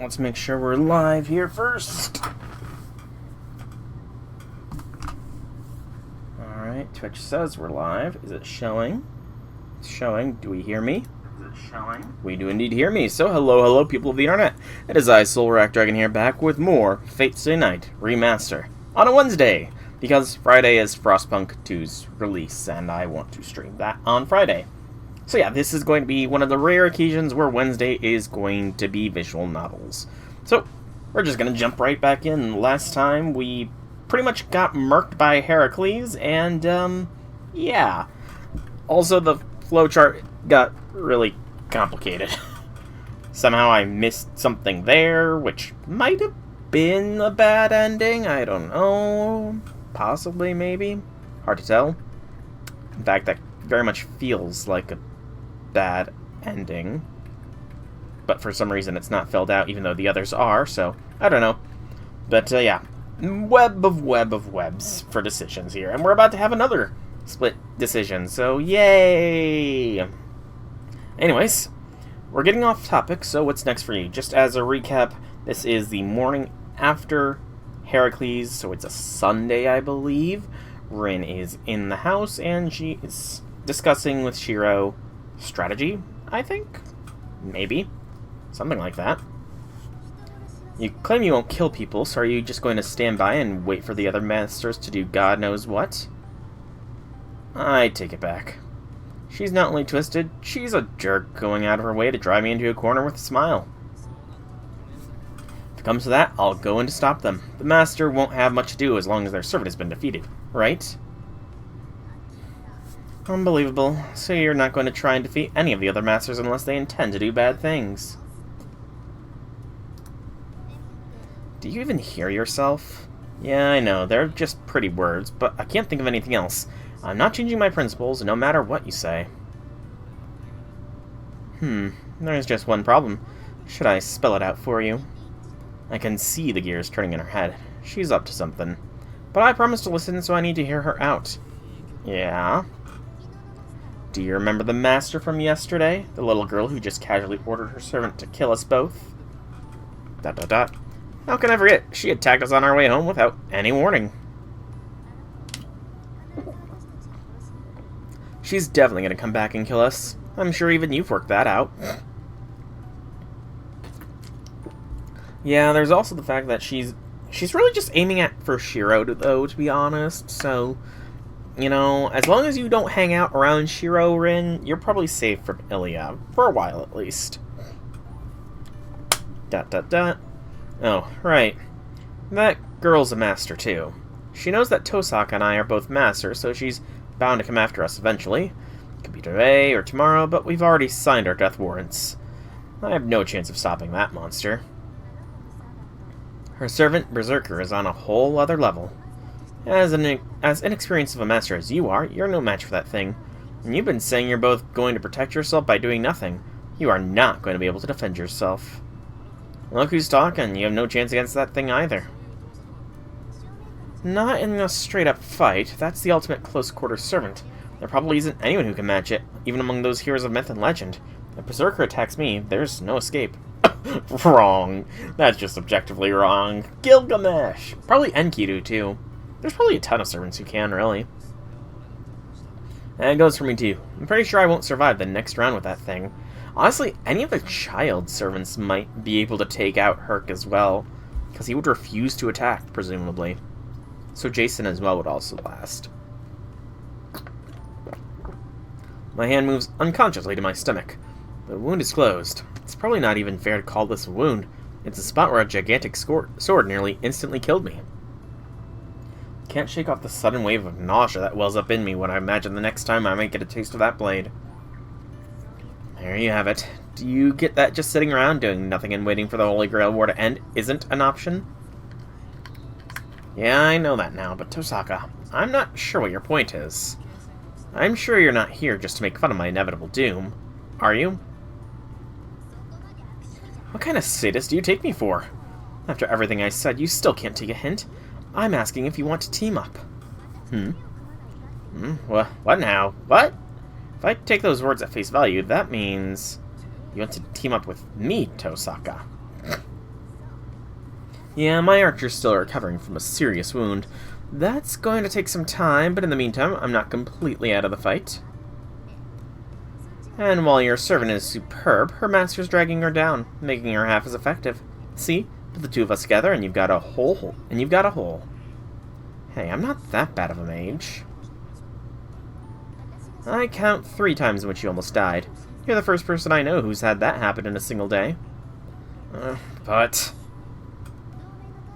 let's make sure we're live here first. Alright, Twitch says we're live. Is it showing? It's showing. Do we hear me? Is it showing? We do indeed hear me. So hello people of the internet. It is I, Soul Dragon here, back with more FSN Remaster on a Wednesday, because Friday is Frostpunk 2's release, and I want to stream that on Friday. So yeah, this is going to be one of the rare occasions where Wednesday is going to be visual novels. So, we're just going to jump right back in. Last time, we pretty much got murked by Heracles, and, yeah. Also, the flowchart got really complicated. Somehow I missed something there, which might have been a bad ending, I don't know. Possibly, maybe. Hard to tell. In fact, that very much feels like a bad ending, but for some reason it's not filled out, even though the others are, so I don't know. But yeah, web of webs for decisions here, and we're about to have another split decision, so yay! Anyways, we're getting off topic, so what's next for you? Just as a recap, this is the morning after Heracles, so it's a Sunday, I believe. Rin is in the house, and she is discussing with Shiro strategy, I think? Maybe. Something like that. You claim you won't kill people, so are you just going to stand by and wait for the other masters to do God knows what? I take it back. She's not only twisted, she's a jerk, going out of her way to drive me into a corner with a smile. If it comes to that, I'll go in to stop them. The master won't have much to do as long as their servant has been defeated, right? Unbelievable. So you're not going to try and defeat any of the other masters unless they intend to do bad things. Do you even hear yourself? Yeah, I know, they're just pretty words, but I can't think of anything else. I'm not changing my principles, no matter what you say. There's just one problem. Should I spell it out for you? I can see the gears turning in her head. She's up to something. But I promised to listen, so I need to hear her out. Yeah? Do you remember the master from yesterday? The little girl who just casually ordered her servant to kill us both? ... How can I forget? She attacked us on our way home without any warning. She's definitely gonna come back and kill us. I'm sure even you've worked that out. Yeah, there's also the fact that she's really just aiming for Shiro, though, to be honest, so... You know, as long as you don't hang out around Shiro, Rin, you're probably safe from Ilya. For a while, at least. ... Oh, right. That girl's a master, too. She knows that Tosaka and I are both masters, so she's bound to come after us eventually. It could be today or tomorrow, but we've already signed our death warrants. I have no chance of stopping that monster. Her servant, Berserker, is on a whole other level. As inexperienced of a master as you are, you're no match for that thing. And you've been saying you're both going to protect yourself by doing nothing. You are not going to be able to defend yourself. Look who's talking, you have no chance against that thing either. Not in a straight-up fight, that's the ultimate close-quarter servant. There probably isn't anyone who can match it, even among those heroes of myth and legend. If Berserker attacks me, there's no escape. Wrong. That's just objectively wrong. Gilgamesh! Probably Enkidu, too. There's probably a ton of servants who can, really. And it goes for me, too. I'm pretty sure I won't survive the next round with that thing. Honestly, any of the child servants might be able to take out Herc as well, because he would refuse to attack, presumably. So Jason as well would also last. My hand moves unconsciously to my stomach. The wound is closed. It's probably not even fair to call this a wound. It's a spot where a gigantic sword nearly instantly killed me. Can't shake off the sudden wave of nausea that wells up in me when I imagine the next time I might get a taste of that blade. There you have it. Do you get that just sitting around doing nothing and waiting for the Holy Grail War to end isn't an option? Yeah, I know that now, but Tosaka, I'm not sure what your point is. I'm sure you're not here just to make fun of my inevitable doom, are you? What kind of sadist do you take me for? After everything I said, you still can't take a hint. I'm asking if you want to team up. What now? What? If I take those words at face value, that means you want to team up with me, Tosaka. Yeah, my archer's still recovering from a serious wound. That's going to take some time, but in the meantime, I'm not completely out of the fight. And while your servant is superb, her master's dragging her down, making her half as effective. See? Put the two of us together and you've got a hole. Hey, I'm not that bad of a mage. I count 3 times in which you almost died. You're the first person I know who's had that happen in a single day. But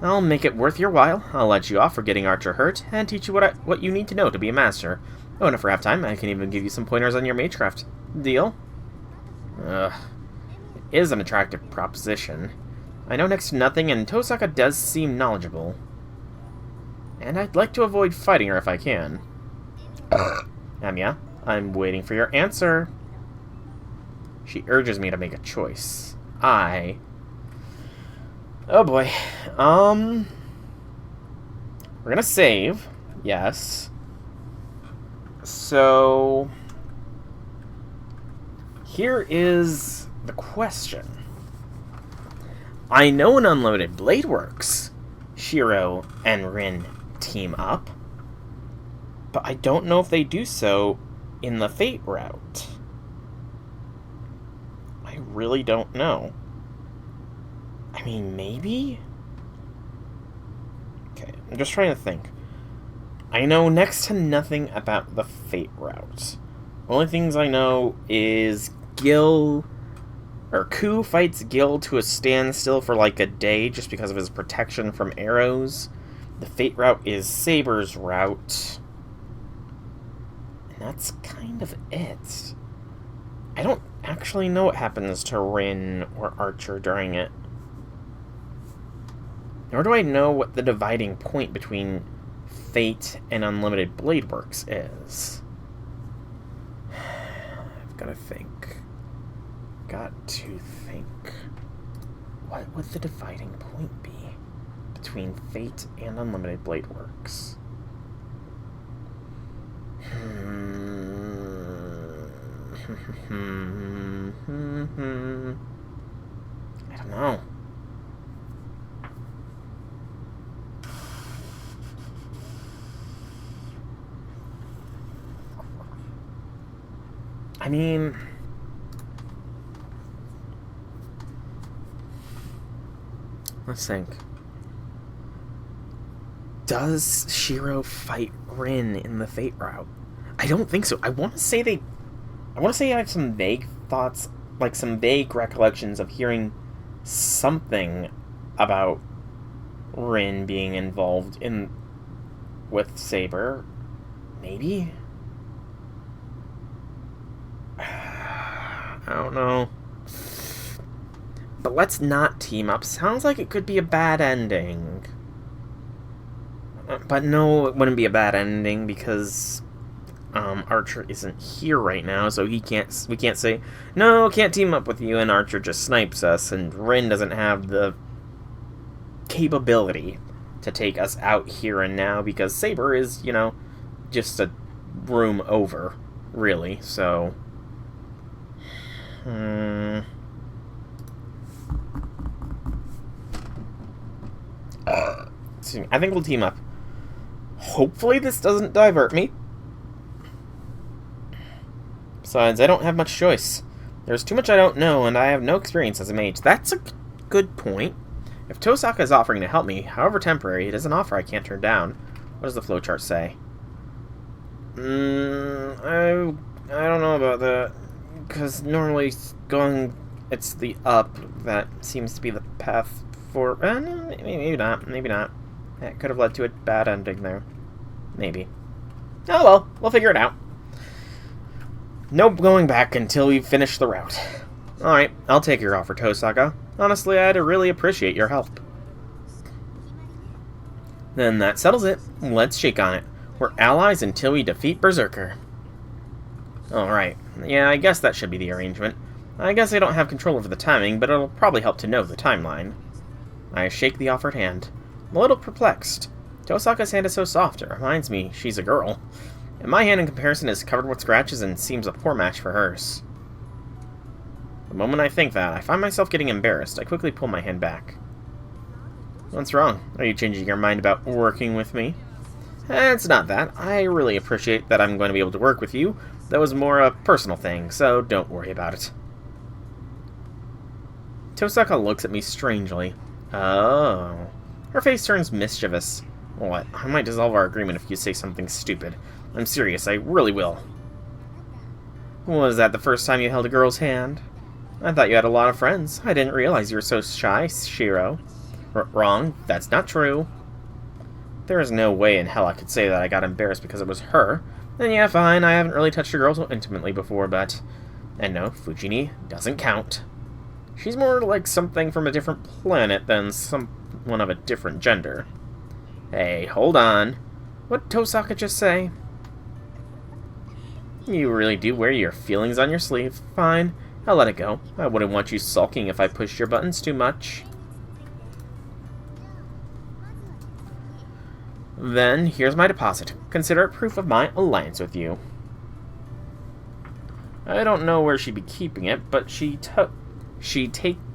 I'll make it worth your while. I'll let you off for getting Archer hurt, and teach you what you need to know to be a master. Oh, and if we have time, I can even give you some pointers on your magecraft. Deal? It is an attractive proposition. I know next to nothing, and Tosaka does seem knowledgeable. And I'd like to avoid fighting her if I can. Amiya, I'm waiting for your answer. She urges me to make a choice. Oh boy. We're gonna save. Yes. So here is the question. I know in Unlimited Blade Works, Shiro and Rin team up, but I don't know if they do so in the Fate route. I really don't know. I mean, maybe? Okay, I'm just trying to think. I know next to nothing about the Fate route. Only things I know is Ku fights Gil to a standstill for like a day just because of his protection from arrows. The Fate route is Saber's route. And that's kind of it. I don't actually know what happens to Rin or Archer during it. Nor do I know what the dividing point between Fate and Unlimited Blade Works is. I've got to think. What would the dividing point be between Fate and Unlimited Blade Works? I don't know. I mean, let's think. Does Shiro fight Rin in the Fate route? I don't think so. I want to say I have some vague thoughts, like some vague recollections of hearing something about Rin being involved with Saber. Maybe? I don't know. But let's not team up. Sounds like it could be a bad ending. But no, it wouldn't be a bad ending because Archer isn't here right now, so we can't say, no, can't team up with you, and Archer just snipes us, and Rin doesn't have the capability to take us out here and now because Saber is, just a room over, really, so I think we'll team up. Hopefully this doesn't divert me. Besides, I don't have much choice. There's too much I don't know, and I have no experience as a mage. That's a good point. If Tosaka is offering to help me, however temporary, it is an offer I can't turn down. What does the flowchart say? I don't know about that. Because normally it's the up that seems to be the path for... maybe not. That could have led to a bad ending there. Maybe. Oh well, we'll figure it out. No going back until we finish the route. Alright, I'll take your offer, Tosaka. Honestly, I'd really appreciate your help. Then that settles it. Let's shake on it. We're allies until we defeat Berserker. Alright. Yeah, I guess that should be the arrangement. I guess I don't have control over the timing, but it'll probably help to know the timeline. I shake the offered hand. I'm a little perplexed. Tosaka's hand is so soft, it reminds me she's a girl. And my hand in comparison is covered with scratches and seems a poor match for hers. The moment I think that, I find myself getting embarrassed. I quickly pull my hand back. What's wrong? Are you changing your mind about working with me? It's not that. I really appreciate that I'm going to be able to work with you. That was more a personal thing, so don't worry about it. Tosaka looks at me strangely. Oh. Her face turns mischievous. What? I might dissolve our agreement if you say something stupid. I'm serious, I really will. Was that the first time you held a girl's hand? I thought you had a lot of friends. I didn't realize you were so shy, Shiro. Wrong. That's not true. There is no way in hell I could say that I got embarrassed because it was her. Then yeah, fine, I haven't really touched a girl so intimately before, but... And no, Fujini doesn't count. She's more like something from a different planet than someone of a different gender. Hey, hold on. What did Tosaka just say? You really do wear your feelings on your sleeve. Fine, I'll let it go. I wouldn't want you sulking if I pushed your buttons too much. Then, here's my deposit. Consider it proof of my alliance with you. I don't know where she'd be keeping it, but she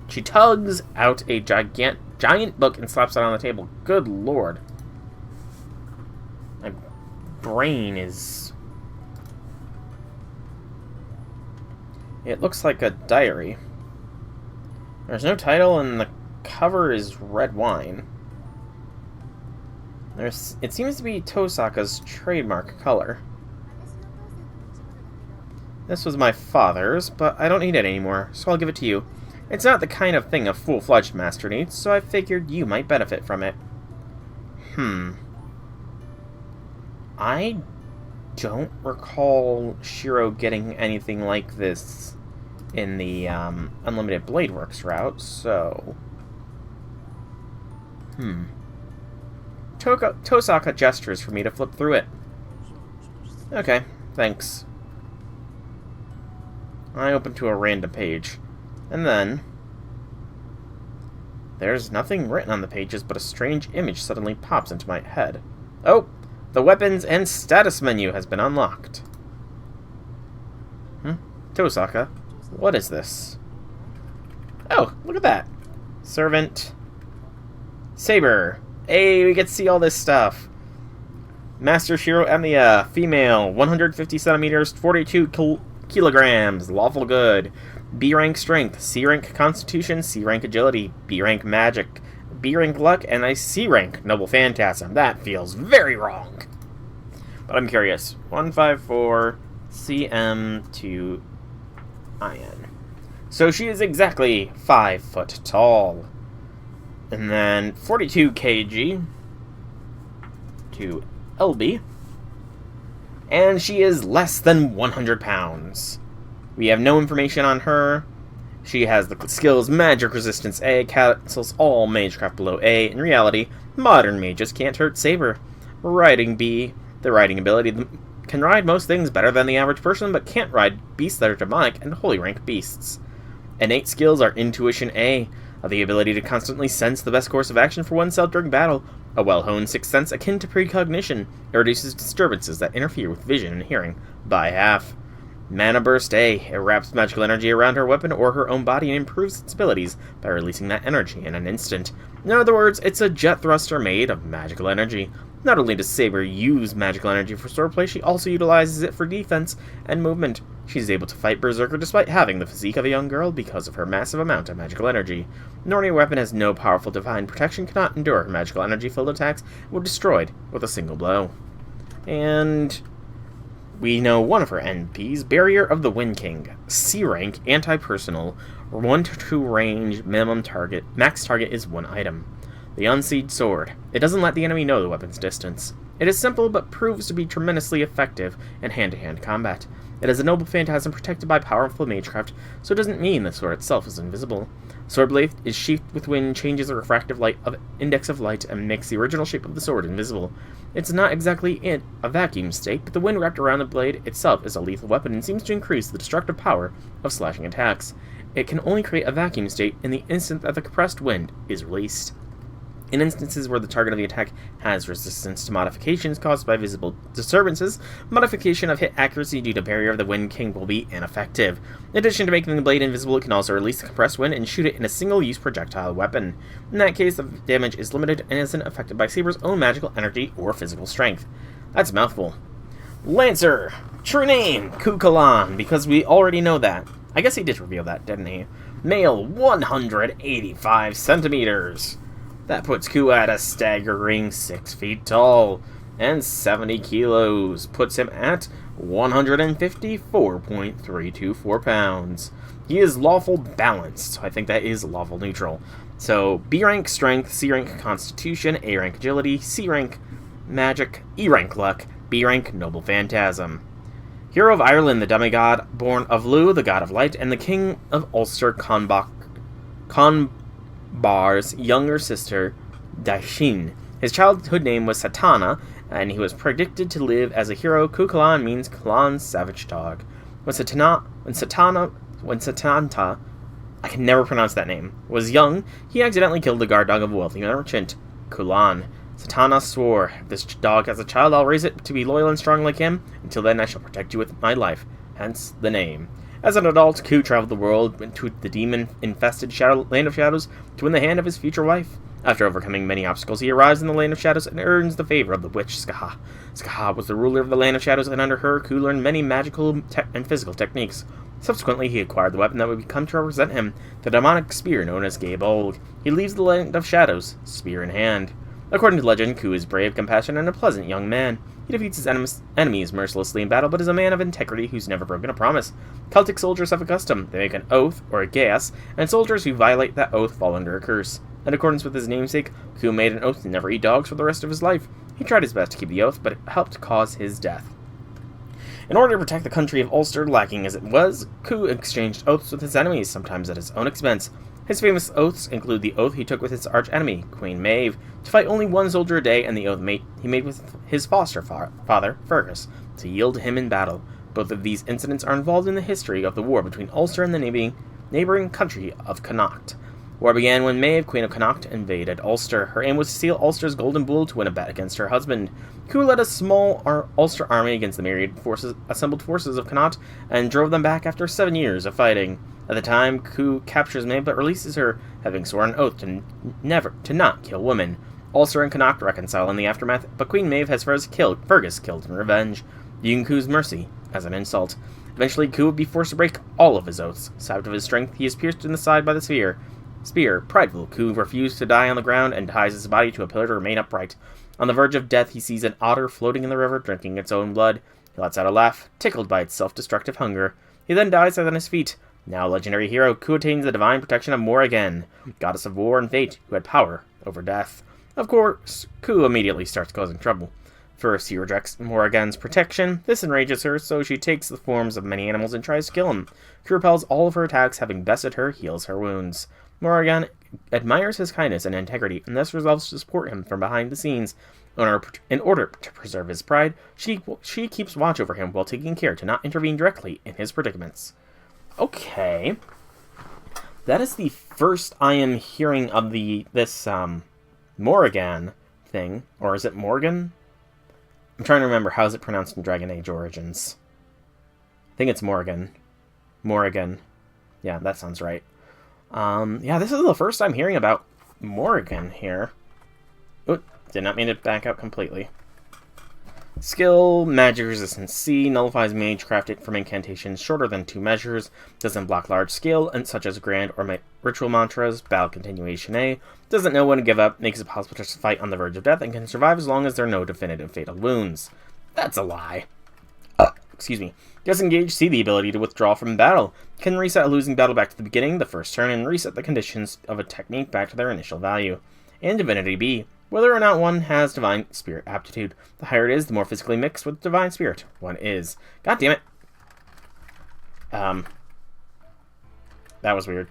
tugs out a giant book and slaps it on the table. Good lord. My brain is... It looks like a diary. There's no title, and the cover is red wine. It seems to be Tosaka's trademark color. This was my father's, but I don't need it anymore, so I'll give it to you. It's not the kind of thing a full-fledged master needs, so I figured you might benefit from it. I don't recall Shiro getting anything like this in the Unlimited Blade Works route, so... Tosaka gestures for me to flip through it. Okay, thanks. I open to a random page, and then... There's nothing written on the pages, but a strange image suddenly pops into my head. Oh! The weapons and status menu has been unlocked. Tosaka, what is this? Oh, look at that. Servant. Saber. Hey, we get to see all this stuff. Master Shiro Emiya, female, 150 centimeters, 42 kilograms, lawful good. B rank strength, C rank constitution, C rank agility, B rank magic, B rank luck, and a C rank noble phantasm. That feels very wrong. But I'm curious. 154 CM to IN. So she is exactly 5 foot tall. And then 42 kg to LB. And she is less than 100 pounds. We have no information on her. She has the skills Magic Resistance A, cancels all Magecraft below A. In reality, modern mages can't hurt Saber. Riding B, the riding ability can ride most things better than the average person, but can't ride beasts that are demonic and holy rank beasts. Innate skills are Intuition A, the ability to constantly sense the best course of action for oneself during battle. A well-honed sixth sense akin to precognition. It reduces disturbances that interfere with vision and hearing by half. Mana Burst A. It wraps magical energy around her weapon or her own body and improves its abilities by releasing that energy in an instant. In other words, it's a jet thruster made of magical energy. Not only does Saber use magical energy for swordplay, she also utilizes it for defense and movement. She's able to fight Berserker despite having the physique of a young girl because of her massive amount of magical energy. Nornia weapon has no powerful divine protection, cannot endure her magical energy-filled attacks, and will be destroyed with a single blow. And we know one of her NPs, Barrier of the Wind King. C rank, anti-personal, 1 to 2 range, minimum target, max target is 1 item. The Unseed Sword. It doesn't let the enemy know the weapon's distance. It is simple, but proves to be tremendously effective in hand-to-hand combat. It is a noble phantasm protected by powerful magecraft, so it doesn't mean the sword itself is invisible. Swordblade is sheathed with wind, changes the refractive light of index of light, and makes the original shape of the sword invisible. It's not exactly in a vacuum state, but the wind wrapped around the blade itself is a lethal weapon and seems to increase the destructive power of slashing attacks. It can only create a vacuum state in the instant that the compressed wind is released. In instances where the target of the attack has resistance to modifications caused by visible disturbances, modification of hit accuracy due to Barrier of the Wind King will be ineffective. In addition to making the blade invisible, it can also release the compressed wind and shoot it in a single-use projectile weapon. In that case, the damage is limited and isn't affected by Saber's own magical energy or physical strength. That's a mouthful. Lancer! True name, Kukalan, because we already know that. I guess he did reveal that, didn't he? Male, 185 centimeters. That puts Ku at a staggering 6 feet tall, and 70 kilos, puts him at 154.324 pounds. He is lawful balanced, so I think that is lawful neutral. So, B rank strength, C rank constitution, A rank agility, C rank magic, E rank luck, B rank noble phantasm. Hero of Ireland, the demigod, born of Lu, the god of light, and the king of Ulster, Conbar's younger sister, Daishin. His childhood name was Satana, and he was predicted to live as a hero. Kukalan means Kalan's savage dog. When Satanta, I can never pronounce that name, was young, he accidentally killed the guard dog of a wealthy merchant, Kulan. Satana swore, if this dog has a child, I'll raise it to be loyal and strong like him. Until then, I shall protect you with my life. Hence the name. As an adult, Ku traveled the world to the demon-infested land of shadows to win the hand of his future wife. After overcoming many obstacles, he arrives in the land of shadows and earns the favor of the witch Skaha. Skaha was the ruler of the land of shadows, and under her, Ku learned many magical and physical techniques. Subsequently, he acquired the weapon that would become to represent him, the demonic spear known as Gaebolg. He leaves the land of shadows, spear in hand. According to legend, Ku is brave, compassionate, and a pleasant young man. He defeats his enemies mercilessly in battle, but is a man of integrity who's never broken a promise. Celtic soldiers have a custom. They make an oath, or a geas, and soldiers who violate that oath fall under a curse. In accordance with his namesake, Ku made an oath to never eat dogs for the rest of his life. He tried his best to keep the oath, but it helped cause his death. In order to protect the country of Ulster, lacking as it was, Ku exchanged oaths with his enemies, sometimes at his own expense. His famous oaths include the oath he took with his arch-enemy, Queen Maeve, to fight only one soldier a day, and the oath he made with his foster father, Fergus, to yield to him in battle. Both of these incidents are involved in the history of the war between Ulster and the neighboring country of Connacht. War began when Maeve, Queen of Connacht, invaded Ulster. Her aim was to steal Ulster's golden bull to win a bet against her husband. Ku led a small Ulster army against the myriad assembled forces of Connacht and drove them back after 7 years of fighting. At the time, Ku captures Maeve but releases her, having sworn an oath to not kill women. Ulster and Connacht reconcile in the aftermath, but Queen Maeve has Fergus killed in revenge, viewing Ku's mercy as an insult. Eventually, Ku would be forced to break all of his oaths. Sapped of his strength, he is pierced in the side by the spear. Prideful, Ku refused to die on the ground and ties his body to a pillar to remain upright. On the verge of death, he sees an otter floating in the river, drinking its own blood. He lets out a laugh, tickled by its self-destructive hunger. He then dies on his feet. Now legendary hero, Ku attains the divine protection of Morrigan, goddess of war and fate, who had power over death. Of course, Ku immediately starts causing trouble. First, he rejects Morrigan's protection. This enrages her, so she takes the forms of many animals and tries to kill him. Ku repels all of her attacks, having bested her, heals her wounds. Morrigan admires his kindness and integrity, and thus resolves to support him from behind the scenes. In order to preserve his pride, she keeps watch over him while taking care to not intervene directly in his predicaments. Okay. That is the first I am hearing of this Morrigan thing. Or is it Morgan? I'm trying to remember how is it pronounced in Dragon Age Origins. I think it's Morgan. Morrigan. Yeah, that sounds right. Yeah, this is the first I'm hearing about Morrigan here. Oop, did not mean to back out completely. Skill, Magic Resistance C, nullifies Magecraft from incantations shorter than 2 measures, doesn't block large scale, such as Grand or Ritual Mantras, Battle Continuation A, doesn't know when to give up, makes it possible to fight on the verge of death, and can survive as long as there are no definitive fatal wounds. That's a lie. Excuse me. Disengage C, the ability to withdraw from battle. Can reset a losing battle back to the beginning, the first turn, and reset the conditions of a technique back to their initial value. And Divinity B, whether or not one has Divine Spirit aptitude. The higher it is, the more physically mixed with Divine Spirit one is. God damn it. That was weird.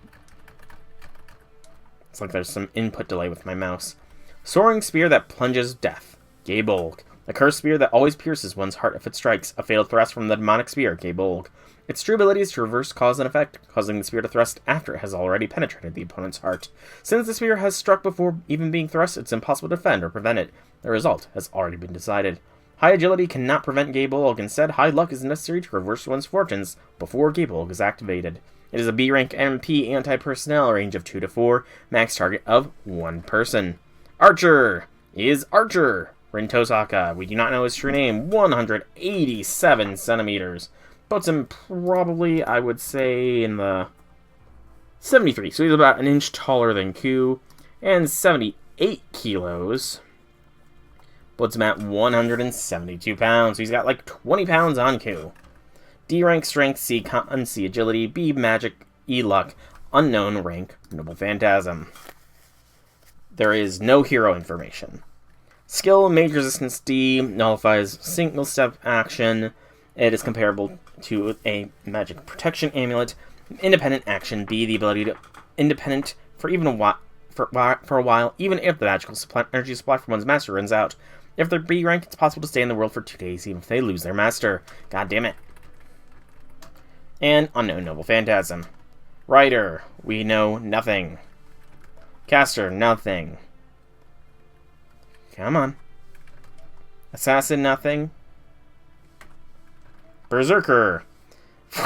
It's like there's some input delay with my mouse. Soaring Spear that plunges death. Gaebolg. A cursed spear that always pierces one's heart if it strikes, a fatal thrust from the demonic spear, Gabolg. Its true ability is to reverse cause and effect, causing the spear to thrust after it has already penetrated the opponent's heart. Since the spear has struck before even being thrust, it's impossible to defend or prevent it. The result has already been decided. High agility cannot prevent Gabolg. Instead, high luck is necessary to reverse one's fortunes before Gabolg is activated. It is a B-rank MP anti-personnel, range of 2 to 4, max target of 1 person. Archer is Archer Rintosaka. We do not know his true name. 187 centimeters. Puts him probably, I would say, in the 73. So he's about an inch taller than Ku. And 78 kilos. Puts him at 172 pounds. So he's got like 20 pounds on Ku. D rank strength, C con, C agility, B magic, E luck, unknown rank, noble phantasm. There is no hero information. Skill, mage resistance D, nullifies single step action. It is comparable to a magic protection amulet. Independent action B, the ability to independent for even a while, for a while, even if the magical energy supply from one's master runs out. If they're B rank, it's possible to stay in the world for 2 days, even if they lose their master. God damn it. And unknown noble phantasm. Writer, we know nothing. Caster, nothing. Come on. Assassin, nothing. Berserker.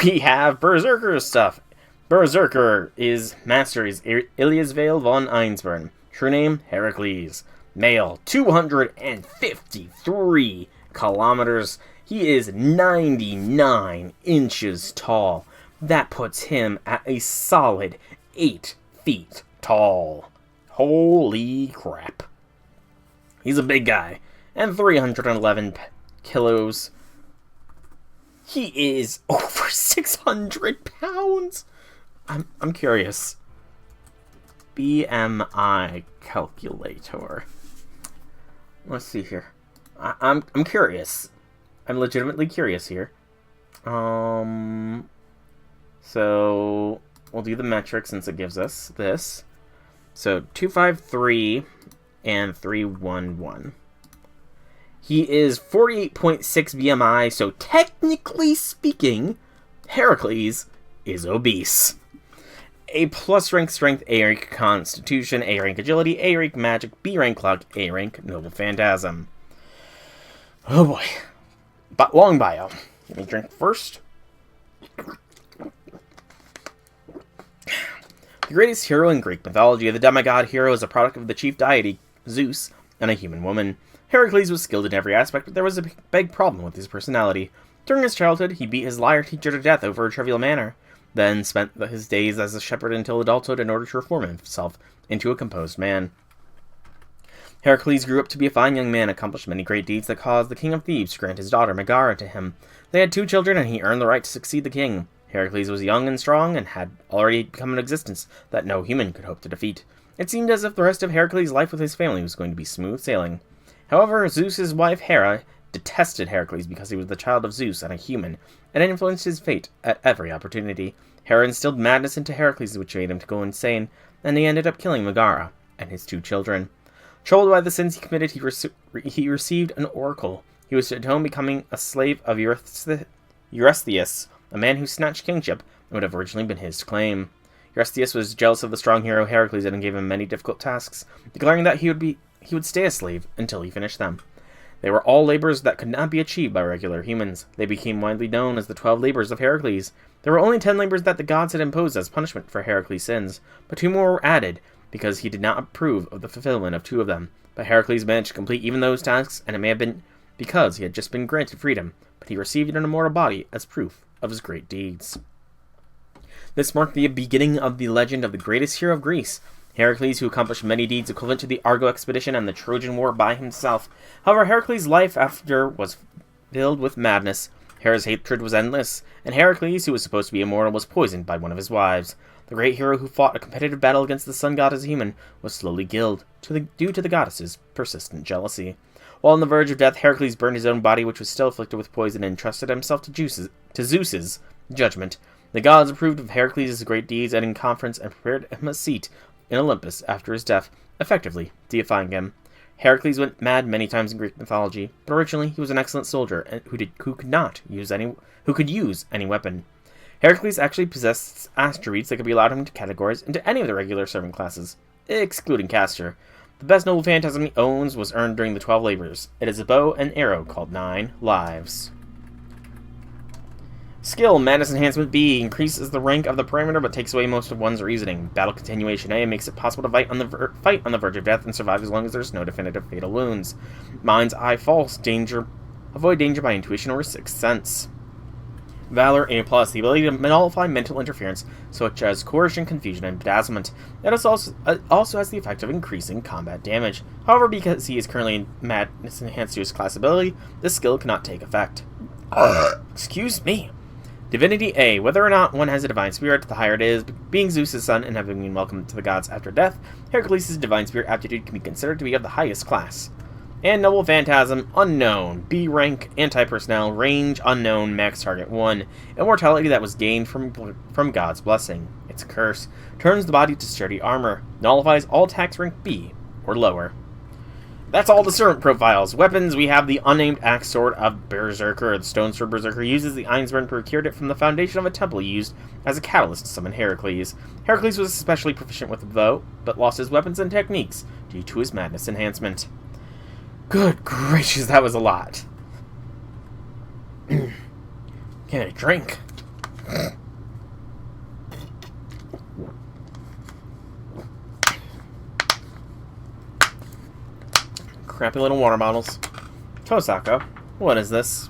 We have Berserker stuff. Berserker is master is Iliasvale von Einsburn. True name, Heracles. Male, 253 kilometers. He is 99 inches tall. That puts him at a solid 8 feet tall. Holy crap. He's a big guy. And 311 kilos. He is over 600 pounds. I'm curious. BMI calculator. Let's see here. I'm curious. I'm legitimately curious here. So we'll do the metric since it gives us this. So 253 and 311. He is 48.6 BMI, so technically speaking, Heracles is obese. A plus rank strength, A rank constitution, A rank agility, A rank magic, B rank luck, A rank noble phantasm. Oh boy. But long bio. Let me drink first. The greatest hero in Greek mythology, the demigod hero is a product of the chief deity, Zeus, and a human woman. Heracles was skilled in every aspect, but there was a big problem with his personality. During his childhood, he beat his liar teacher to death over a trivial matter, then spent his days as a shepherd until adulthood in order to reform himself into a composed man. Heracles grew up to be a fine young man, accomplished many great deeds that caused the king of Thebes to grant his daughter Megara to him. They had 2 children, and he earned the right to succeed the king. Heracles was young and strong, and had already become an existence that no human could hope to defeat. It seemed as if the rest of Heracles' life with his family was going to be smooth sailing. However, Zeus's wife Hera detested Heracles because he was the child of Zeus and a human, and influenced his fate at every opportunity. Hera instilled madness into Heracles, which made him to go insane, and he ended up killing Megara and his 2 children. Troubled by the sins he committed, he received an oracle. He was at home becoming a slave of Eurystheus, a man who snatched kingship and would have originally been his to claim. Eurystheus was jealous of the strong hero Heracles and gave him many difficult tasks, declaring that he would stay a slave until he finished them. They were all labors that could not be achieved by regular humans. They became widely known as the 12 labors of Heracles. There were only 10 labors that the gods had imposed as punishment for Heracles' sins, but 2 more were added because he did not approve of the fulfillment of 2 of them. But Heracles managed to complete even those tasks, and it may have been because he had just been granted freedom, but he received an immortal body as proof of his great deeds. This marked the beginning of the legend of the greatest hero of Greece, Heracles, who accomplished many deeds equivalent to the Argo expedition and the Trojan War by himself. However, Heracles' life after was filled with madness. Hera's hatred was endless, and Heracles, who was supposed to be immortal, was poisoned by one of his wives. The great hero who fought a competitive battle against the sun god as a human was slowly killed, due to the goddess's persistent jealousy. While on the verge of death, Heracles burned his own body, which was still afflicted with poison, and entrusted himself to Zeus's judgment. The gods approved of Heracles' great deeds and in conference and prepared him a seat in Olympus after his death, effectively deifying him. Heracles went mad many times in Greek mythology, but originally he was an excellent soldier who could use any weapon. Heracles actually possessed attributes that could be allowed him to categorize into any of the regular servant classes, excluding Castor. The best noble phantasm he owns was earned during the 12 labors. It is a bow and arrow called 9 Lives. Skill, Madness Enhancement B, increases the rank of the parameter but takes away most of one's reasoning. Battle Continuation A makes it possible to fight on the verge of death and survive as long as there's no definitive fatal wounds. Mind's Eye False, avoid danger by intuition or sixth sense. Valor A+, the ability to nullify mental interference, such as coercion, confusion, and bedazzlement. It also has the effect of increasing combat damage. However, because he is currently Madness Enhanced to his class ability, this skill cannot take effect. Excuse me. Divinity A. Whether or not one has a divine spirit, the higher it is. Being Zeus' son and having been welcomed to the gods after death, Heracles' divine spirit aptitude can be considered to be of the highest class. And Noble Phantasm, Unknown. B rank, anti-personnel, range, unknown, max target 1. Immortality that was gained from God's blessing. Its curse. Turns the body to sturdy armor. Nullifies all attacks rank B or lower. That's all the servant profiles. Weapons, we have the unnamed axe sword of Berserker. The stone sword Berserker uses the Einsburn procured it from the foundation of a temple used as a catalyst to summon Heracles. Heracles was especially proficient with the bow, but lost his weapons and techniques due to his madness enhancement. Good gracious, that was a lot. Can I drink? Crappy little water bottles. Tosaka, what is this?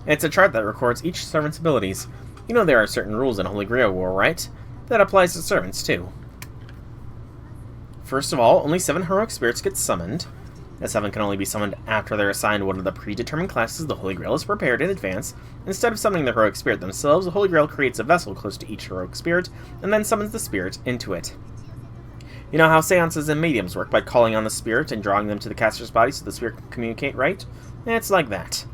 It's a chart that records each servant's abilities. You know there are certain rules in Holy Grail War, right? That applies to servants, too. First of all, only 7 heroic spirits get summoned. The 7 can only be summoned after they're assigned one of the predetermined classes the Holy Grail is prepared in advance. Instead of summoning the heroic spirit themselves, the Holy Grail creates a vessel close to each heroic spirit, and then summons the spirit into it. You know how seances and mediums work by calling on the spirit and drawing them to the caster's body so the spirit can communicate, right? It's like that.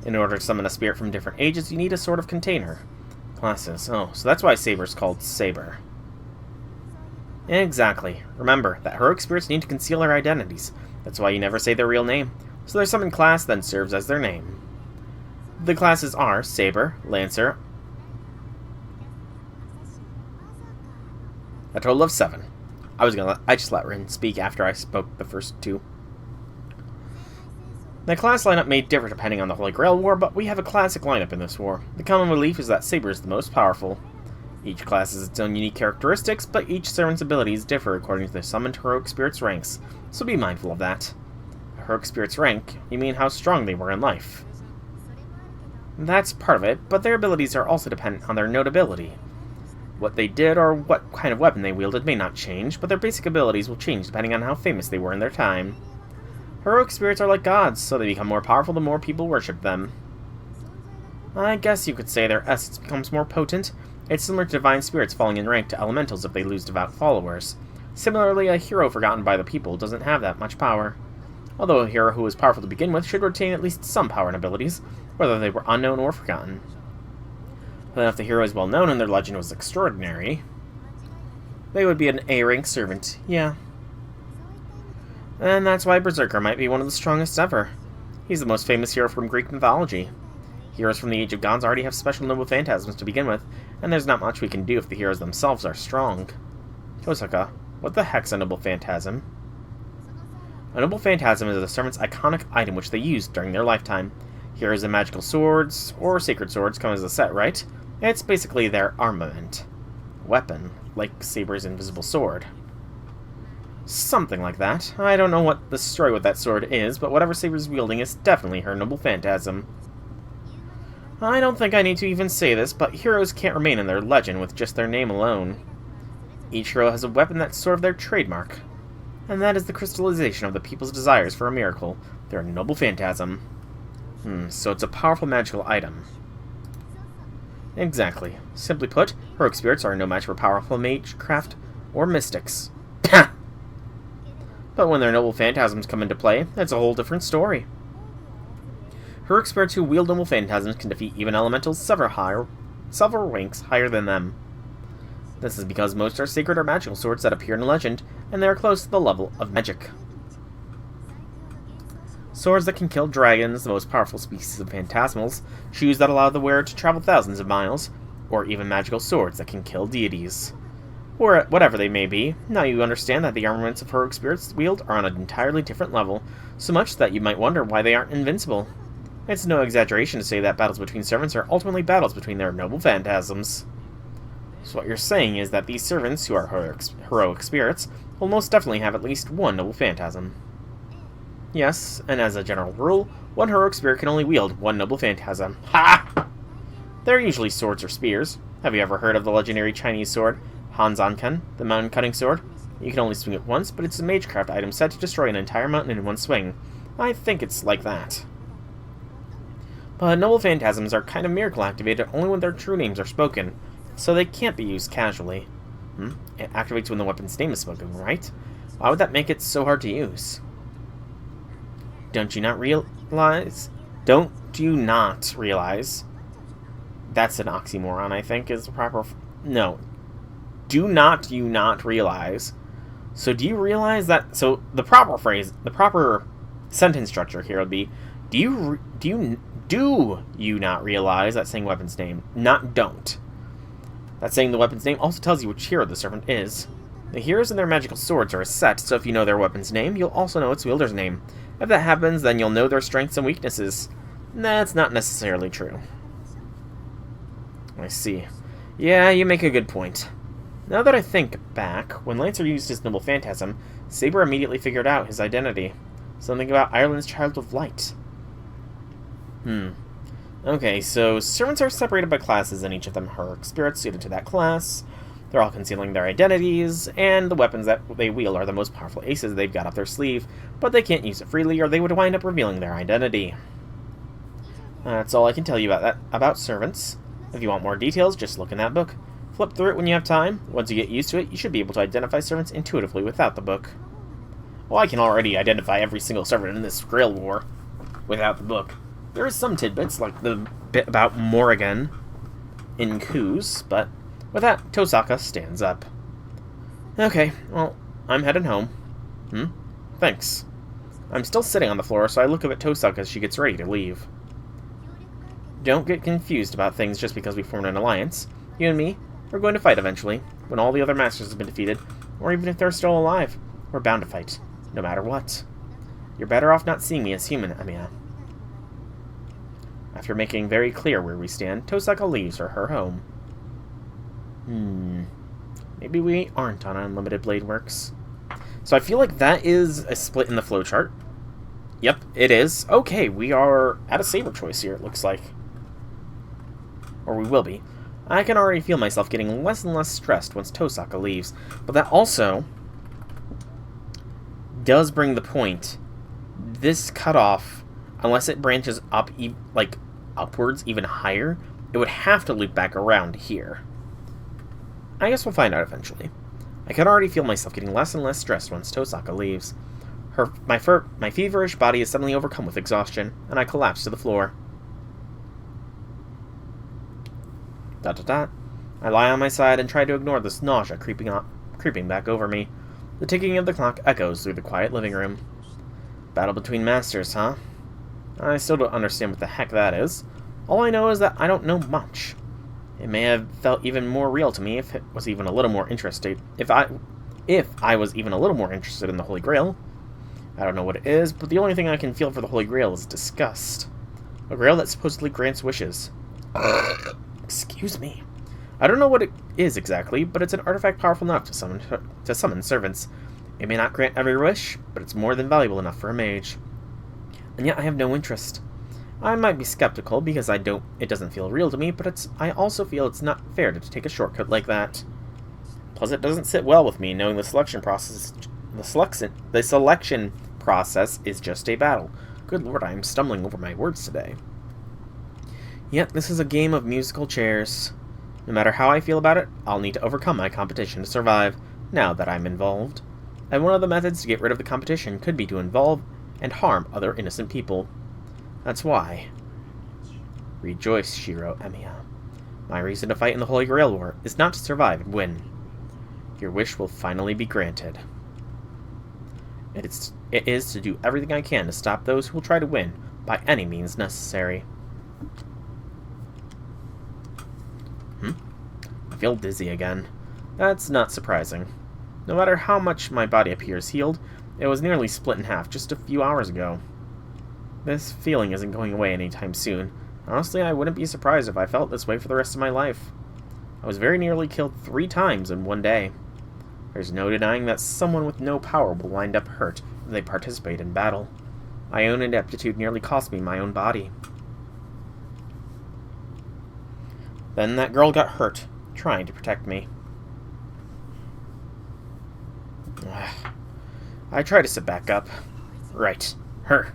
In order to summon a spirit from different ages, you need a sort of container. Classes. Oh, so that's why Saber's called Saber. Exactly. Remember, that heroic spirits need to conceal their identities. That's why you never say their real name. So their summoned class then serves as their name. The classes are Saber, Lancer, a total of 7. I just let Rin speak after I spoke the first 2. The class lineup may differ depending on the Holy Grail War, but we have a classic lineup in this war. The common belief is that Saber is the most powerful. Each class has its own unique characteristics, but each servant's abilities differ according to the summoned heroic spirit's ranks, so be mindful of that. A heroic spirit's rank, you mean how strong they were in life. That's part of it, but their abilities are also dependent on their notability. What they did or what kind of weapon they wielded may not change, but their basic abilities will change depending on how famous they were in their time. Heroic spirits are like gods, so they become more powerful the more people worship them. I guess you could say their essence becomes more potent. It's similar to divine spirits falling in rank to elementals if they lose devout followers. Similarly, a hero forgotten by the people doesn't have that much power. Although a hero who is powerful to begin with should retain at least some power and abilities, whether they were unknown or forgotten. Then if the hero is well known and their legend was extraordinary, they would be an A-rank servant, yeah. And that's why Berserker might be one of the strongest ever. He's the most famous hero from Greek mythology. Heroes from the Age of Gods already have special noble phantasms to begin with, and there's not much we can do if the heroes themselves are strong. Tosaka, what the heck's a noble phantasm? A noble phantasm is a servant's iconic item which they use during their lifetime. Heroes and magical swords, or sacred swords, come as a set, right? It's basically their armament. Weapon, like Saber's invisible sword. Something like that. I don't know what the story with that sword is, but whatever Saber's wielding is definitely her noble phantasm. I don't think I need to even say this, but heroes can't remain in their legend with just their name alone. Each hero has a weapon that's sort of their trademark. And that is the crystallization of the people's desires for a miracle, their noble phantasm. So it's a powerful magical item. Exactly. Simply put, heroic spirits are no match for powerful magecraft or mystics. But when their noble phantasms come into play, it's a whole different story. Heroic spirits who wield noble phantasms can defeat even elementals several ranks higher than them. This is because most are sacred or magical swords that appear in legend, and they are close to the level of magic. Swords that can kill dragons, the most powerful species of phantasmals, shoes that allow the wearer to travel thousands of miles, or even magical swords that can kill deities. Or whatever they may be, now you understand that the armaments of heroic spirits wield are on an entirely different level, so much that you might wonder why they aren't invincible. It's no exaggeration to say that battles between servants are ultimately battles between their noble phantasms. So what you're saying is that these servants, who are heroic spirits, will most definitely have at least one noble phantasm. Yes, and as a general rule, one heroic spirit can only wield one noble phantasm. Ha! They're usually swords or spears. Have you ever heard of the legendary Chinese sword, Hanzanken, the mountain cutting sword? You can only swing it once, but it's a magecraft item set to destroy an entire mountain in one swing. I think it's like that. But noble phantasms are kind of miracle activated only when their true names are spoken, so they can't be used casually. It activates when the weapon's name is spoken, right? Why would that make it so hard to use? Don't you not realize? Don't you not realize? That's an oxymoron, I think, is the proper... No. Do not you not realize? So do you realize that... So the proper phrase, the proper sentence structure here would be, do you not realize that saying weapon's name, not don't. That saying the weapon's name also tells you which hero the servant is. The heroes and their magical swords are a set, so if you know their weapon's name, you'll also know its wielder's name. If that happens, then you'll know their strengths and weaknesses. That's not necessarily true. I see. Yeah, you make a good point. Now that I think back, when Lancer used his noble phantasm, Saber immediately figured out his identity. Something about Ireland's Child of Light. Okay, so servants are separated by classes, and each of them are heroic spirits suited to that class. They're all concealing their identities, and the weapons that they wield are the most powerful aces they've got up their sleeve, but they can't use it freely or they would wind up revealing their identity. That's all I can tell you about servants. If you want more details, just look in that book. Flip through it when you have time. Once you get used to it, you should be able to identify servants intuitively without the book. Well, I can already identify every single servant in this Grail War without the book. There is some tidbits, like the bit about Morrigan in Coos, but with that, Tosaka stands up. Okay, well, I'm heading home. Thanks. I'm still sitting on the floor, so I look up at Tosaka as she gets ready to leave. Don't get confused about things just because we formed an alliance. You and me, we're going to fight eventually, when all the other masters have been defeated, or even if they're still alive. We're bound to fight, no matter what. You're better off not seeing me as human, Amiya. After making very clear where we stand, Tosaka leaves for her home. Maybe we aren't on Unlimited Blade Works. So I feel like that is a split in the flowchart. Yep, it is. Okay, we are at a saber choice here, it looks like. Or we will be. I can already feel myself getting less and less stressed once Tosaka leaves. But that also does bring the point. This cutoff, unless it branches up, like upwards even higher, it would have to loop back around here. I guess we'll find out eventually. I can already feel myself getting less and less stressed once Tosaka leaves. My feverish body is suddenly overcome with exhaustion, and I collapse to the floor. I lie on my side and try to ignore this nausea creeping back over me. The ticking of the clock echoes through the quiet living room. Battle between masters, huh? I still don't understand what the heck that is. All I know is that I don't know much. It may have felt even more real to me if it was even a little more interested. If I was even a little more interested in the Holy Grail. I don't know what it is, but the only thing I can feel for the Holy Grail is disgust. A grail that supposedly grants wishes. Excuse me. I don't know what it is exactly, but it's an artifact powerful enough to summon servants. It may not grant every wish, but it's more than valuable enough for a mage. And yet I have no interest. I might be skeptical because it doesn't feel real to me, but I also feel it's not fair to take a shortcut like that. Plus, it doesn't sit well with me knowing the selection process is just a battle. Good lord, I am stumbling over my words today. Yet, this is a game of musical chairs. No matter how I feel about it, I'll need to overcome my competition to survive, now that I'm involved. And one of the methods to get rid of the competition could be to involve and harm other innocent people. That's why. Rejoice, Shiro Emiya. My reason to fight in the Holy Grail War is not to survive and win. Your wish will finally be granted. It is to do everything I can to stop those who will try to win by any means necessary. I feel dizzy again. That's not surprising. No matter how much my body appears healed, it was nearly split in half just a few hours ago. This feeling isn't going away anytime soon. Honestly, I wouldn't be surprised if I felt this way for the rest of my life. I was very nearly killed 3 times in one day. There's no denying that someone with no power will wind up hurt if they participate in battle. My own ineptitude nearly cost me my own body. Then that girl got hurt, trying to protect me. I try to sit back up. Right, her.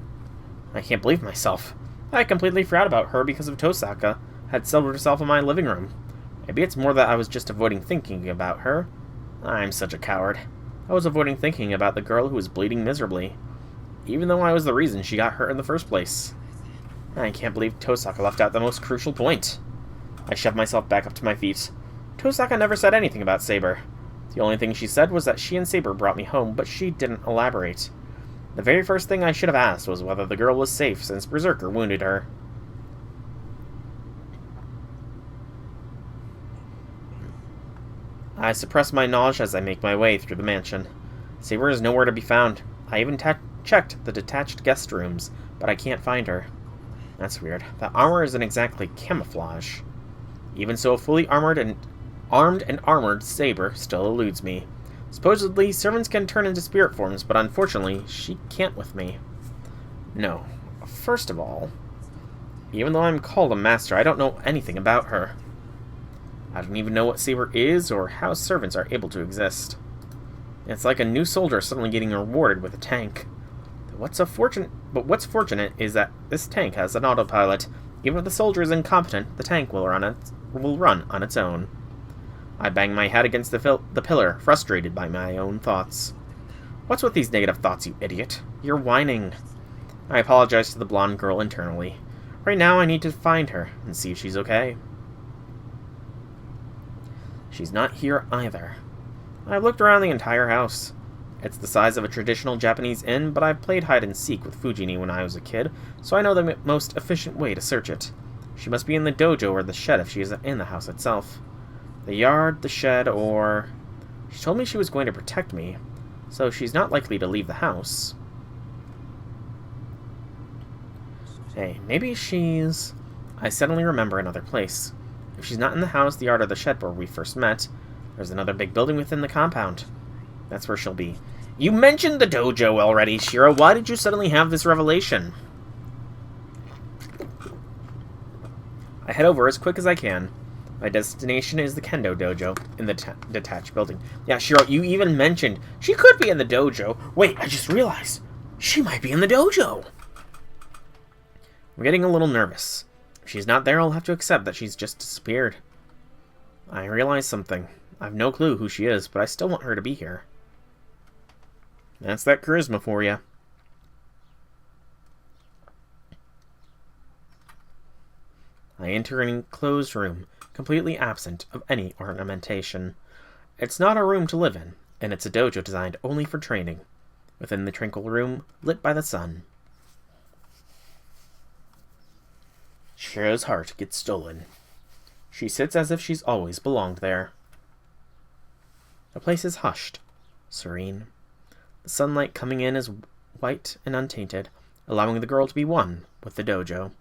I can't believe myself. I completely forgot about her because of Tosaka had settled herself in my living room. Maybe it's more that I was just avoiding thinking about her. I'm such a coward. I was avoiding thinking about the girl who was bleeding miserably, even though I was the reason she got hurt in the first place. I can't believe Tosaka left out the most crucial point. I shoved myself back up to my feet. Tosaka never said anything about Saber. The only thing she said was that she and Saber brought me home, but she didn't elaborate. The very first thing I should have asked was whether the girl was safe since Berserker wounded her. I suppress my nausea as I make my way through the mansion. Saber is nowhere to be found. I even checked the detached guest rooms, but I can't find her. That's weird. The armor isn't exactly camouflage. Even so, a fully armed and armored Saber still eludes me. Supposedly, servants can turn into spirit forms, but unfortunately, she can't with me. No. First of all, even though I'm called a master, I don't know anything about her. I don't even know what Saber is or how servants are able to exist. It's like a new soldier suddenly getting rewarded with a tank. What's fortunate is that this tank has an autopilot. Even if the soldier is incompetent, the tank will run on its own. I bang my head against the pillar, frustrated by my own thoughts. What's with these negative thoughts, you idiot? You're whining. I apologize to the blonde girl internally. Right now, I need to find her and see if she's okay. She's not here either. I've looked around the entire house. It's the size of a traditional Japanese inn, but I've played hide-and-seek with Fujini when I was a kid, so I know the most efficient way to search it. She must be in the dojo or the shed if she isn't in the house itself. The yard, the shed, or... She told me she was going to protect me, so she's not likely to leave the house. Hey, maybe she's... I suddenly remember another place. If she's not in the house, the yard, or the shed where we first met, there's another big building within the compound. That's where she'll be. You mentioned the dojo already, Shiro. Why did you suddenly have this revelation? I head over as quick as I can. My destination is the Kendo dojo in the detached building. Yeah, Shiro, you even mentioned she could be in the dojo. Wait, I just realized. She might be in the dojo. I'm getting a little nervous. If she's not there, I'll have to accept that she's just disappeared. I realize something. I have no clue who she is, but I still want her to be here. That's that charisma for you. I enter an enclosed room, completely absent of any ornamentation. It's not a room to live in, and it's a dojo designed only for training. Within the tranquil room, lit by the sun. Shiro's heart gets stolen. She sits as if she's always belonged there. The place is hushed, serene. The sunlight coming in is white and untainted, allowing the girl to be one with the dojo.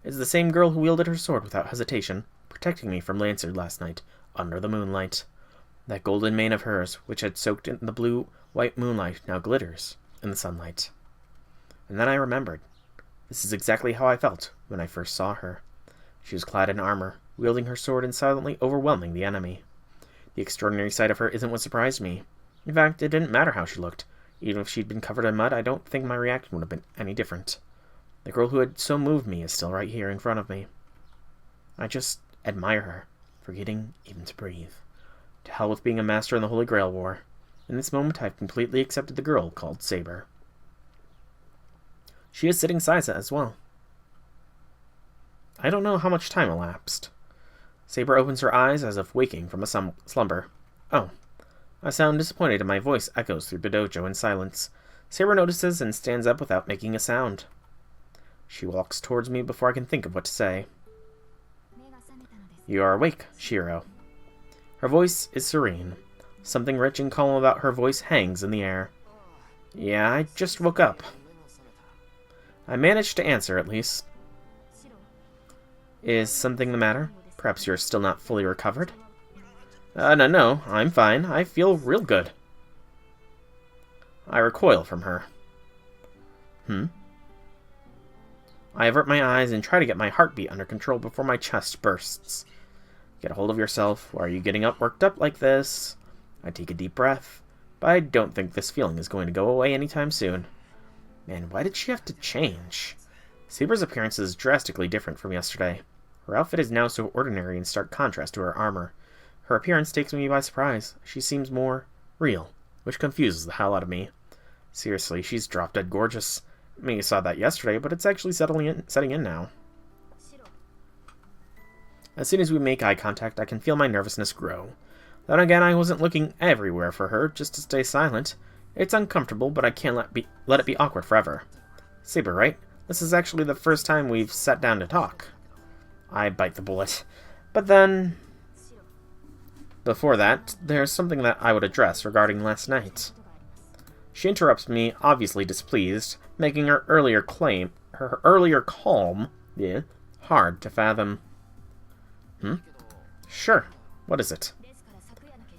It's the same girl who wielded her sword without hesitation, protecting me from Lancer last night, under the moonlight. That golden mane of hers, which had soaked in the blue-white moonlight, now glitters in the sunlight. And then I remembered. This is exactly how I felt when I first saw her. She was clad in armor, wielding her sword and silently overwhelming the enemy. The extraordinary sight of her isn't what surprised me. In fact, it didn't matter how she looked. Even if she'd been covered in mud, I don't think my reaction would have been any different. The girl who had so moved me is still right here in front of me. I just admire her, forgetting even to breathe. To hell with being a master in the Holy Grail War. In this moment, I've completely accepted the girl called Saber. She is sitting Saiza as well. I don't know how much time elapsed. Saber opens her eyes as if waking from a slumber. Oh. I sound disappointed and my voice echoes through the dojo in silence. Saber notices and stands up without making a sound. She walks towards me before I can think of what to say. You are awake, Shiro. Her voice is serene. Something rich and calm about her voice hangs in the air. Yeah, I just woke up. I managed to answer, at least. Is something the matter? Perhaps you're still not fully recovered? No, I'm fine. I feel real good. I recoil from her. I avert my eyes and try to get my heartbeat under control before my chest bursts. Get a hold of yourself. Why are you getting worked up like this? I take a deep breath, but I don't think this feeling is going to go away anytime soon. Man, why did she have to change? Saber's appearance is drastically different from yesterday. Her outfit is now so ordinary in stark contrast to her armor. Her appearance takes me by surprise. She seems more real, which confuses the hell out of me. Seriously, she's drop-dead gorgeous. I mean, you saw that yesterday, but it's actually setting in now. As soon as we make eye contact, I can feel my nervousness grow. Then again, I wasn't looking everywhere for her, just to stay silent. It's uncomfortable, but I can't let it be awkward forever. Saber, right? This is actually the first time we've sat down to talk. I bite the bullet. But then... Before that, there's something that I would address regarding last night. She interrupts me, obviously displeased, making her earlier calm, hard to fathom. Sure. What is it?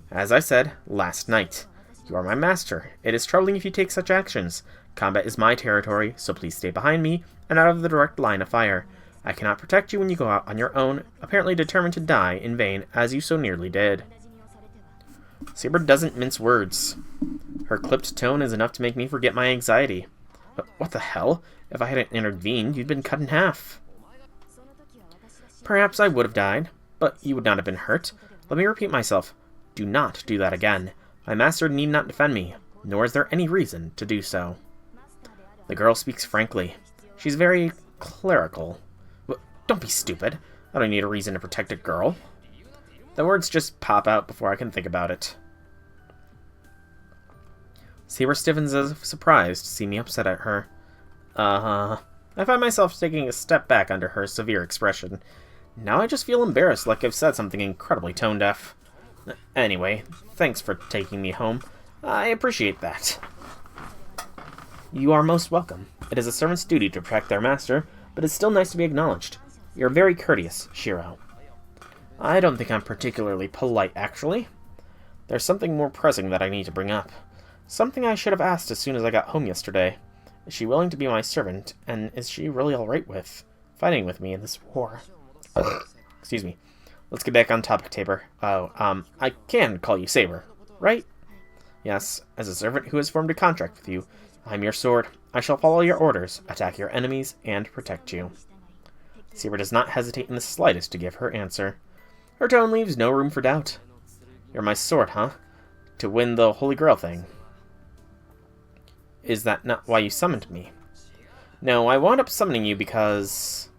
As I said, last night. You are my master. It is troubling if you take such actions. Combat is my territory, so please stay behind me and out of the direct line of fire. I cannot protect you when you go out on your own, apparently determined to die in vain, as you so nearly did. Saber doesn't mince words. Her clipped tone is enough to make me forget my anxiety. But what the hell? If I hadn't intervened, you'd been cut in half. Perhaps I would have died, but you would not have been hurt. Let me repeat myself. Do not do that again. My master need not defend me, nor is there any reason to do so. The girl speaks frankly. She's very clerical. Don't be stupid. I don't need a reason to protect a girl. The words just pop out before I can think about it. Saber stiffens as if surprised to see me upset at her. I find myself taking a step back under her severe expression. Now I just feel embarrassed, like I've said something incredibly tone-deaf. Anyway, thanks for taking me home. I appreciate that. You are most welcome. It is a servant's duty to protect their master, but it's still nice to be acknowledged. You're very courteous, Shiro. I don't think I'm particularly polite, actually. There's something more pressing that I need to bring up. Something I should have asked as soon as I got home yesterday. Is she willing to be my servant, and is she really alright with fighting with me in this war? Excuse me. Let's get back on topic, Tabor. I can call you Saber, right? Yes, as a servant who has formed a contract with you. I'm your sword. I shall follow your orders, attack your enemies, and protect you. Saber does not hesitate in the slightest to give her answer. Her tone leaves no room for doubt. You're my sword, huh? To win the Holy Grail thing. Is that not why you summoned me? No, I wound up summoning you because...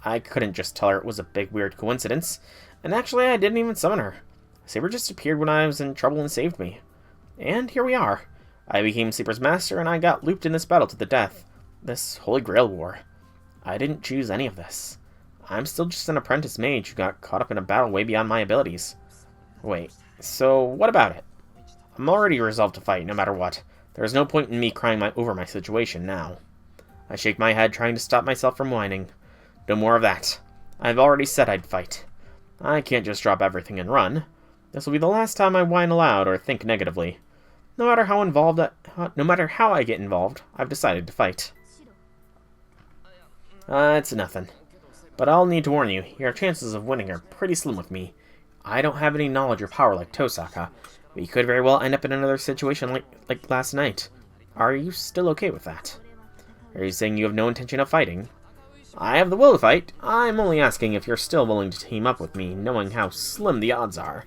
I couldn't just tell her it was a big weird coincidence. And actually, I didn't even summon her. Saber just appeared when I was in trouble and saved me. And here we are. I became Saber's master, and I got looped in this battle to the death. This Holy Grail war. I didn't choose any of this. I'm still just an apprentice mage who got caught up in a battle way beyond my abilities. Wait, so what about it? I'm already resolved to fight, no matter what. There is no point in me crying over my situation now. I shake my head, trying to stop myself from whining. No more of that. I've already said I'd fight. I can't just drop everything and run. This will be the last time I whine aloud or think negatively. No matter how I get involved, I've decided to fight. It's nothing. But I'll need to warn you, your chances of winning are pretty slim with me. I don't have any knowledge or power like Tosaka, but you could very well end up in another situation like last night. Are you still okay with that? Are you saying you have no intention of fighting? I have the will to fight. I'm only asking if you're still willing to team up with me, knowing how slim the odds are.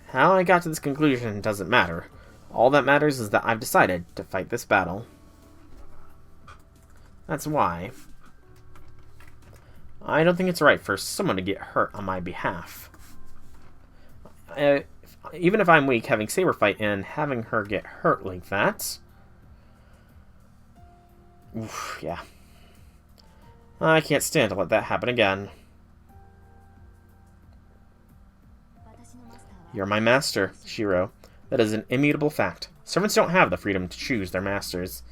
How I got to this conclusion doesn't matter. All that matters is that I've decided to fight this battle. That's why. I don't think it's right for someone to get hurt on my behalf. If Even if I'm weak, having Saber fight and having her get hurt like that... Oof, yeah. I can't stand to let that happen again. You're my master, Shiro. That is an immutable fact. Servants don't have the freedom to choose their masters.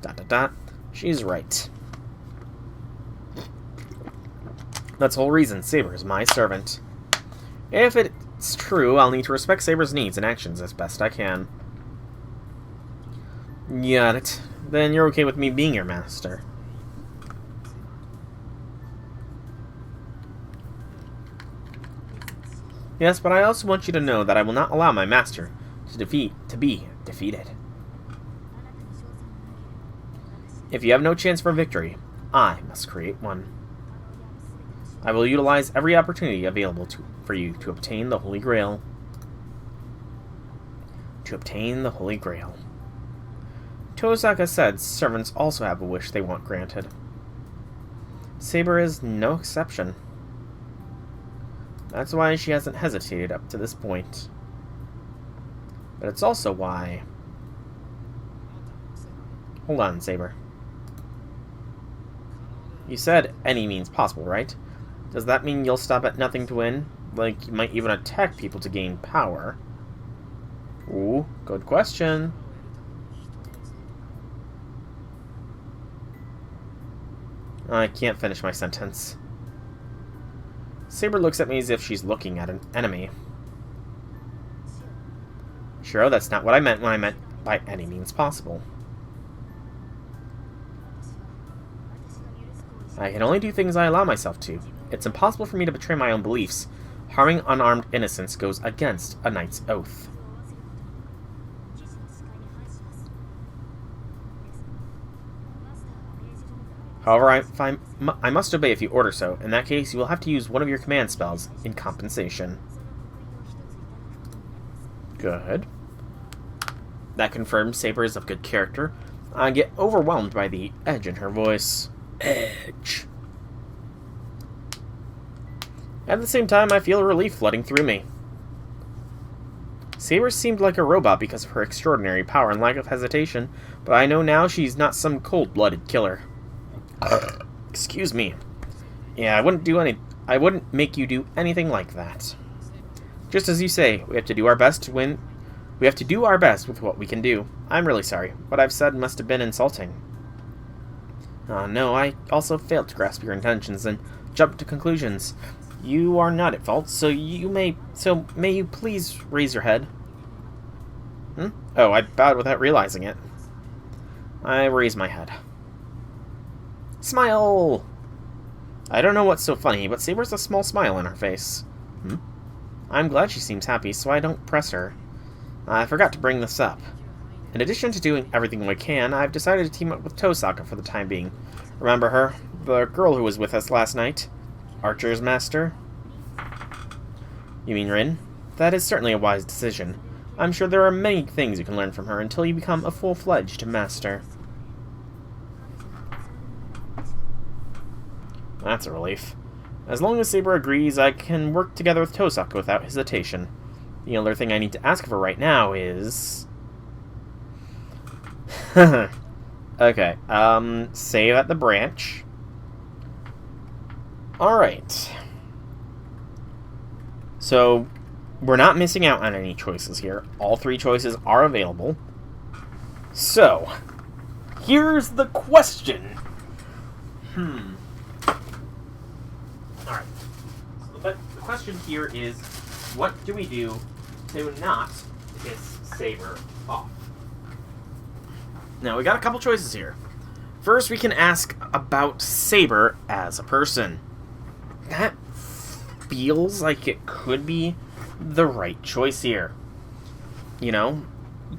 Dot dot dot. She's right. That's the whole reason Saber is my servant. If it's true, I'll need to respect Saber's needs and actions as best I can. Got it. Then you're okay with me being your master. Yes, but I also want you to know that I will not allow my master to be defeated. If you have no chance for victory, I must create one. I will utilize every opportunity available for you to obtain the Holy Grail. To obtain the Holy Grail. Tosaka said servants also have a wish they want granted. Saber is no exception. That's why she hasn't hesitated up to this point. But it's also why... Hold on, Saber. You said any means possible, right? Does that mean you'll stop at nothing to win? Like, you might even attack people to gain power? Ooh, good question. I can't finish my sentence. Saber looks at me as if she's looking at an enemy. Sure, that's not what I meant when I meant by any means possible. I can only do things I allow myself to. It's impossible for me to betray my own beliefs. Harming unarmed innocents goes against a knight's oath. However, I must obey if you order so. In that case, you will have to use one of your command spells in compensation. Good. That confirms Saber is of good character. I get overwhelmed by the edge in her voice. Edge. At the same time, I feel a relief flooding through me. Saber seemed like a robot because of her extraordinary power and lack of hesitation, but I know now she's not some cold-blooded killer. Excuse me. Yeah, I wouldn't make you do anything like that. Just as you say, we have to do our best to win. We have to do our best with what we can do. I'm really sorry. What I've said must have been insulting. No, I also failed to grasp your intentions and jump to conclusions. You are not at fault, so may you please raise your head? Oh, I bowed without realizing it. I raised my head. Smile! I don't know what's so funny, but Saber's a small smile on her face. I'm glad she seems happy, so I don't press her. I forgot to bring this up. In addition to doing everything we can, I've decided to team up with Tosaka for the time being. Remember her? The girl who was with us last night? Archer's master? You mean Rin? That is certainly a wise decision. I'm sure there are many things you can learn from her until you become a full-fledged master. That's a relief. As long as Saber agrees, I can work together with Tosaka without hesitation. The other thing I need to ask of her right now is... Okay, save at the branch. Alright. So, we're not missing out on any choices here. All three choices are available. So, here's the question. Alright. So the question here is, what do we do to not piss Saber off? Now, we got a couple choices here. First, we can ask about Saber as a person. That feels like it could be the right choice here. You know,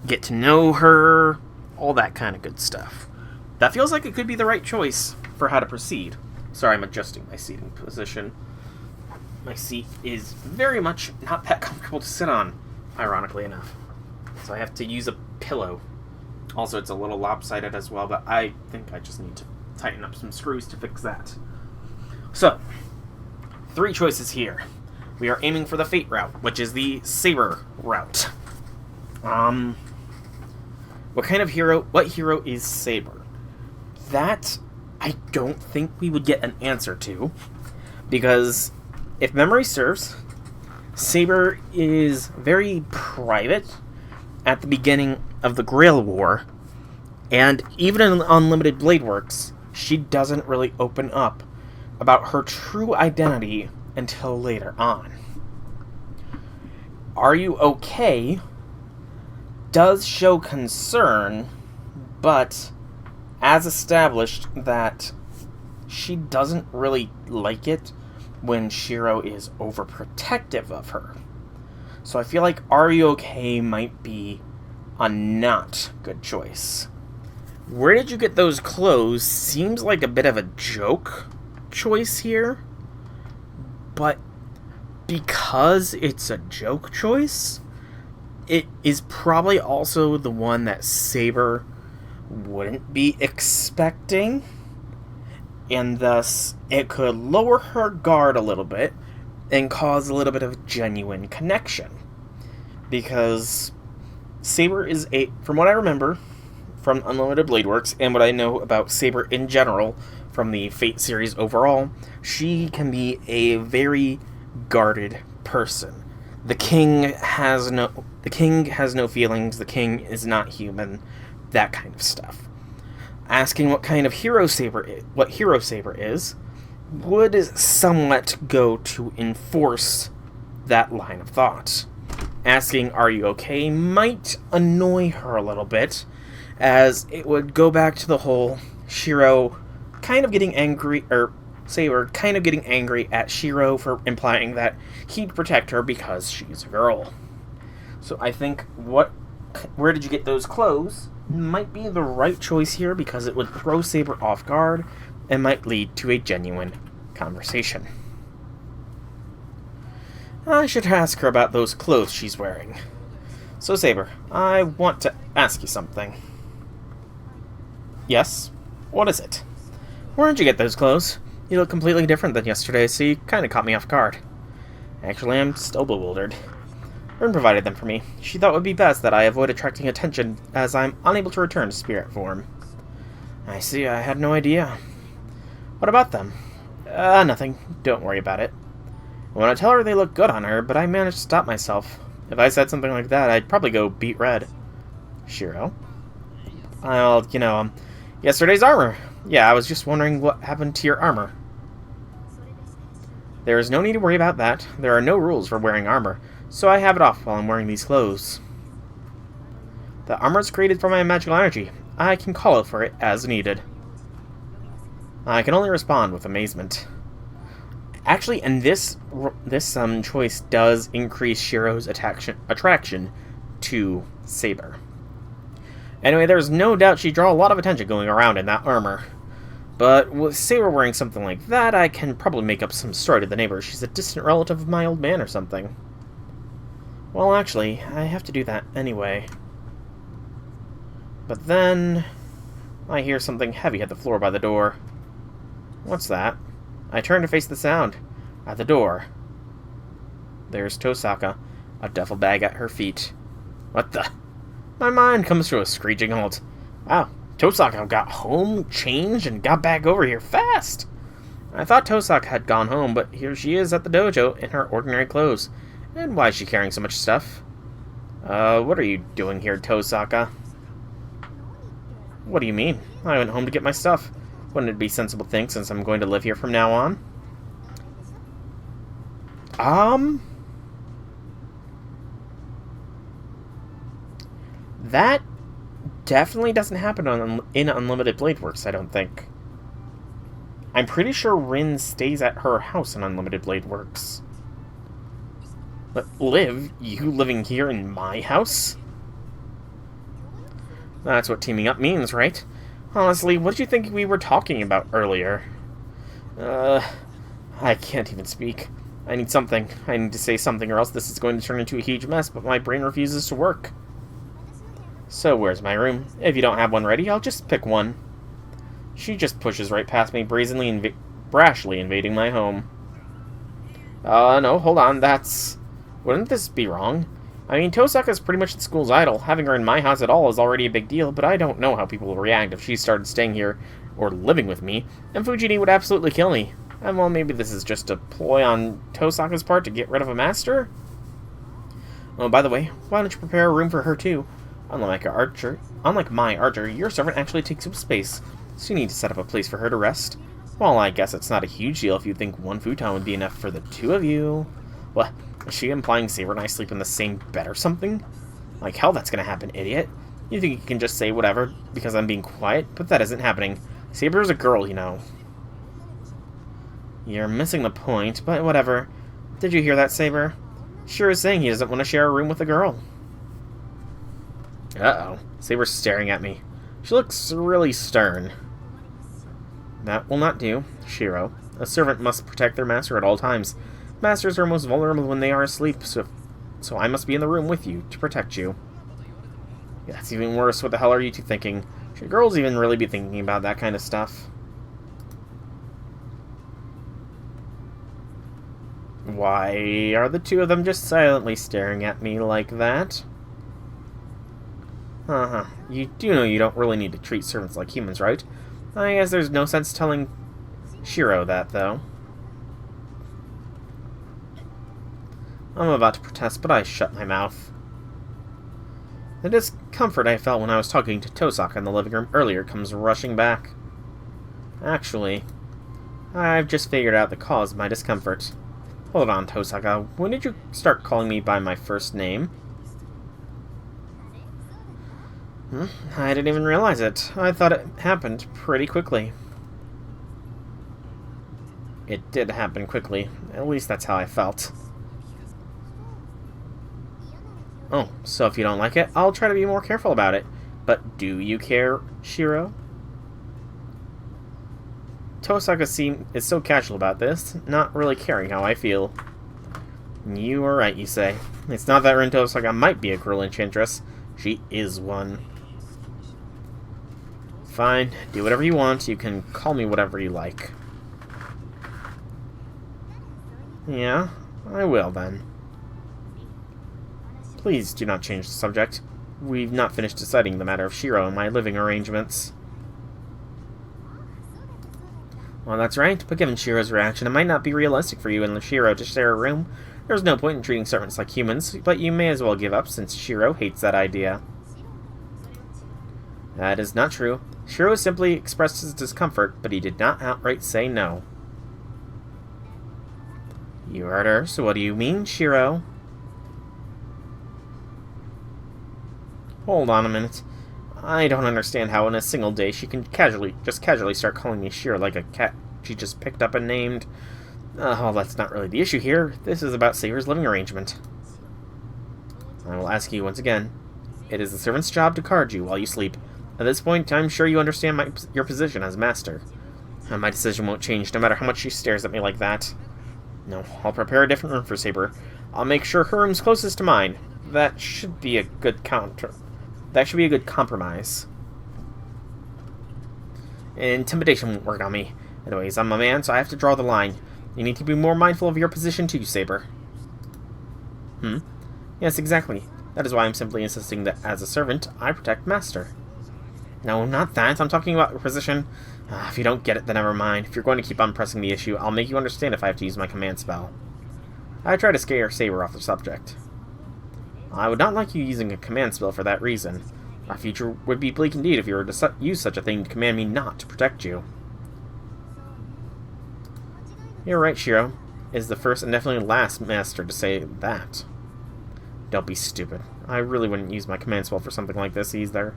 get to know her, all that kind of good stuff. That feels like it could be the right choice for how to proceed. Sorry, I'm adjusting my seating position. My seat is very much not that comfortable to sit on, ironically enough. So I have to use a pillow. Also, it's a little lopsided as well, but I think I just need to tighten up some screws to fix that. So, 3 choices here. We are aiming for the Fate route, which is the Saber route. What hero is Saber? That, I don't think we would get an answer to, because if memory serves, Saber is very private at the beginning of the Grail War, and even in Unlimited Blade Works, she doesn't really open up about her true identity until later on. Are You Okay does show concern, but as established that she doesn't really like it when Shiro is overprotective of her. So I feel like Are You Okay might be a not good choice. Where did you get those clothes seems like a bit of a joke choice here, but because it's a joke choice, it is probably also the one that Saber wouldn't be expecting, and thus it could lower her guard a little bit and cause a little bit of genuine connection. Because Saber is from what I remember from Unlimited Blade Works, and what I know about Saber in general from the Fate series overall, she can be a very guarded person. The king has no feelings, the king is not human, that kind of stuff. Asking what hero Saber is would somewhat go to enforce that line of thought. Asking Are You Okay might annoy her a little bit, as it would go back to the whole Shiro kind of getting angry, or Saber kind of getting angry at Shiro for implying that he'd protect her because she's a girl. So I think where did you get those clothes might be the right choice here, because it would throw Saber off guard and might lead to a genuine conversation. I should ask her about those clothes she's wearing. So Saber, I want to ask you something. Yes? What is it? Where did you get those clothes? You look completely different than yesterday, so you kind of caught me off guard. Actually, I'm still bewildered. Rin provided them for me. She thought it would be best that I avoid attracting attention, as I'm unable to return to spirit form. I see, I had no idea. What about them? Nothing. Don't worry about it. I want to tell her they look good on her, but I managed to stop myself. If I said something like that, I'd probably go beet red. Shiro? Well, yesterday's armor. Yeah, I was just wondering what happened to your armor. There is no need to worry about that. There are no rules for wearing armor, so I have it off while I'm wearing these clothes. The armor is created from my magical energy. I can call out for it as needed. I can only respond with amazement. Actually, and this choice does increase Shiro's attraction to Saber. Anyway, there's no doubt she'd draw a lot of attention going around in that armor. But with Saber wearing something like that, I can probably make up some story to the neighbors. She's a distant relative of my old man or something. Well, actually, I have to do that anyway. But then I hear something heavy hit the floor by the door. What's that? I turn to face the sound. At the door, there's Tosaka, a duffel bag at her feet. What the? My mind comes to a screeching halt. Wow, Tosaka got home, changed, and got back over here fast. I thought Tosaka had gone home, but here she is at the dojo in her ordinary clothes. And why is she carrying so much stuff? What are you doing here, Tosaka? What do you mean? I went home to get my stuff. Wouldn't it be a sensible thing since I'm going to live here from now on? That definitely doesn't happen in Unlimited Blade Works, I don't think. I'm pretty sure Rin stays at her house in Unlimited Blade Works. But Liv, you living here in my house? That's what teaming up means, right? Honestly, what did you think we were talking about earlier? I can't even speak. I need to say something, or else this is going to turn into a huge mess, but my brain refuses to work. So, where's my room? If you don't have one ready, I'll just pick one. She just pushes right past me, brashly invading my home. No, hold on, Wouldn't this be wrong? I mean, Tosaka's pretty much the school's idol. Having her in my house at all is already a big deal, but I don't know how people will react if she started staying here or living with me, and Fujini would absolutely kill me. And well, maybe this is just a ploy on Tosaka's part to get rid of a master? Oh, by the way, why don't you prepare a room for her too? Unlike my archer, your servant actually takes up space, so you need to set up a place for her to rest. Well, I guess it's not a huge deal if you think one futon would be enough for the two of you. What, is she implying Saber and I sleep in the same bed or something? Like hell that's gonna happen, idiot. You think you can just say whatever because I'm being quiet, but that isn't happening. Saber's a girl, you know. You're missing the point, but whatever. Did you hear that, Saber? Sure is saying he doesn't want to share a room with a girl. Uh-oh. Saber's staring at me. She looks really stern. That will not do, Shiro. A servant must protect their master at all times. Masters are most vulnerable when they are asleep, so I must be in the room with you to protect you. Yeah, that's even worse. What the hell are you two thinking? Should girls even really be thinking about that kind of stuff? Why are the two of them just silently staring at me like that? Uh-huh. You do know you don't really need to treat servants like humans, right? I guess there's no sense telling Shiro that, though. I'm about to protest, but I shut my mouth. The discomfort I felt when I was talking to Tosaka in the living room earlier comes rushing back. Actually, I've just figured out the cause of my discomfort. Hold on, Tosaka. When did you start calling me by my first name? I didn't even realize it. I thought it happened pretty quickly. It did happen quickly. At least that's how I felt. Oh, so if you don't like it, I'll try to be more careful about it. But do you care, Shiro? Tosaka is so casual about this, not really caring how I feel. You are right, you say. It's not that Rin Tosaka might be a girl enchantress. She is one. Fine, do whatever you want. You can call me whatever you like. Yeah, I will then. Please do not change the subject. We've not finished deciding the matter of Shiro and my living arrangements. Well, that's right, but given Shiro's reaction, it might not be realistic for you and Shiro to share a room. There's no point in treating servants like humans, but you may as well give up since Shiro hates that idea. That is not true. Shiro simply expressed his discomfort, but he did not outright say no. You heard her, so what do you mean, Shiro? Hold on a minute. I don't understand how in a single day she can casually start calling me Shiro like a cat she just picked up and named. Oh, that's not really the issue here. This is about Saber's living arrangement. I will ask you once again. It is the servant's job to guard you while you sleep. At this point, I'm sure you understand your position as master. And my decision won't change no matter how much she stares at me like that. No, I'll prepare a different room for Saber. I'll make sure her room's closest to mine. That should be a good compromise. Intimidation won't work on me. Anyways, I'm a man, so I have to draw the line. You need to be more mindful of your position too, Saber. Yes, exactly. That is why I'm simply insisting that as a servant, I protect Master. No, not that. I'm talking about your position. If you don't get it, then never mind. If you're going to keep on pressing the issue, I'll make you understand if I have to use my command spell. I try to scare Saber off the subject. I would not like you using a command spell for that reason. Our future would be bleak indeed if you were to use such a thing to command me not to protect you. You're right, Shiro. Is the first and definitely last master to say that. Don't be stupid. I really wouldn't use my command spell for something like this either.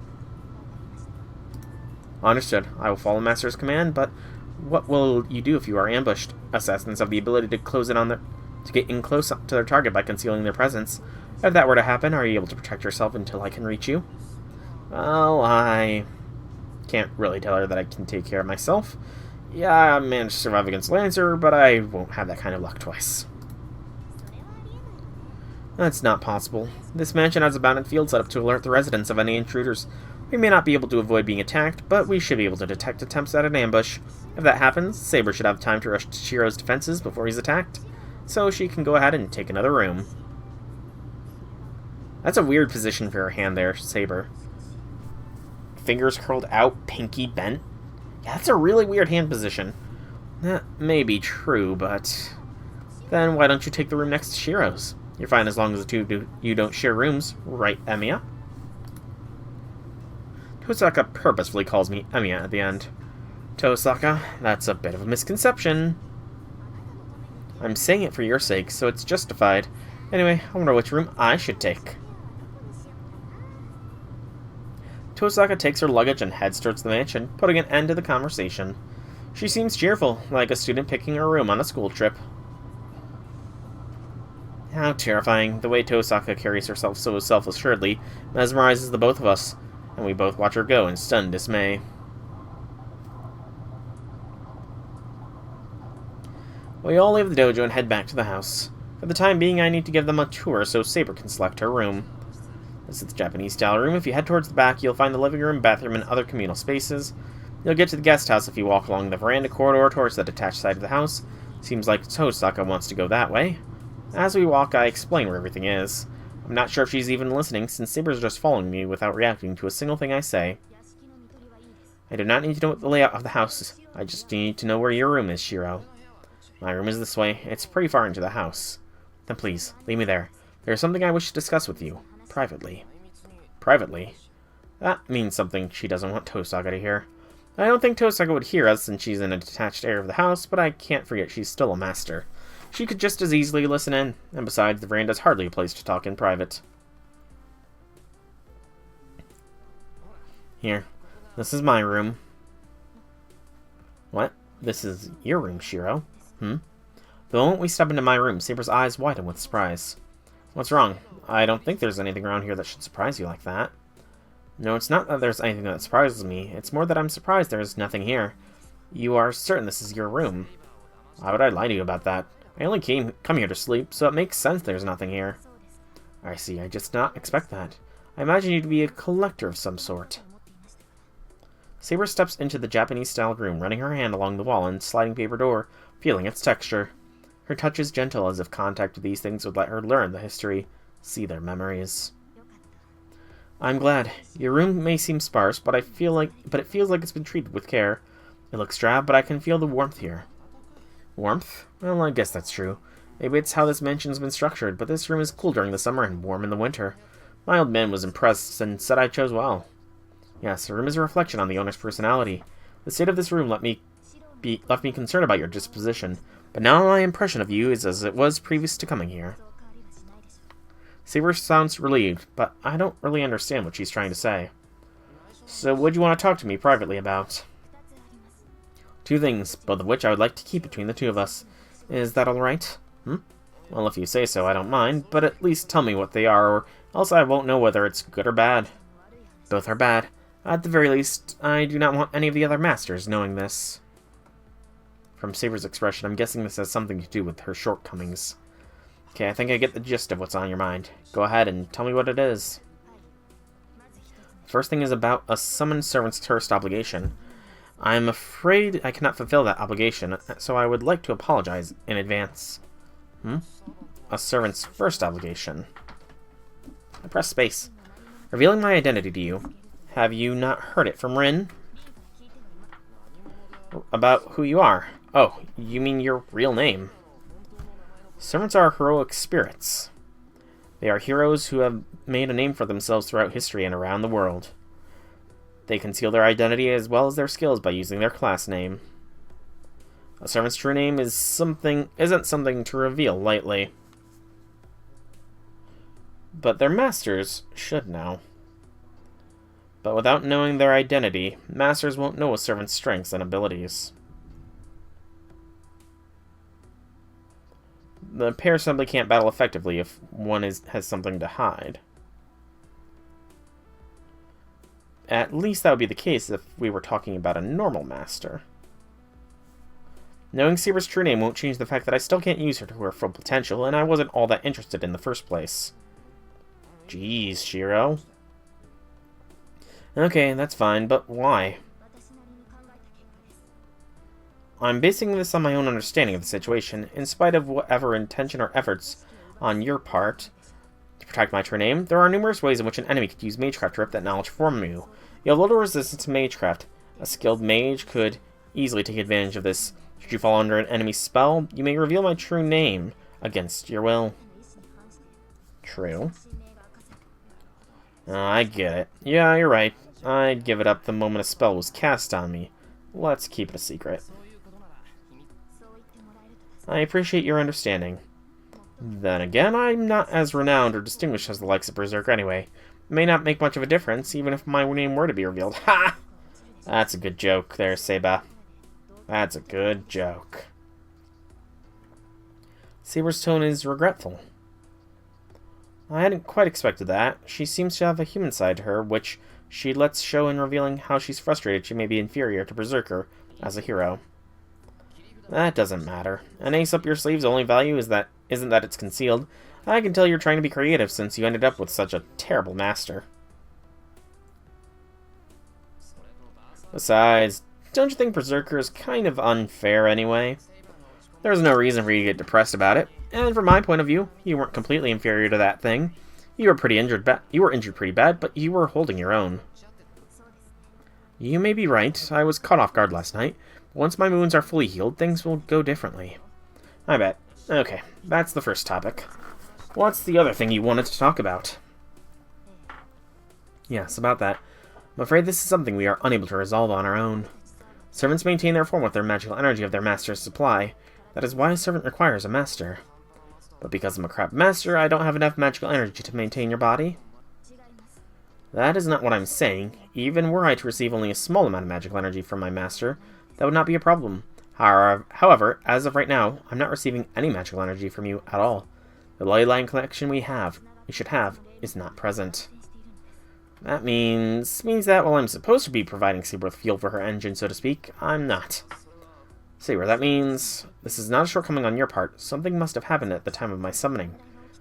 Understood. I will follow Master's command, but what will you do if you are ambushed? Assassins have the ability to get in close to their target by concealing their presence. If that were to happen, are you able to protect yourself until I can reach you? Well, I can't really tell her that I can take care of myself. Yeah, I managed to survive against Lancer, but I won't have that kind of luck twice. That's not possible. This mansion has a bounded field set up to alert the residents of any intruders. We may not be able to avoid being attacked, but we should be able to detect attempts at an ambush. If that happens, Saber should have time to rush to Shiro's defenses before he's attacked. so she can go ahead and take another room. That's a weird position for her hand there, Saber. Fingers curled out, pinky bent. Yeah, that's a really weird hand position. That may be true, but then why don't you take the room next to Shiro's? You're fine as long as you don't share rooms, right, Emiya? Tosaka purposefully calls me Emiya at the end. Tosaka, that's a bit of a misconception. I'm saying it for your sake, so it's justified. Anyway, I wonder which room I should take. Tosaka takes her luggage and heads towards the mansion, putting an end to the conversation. She seems cheerful, like a student picking her room on a school trip. How terrifying. The way Tosaka carries herself so self-assuredly mesmerizes the both of us, and we both watch her go in stunned dismay. We all leave the dojo and head back to the house. For the time being, I need to give them a tour so Saber can select her room. This is the Japanese-style room. If you head towards the back, you'll find the living room, bathroom, and other communal spaces. You'll get to the guest house if you walk along the veranda corridor towards the detached side of the house. Seems like Tosaka wants to go that way. As we walk, I explain where everything is. I'm not sure if she's even listening, since Saber's just following me without reacting to a single thing I say. I do not need to know what the layout of the house is. I just need to know where your room is, Shiro. My room is this way. It's pretty far into the house. Then please, leave me there. There is something I wish to discuss with you. Privately. Privately? That means something she doesn't want Tosaka to hear. I don't think Tosaka would hear us since she's in a detached area of the house, but I can't forget she's still a master. She could just as easily listen in, and besides, the veranda's hardly a place to talk in private. Here. This is my room. What? This is your room, Shiro? The moment we step into my room, Saber's eyes widen with surprise. What's wrong? I don't think there's anything around here that should surprise you like that. No, it's not that there's anything that surprises me. It's more that I'm surprised there's nothing here. You are certain this is your room. Why would I lie to you about that? I only come here to sleep, so it makes sense there's nothing here. I see, I just did not expect that. I imagine you to be a collector of some sort. Saber steps into the Japanese-style room, running her hand along the wall and sliding paper door, feeling its texture. Her touch is gentle, as if contact with these things would let her learn the history, see their memories. I'm glad. Your room may seem sparse, but it feels like it's been treated with care. It looks drab, but I can feel the warmth here. Warmth? Well, I guess that's true. Maybe it's how this mansion's been structured, but this room is cool during the summer and warm in the winter. My old man was impressed and said I chose well. Yes, the room is a reflection on the owner's personality. The state of this room left me concerned about your disposition, but now my impression of you is as it was previous to coming here. Saber sounds relieved, but I don't really understand what she's trying to say. So what do you want to talk to me privately about? Two things, both of which I would like to keep between the two of us. Is that alright? Well, if you say so, I don't mind, but at least tell me what they are, or else I won't know whether it's good or bad. Both are bad. At the very least, I do not want any of the other masters knowing this. From Saber's expression, I'm guessing this has something to do with her shortcomings. Okay, I think I get the gist of what's on your mind. Go ahead and tell me what it is. First thing is about a summoned servant's first obligation. I'm afraid I cannot fulfill that obligation, so I would like to apologize in advance. A servant's first obligation. I press space. Revealing my identity to you. Have you not heard it from Rin? About who you are. Oh, you mean your real name. Servants are heroic spirits. They are heroes who have made a name for themselves throughout history and around the world. They conceal their identity as well as their skills by using their class name. A servant's true name isn't something to reveal lightly. But their masters should know. But without knowing their identity, masters won't know a servant's strengths and abilities. The pair simply can't battle effectively if one has something to hide. At least that would be the case if we were talking about a normal master. Knowing Saber's true name won't change the fact that I still can't use her to her full potential, and I wasn't all that interested in the first place. Jeez, Shiro. Okay, that's fine, but why? I'm basing this on my own understanding of the situation, in spite of whatever intention or efforts on your part to protect my true name. There are numerous ways in which an enemy could use magecraft to rip that knowledge from you. You have little resistance to magecraft. A skilled mage could easily take advantage of this. Should you fall under an enemy's spell, you may reveal my true name against your will. True. I get it. Yeah, you're right. I'd give it up the moment a spell was cast on me. Let's keep it a secret. I appreciate your understanding. Then again, I'm not as renowned or distinguished as the likes of Berserk anyway. It may not make much of a difference, even if my name were to be revealed. Ha! That's a good joke there, Seba. That's a good joke. Saber's tone is regretful. I hadn't quite expected that. She seems to have a human side to her, which she lets show in revealing how she's frustrated she may be inferior to Berserker as a hero. That doesn't matter. An ace up your sleeve's only value isn't that it's concealed. I can tell you're trying to be creative since you ended up with such a terrible master. Besides, don't you think Berserker is kind of unfair anyway? There's no reason for you to get depressed about it, and from my point of view, you weren't completely inferior to that thing. You were injured pretty bad, but you were holding your own. You may be right. I was caught off guard last night. Once my wounds are fully healed, things will go differently. I bet. Okay, that's the first topic. What's the other thing you wanted to talk about? Yes, about that. I'm afraid this is something we are unable to resolve on our own. Servants maintain their form with their magical energy of their master's supply. That is why a servant requires a master. But because I'm a crap master, I don't have enough magical energy to maintain your body? That is not what I'm saying. Even were I to receive only a small amount of magical energy from my master, that would not be a problem. However, as of right now, I'm not receiving any magical energy from you at all. The ley line connection we should have, is not present. That means that while I'm supposed to be providing Saber with fuel for her engine, so to speak, I'm not. Saber, that means this is not a shortcoming on your part. Something must have happened at the time of my summoning.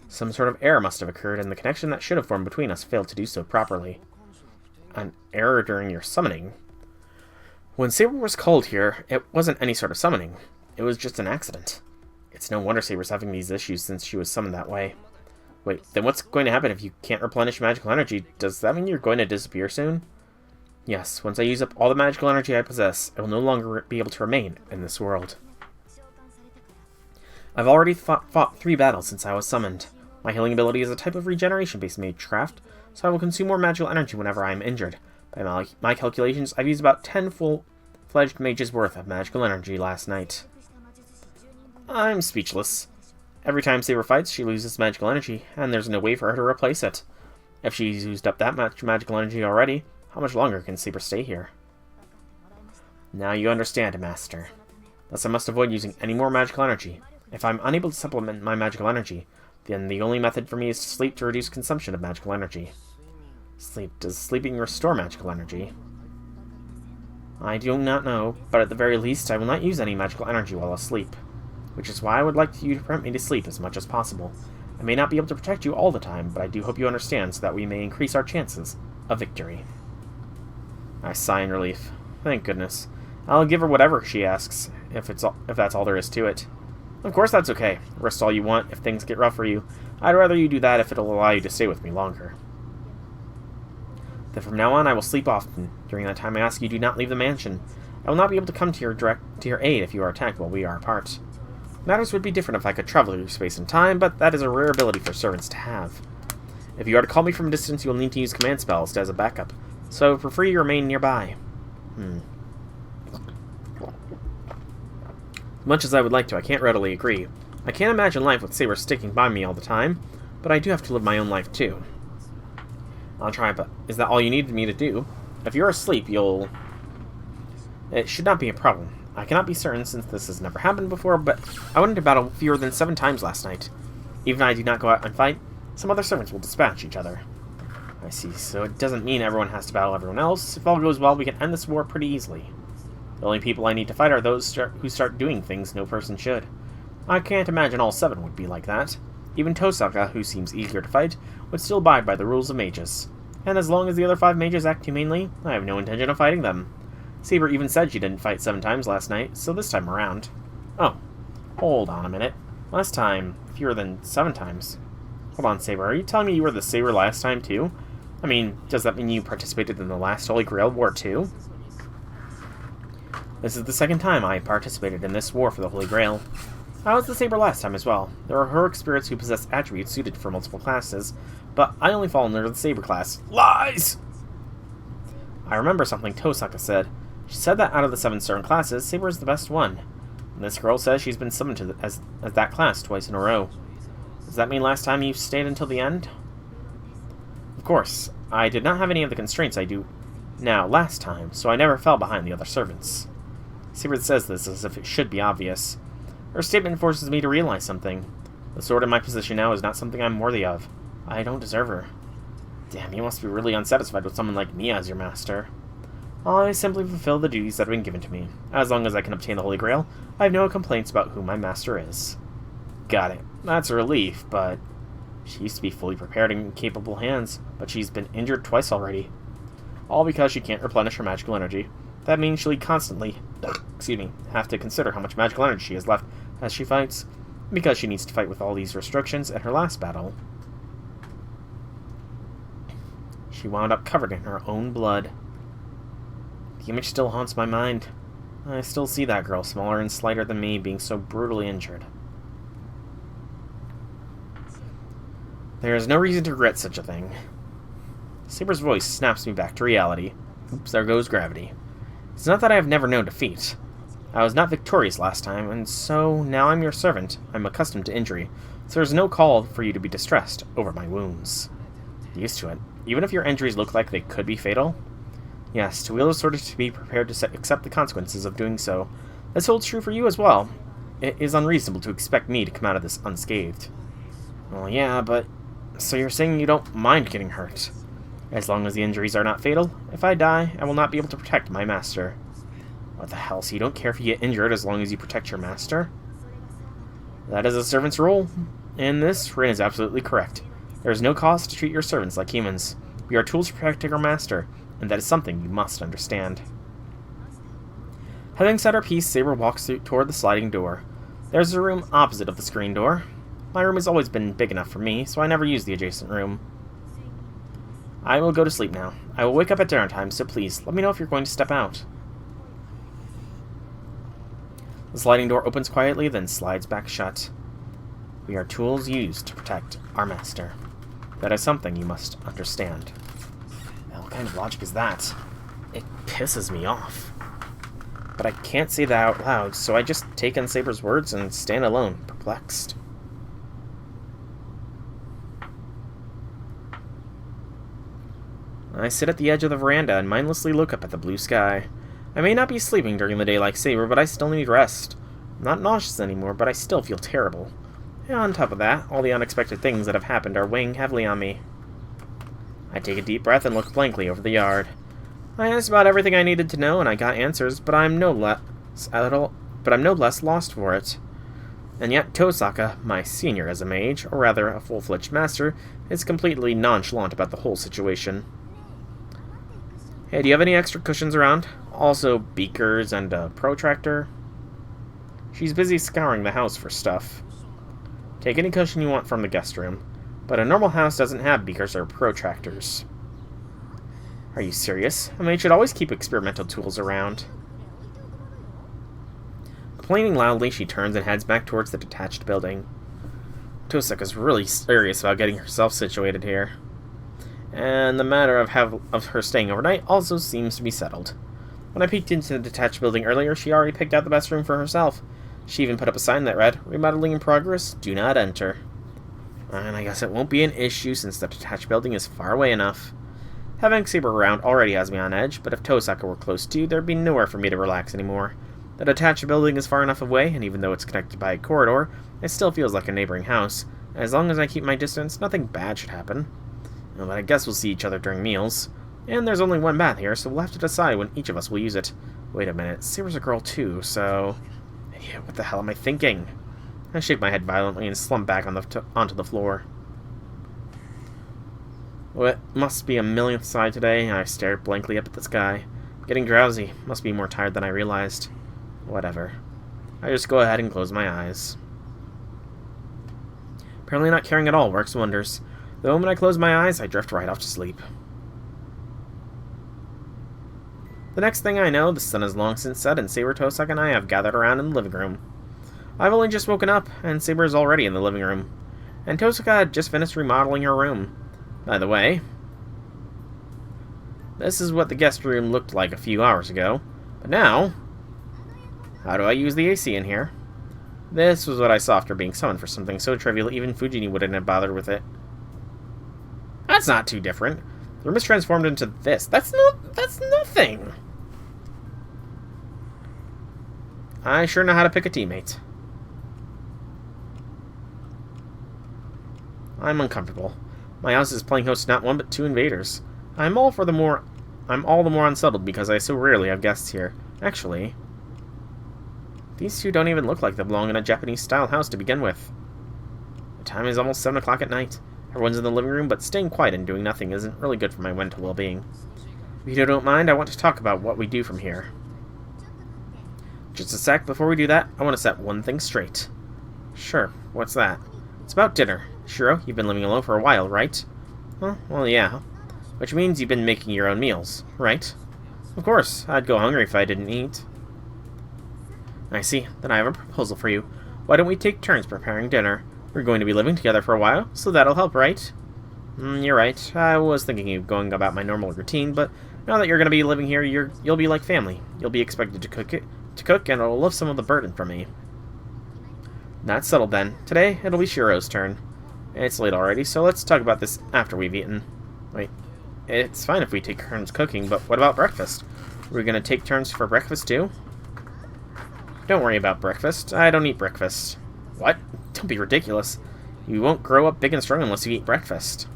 Some sort of error must have occurred, and the connection that should have formed between us failed to do so properly. An error during your summoning? When Saber was called here, it wasn't any sort of summoning. It was just an accident. It's no wonder Saber's having these issues since she was summoned that way. Wait, then what's going to happen if you can't replenish magical energy? Does that mean you're going to disappear soon? Yes, once I use up all the magical energy I possess, I will no longer be able to remain in this world. I've already fought 3 battles since I was summoned. My healing ability is a type of regeneration-based magecraft, so I will consume more magical energy whenever I am injured. By my calculations, I've used about 10 full-fledged mages worth of magical energy last night. I'm speechless. Every time Saber fights, she loses magical energy, and there's no way for her to replace it. If she's used up that much magical energy already, how much longer can Saber stay here? Now you understand, Master. Thus I must avoid using any more magical energy. If I'm unable to supplement my magical energy, then the only method for me is to sleep to reduce consumption of magical energy. Does sleeping restore magical energy? I do not know, but at the very least I will not use any magical energy while asleep. Which is why I would like you to permit me to sleep as much as possible. I may not be able to protect you all the time, but I do hope you understand so that we may increase our chances of victory. I sigh in relief. Thank goodness. I'll give her whatever she asks, if that's all there is to it. Of course that's okay. Rest all you want if things get rough for you. I'd rather you do that if it'll allow you to stay with me longer. Then from now on I will sleep often. During that time I ask you do not leave the mansion. I will not be able to come to your aid if you are attacked while we are apart. Matters would be different if I could travel through space and time, but that is a rare ability for servants to have. If you are to call me from a distance, you will need to use command spells as a backup, so prefer you remain nearby. Much as I would like to, I can't readily agree. I can't imagine life with Saber sticking by me all the time, but I do have to live my own life too. I'll try, but is that all you needed me to do? If you're asleep, it should not be a problem. I cannot be certain since this has never happened before, but I went into battle fewer than 7 times last night. Even if I do not go out and fight, some other servants will dispatch each other. I see, so it doesn't mean everyone has to battle everyone else. If all goes well, we can end this war pretty easily. The only people I need to fight are those who start doing things no person should. I can't imagine all 7 would be like that. Even Tosaka, who seems eager to fight, would still abide by the rules of mages. And as long as the other 5 mages act humanely, I have no intention of fighting them. Saber even said she didn't fight 7 times last night, so this time around. Oh, hold on a minute. Last time, fewer than 7 times. Hold on, Saber, are you telling me you were the Saber last time, too? I mean, does that mean you participated in the last Holy Grail War, too? This is the 2nd time I participated in this war for the Holy Grail. I was the Saber last time as well. There are heroic spirits who possess attributes suited for multiple classes, but I only fall under the Saber class. Lies! I remember something Tosaka said. She said that out of the 7 certain classes, Saber is the best one. And this girl says she's been summoned to as that class twice in a row. Does that mean last time you stayed until the end? Of course, I did not have any of the constraints I do now last time, so I never fell behind the other servants. Saber says this as if it should be obvious. Her statement forces me to realize something. The sword in my position now is not something I'm worthy of. I don't deserve her. Damn, you must be really unsatisfied with someone like me as your master. I simply fulfill the duties that have been given to me. As long as I can obtain the Holy Grail, I have no complaints about who my master is. Got it. That's a relief, but... She used to be fully prepared and in capable hands, but she's been injured twice already. All because she can't replenish her magical energy. That means she'll constantly, have to consider how much magical energy she has left as she fights, because she needs to fight with all these restrictions in her last battle. She wound up covered in her own blood. The image still haunts my mind. I still see that girl, smaller and slighter than me, being so brutally injured. There is no reason to regret such a thing. Saber's voice snaps me back to reality. Oops, there goes gravity. It's not that I have never known defeat. I was not victorious last time, and so now I'm your servant. I'm accustomed to injury, so there's no call for you to be distressed over my wounds. Used to it. Even if your injuries look like they could be fatal? Yes, to wield a sword is to be prepared to accept the consequences of doing so. This holds true for you as well. It is unreasonable to expect me to come out of this unscathed. Well, yeah, but... So you're saying you don't mind getting hurt? As long as the injuries are not fatal, if I die, I will not be able to protect my master. What the hell, so you don't care if you get injured as long as you protect your master? That is a servant's role, and this, Rin, is absolutely correct. There is no cause to treat your servants like humans. We are tools for protecting our master, and that is something you must understand. Having said her piece, Saber walks toward the sliding door. There's a room opposite of the screen door. My room has always been big enough for me, so I never use the adjacent room. I will go to sleep now. I will wake up at dinner time, so please, let me know if you're going to step out. The sliding door opens quietly, then slides back shut. We are tools used to protect our master. That is something you must understand. Now, what kind of logic is that? It pisses me off. But I can't say that out loud, so I just take in Saber's words and stand alone, perplexed. I sit at the edge of the veranda and mindlessly look up at the blue sky. I may not be sleeping during the day like Saber, but I still need rest. I'm not nauseous anymore, but I still feel terrible. And on top of that, all the unexpected things that have happened are weighing heavily on me. I take a deep breath and look blankly over the yard. I asked about everything I needed to know, and I got answers, but I'm no less lost for it. And yet Tosaka, my senior as a mage, or rather a full-fledged master, is completely nonchalant about the whole situation. Hey, do you have any extra cushions around? Also beakers and a protractor? She's busy scouring the house for stuff. Take any cushion you want from the guest room, but a normal house doesn't have beakers or protractors. Are you serious? A mage should always keep experimental tools around. Complaining loudly, she turns and heads back towards the detached building. Tosaka's really serious about getting herself situated here. And the matter of her staying overnight also seems to be settled. When I peeked into the detached building earlier, she already picked out the best room for herself. She even put up a sign that read, "Remodeling in progress, do not enter." And I guess it won't be an issue since the detached building is far away enough. Having Saber around already has me on edge, but if Tosaka were close too, there'd be nowhere for me to relax anymore. The detached building is far enough away, and even though it's connected by a corridor, it still feels like a neighboring house. As long as I keep my distance, nothing bad should happen. But I guess we'll see each other during meals. And there's only one bath here, so we'll have to decide when each of us will use it. Wait a minute, Saber's a girl too, so... Yeah, what the hell am I thinking? I shake my head violently and slump back onto the floor. Well, it must be a millionth side today. I stare blankly up at the sky. Getting drowsy. Must be more tired than I realized. Whatever. I just go ahead and close my eyes. Apparently not caring at all works wonders. The moment I close my eyes, I drift right off to sleep. The next thing I know, the sun has long since set, and Saber, Tosaka, and I have gathered around in the living room. I've only just woken up, and Saber is already in the living room. And Tosaka had just finished remodeling her room. By the way, this is what the guest room looked like a few hours ago. But now, how do I use the AC in here? This was what I saw after being summoned for something so trivial even Fujini wouldn't have bothered with it. That's not too different. The room is transformed into this. That's nothing. I sure know how to pick a teammate. I'm uncomfortable. My house is playing host to not one but two invaders. I'm all the more unsettled because I so rarely have guests here. Actually, these two don't even look like they belong in a Japanese-style house to begin with. The time is almost 7 o'clock at night. Everyone's in the living room, but staying quiet and doing nothing isn't really good for my mental well-being. If you don't mind, I want to talk about what we do from here. Just a sec, before we do that, I want to set one thing straight. Sure, what's that? It's about dinner. Shiro, you've been living alone for a while, right? Huh? Well, yeah. Which means you've been making your own meals, right? Of course, I'd go hungry if I didn't eat. I see. Then I have a proposal for you. Why don't we take turns preparing dinner? We're going to be living together for a while, so that'll help, right? You're right. I was thinking of going about my normal routine, but now that you're going to be living here, you'll be like family. You'll be expected to cook, and it'll lift some of the burden from me. That's settled then. Today, it'll be Shiro's turn. It's late already, so let's talk about this after we've eaten. Wait, it's fine if we take turns cooking, but what about breakfast? We're going to take turns for breakfast too? Don't worry about breakfast. I don't eat breakfast. What? Don't be ridiculous. You won't grow up big and strong unless you eat breakfast.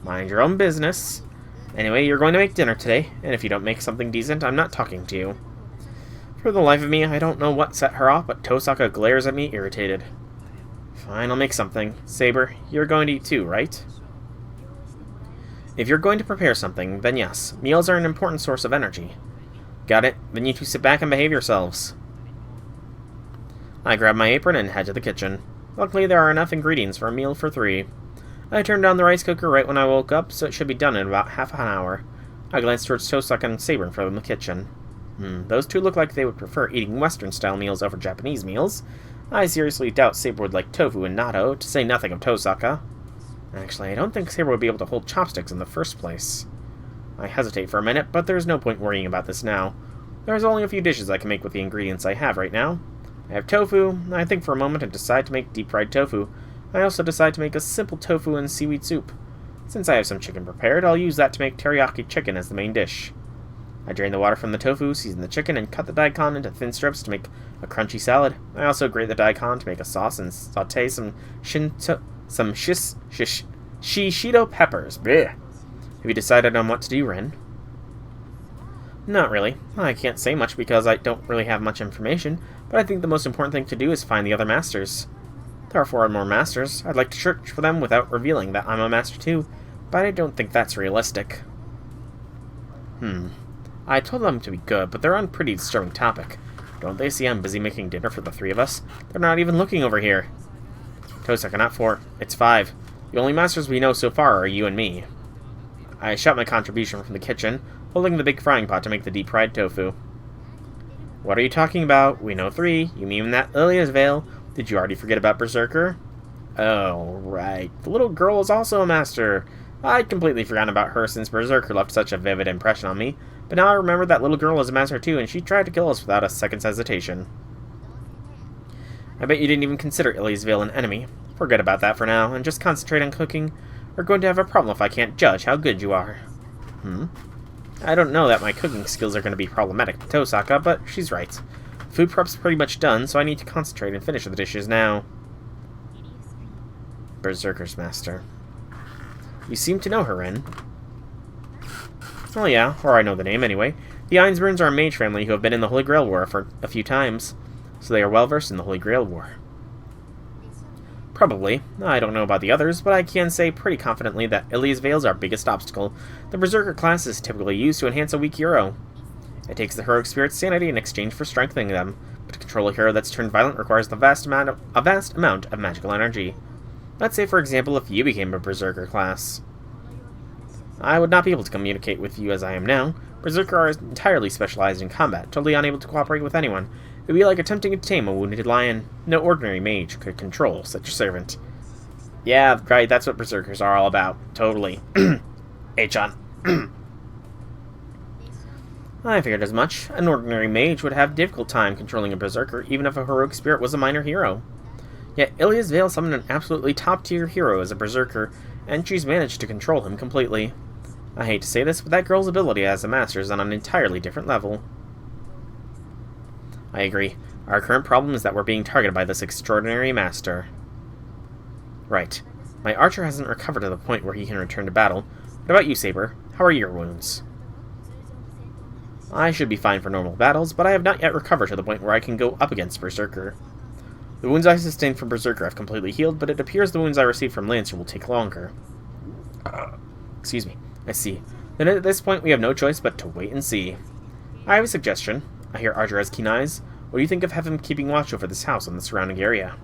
Mind your own business. Anyway, you're going to make dinner today, and if you don't make something decent, I'm not talking to you. For the life of me, I don't know what set her off, but Tosaka glares at me irritated. Fine, I'll make something. Saber, you're going to eat too, right? If you're going to prepare something, then yes. Meals are an important source of energy. Got it? Then you two sit back and behave yourselves. I grab my apron and head to the kitchen. Luckily, there are enough ingredients for a meal for 3. I turned on the rice cooker right when I woke up, so it should be done in about half an hour. I glanced towards Tosaka and Saber from the kitchen. Those two look like they would prefer eating Western-style meals over Japanese meals. I seriously doubt Saber would like tofu and natto, to say nothing of Tosaka. Actually, I don't think Saber would be able to hold chopsticks in the first place. I hesitate for a minute, but there's no point worrying about this now. There's only a few dishes I can make with the ingredients I have right now. I have tofu. I think for a moment and decide to make deep-fried tofu. I also decide to make a simple tofu and seaweed soup. Since I have some chicken prepared, I'll use that to make teriyaki chicken as the main dish. I drain the water from the tofu, season the chicken, and cut the daikon into thin strips to make a crunchy salad. I also grate the daikon to make a sauce and saute some shishito peppers. Blech. Have you decided on what to do, Ren? Not really. I can't say much because I don't really have much information, but I think the most important thing to do is find the other masters. There are 4 more masters. I'd like to search for them without revealing that I'm a master too, but I don't think that's realistic. I told them to be good, but they're on a pretty disturbing topic. Don't they see I'm busy making dinner for the 3 of us? They're not even looking over here. Tosaka, not 4. It's 5. The only masters we know so far are you and me. I shout my contribution from the kitchen, holding the big frying pot to make the deep-fried tofu. What are you talking about? We know 3. You mean that Ilia's Veil? Did you already forget about Berserker? Oh, right. The little girl is also a master. I'd completely forgotten about her since Berserker left such a vivid impression on me, but now I remember that little girl is a master too, and she tried to kill us without a second's hesitation. I bet you didn't even consider Ilia's Veil an enemy. Forget about that for now, and just concentrate on cooking. We're going to have a problem if I can't judge how good you are. I don't know that my cooking skills are going to be problematic to Tosaka, but she's right. Food prep's pretty much done, so I need to concentrate and finish the dishes now. Berserker's master. You seem to know her, Ren. Oh yeah, or I know the name anyway. The Ainsburns are a mage family who have been in the Holy Grail War for a few times, so they are well versed in the Holy Grail War. Probably. I don't know about the others, but I can say pretty confidently that Ilia's Veil is our biggest obstacle. The Berserker class is typically used to enhance a weak hero. It takes the heroic spirit's sanity in exchange for strengthening them, but to control a hero that's turned violent requires a vast amount of magical energy. Let's say, for example, if you became a Berserker class. I would not be able to communicate with you as I am now. Berserker are entirely specialized in combat, totally unable to cooperate with anyone. It would be like attempting to tame a wounded lion. No ordinary mage could control such a servant. Yeah, right, that's what Berserkers are all about. Totally. H-on. I figured as much. An ordinary mage would have a difficult time controlling a Berserker, even if a heroic spirit was a minor hero. Yet Ilia's Veil summoned an absolutely top-tier hero as a Berserker, and she's managed to control him completely. I hate to say this, but that girl's ability as a master is on an entirely different level. I agree. Our current problem is that we're being targeted by this extraordinary master. Right. My archer hasn't recovered to the point where he can return to battle. What about you, Saber? How are your wounds? I should be fine for normal battles, but I have not yet recovered to the point where I can go up against Berserker. The wounds I sustained from Berserker have completely healed, but it appears the wounds I received from Lancer will take longer. Excuse me. I see. Then at this point we have no choice but to wait and see. I have a suggestion. I hear Archer has keen eyes. What do you think of having him keeping watch over this house and the surrounding area?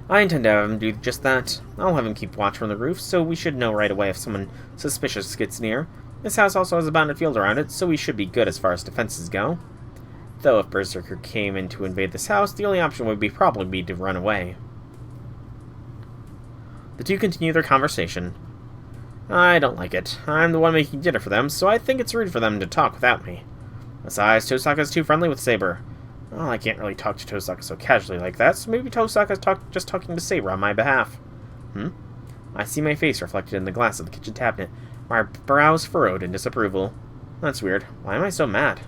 I intend to have him do just that. I'll have him keep watch from the roof, so we should know right away if someone suspicious gets near. This house also has a bounded field around it, so we should be good as far as defenses go. Though if Berserker came in to invade this house, the only option would probably be to run away. The two continue their conversation. I don't like it. I'm the one making dinner for them, so I think it's rude for them to talk without me. Besides, Tosaka's too friendly with Saber. Well, I can't really talk to Tosaka so casually like that, so maybe Tosaka's just talking to Saber on my behalf. I see my face reflected in the glass of the kitchen cabinet. My brows furrowed in disapproval. That's weird. Why am I so mad?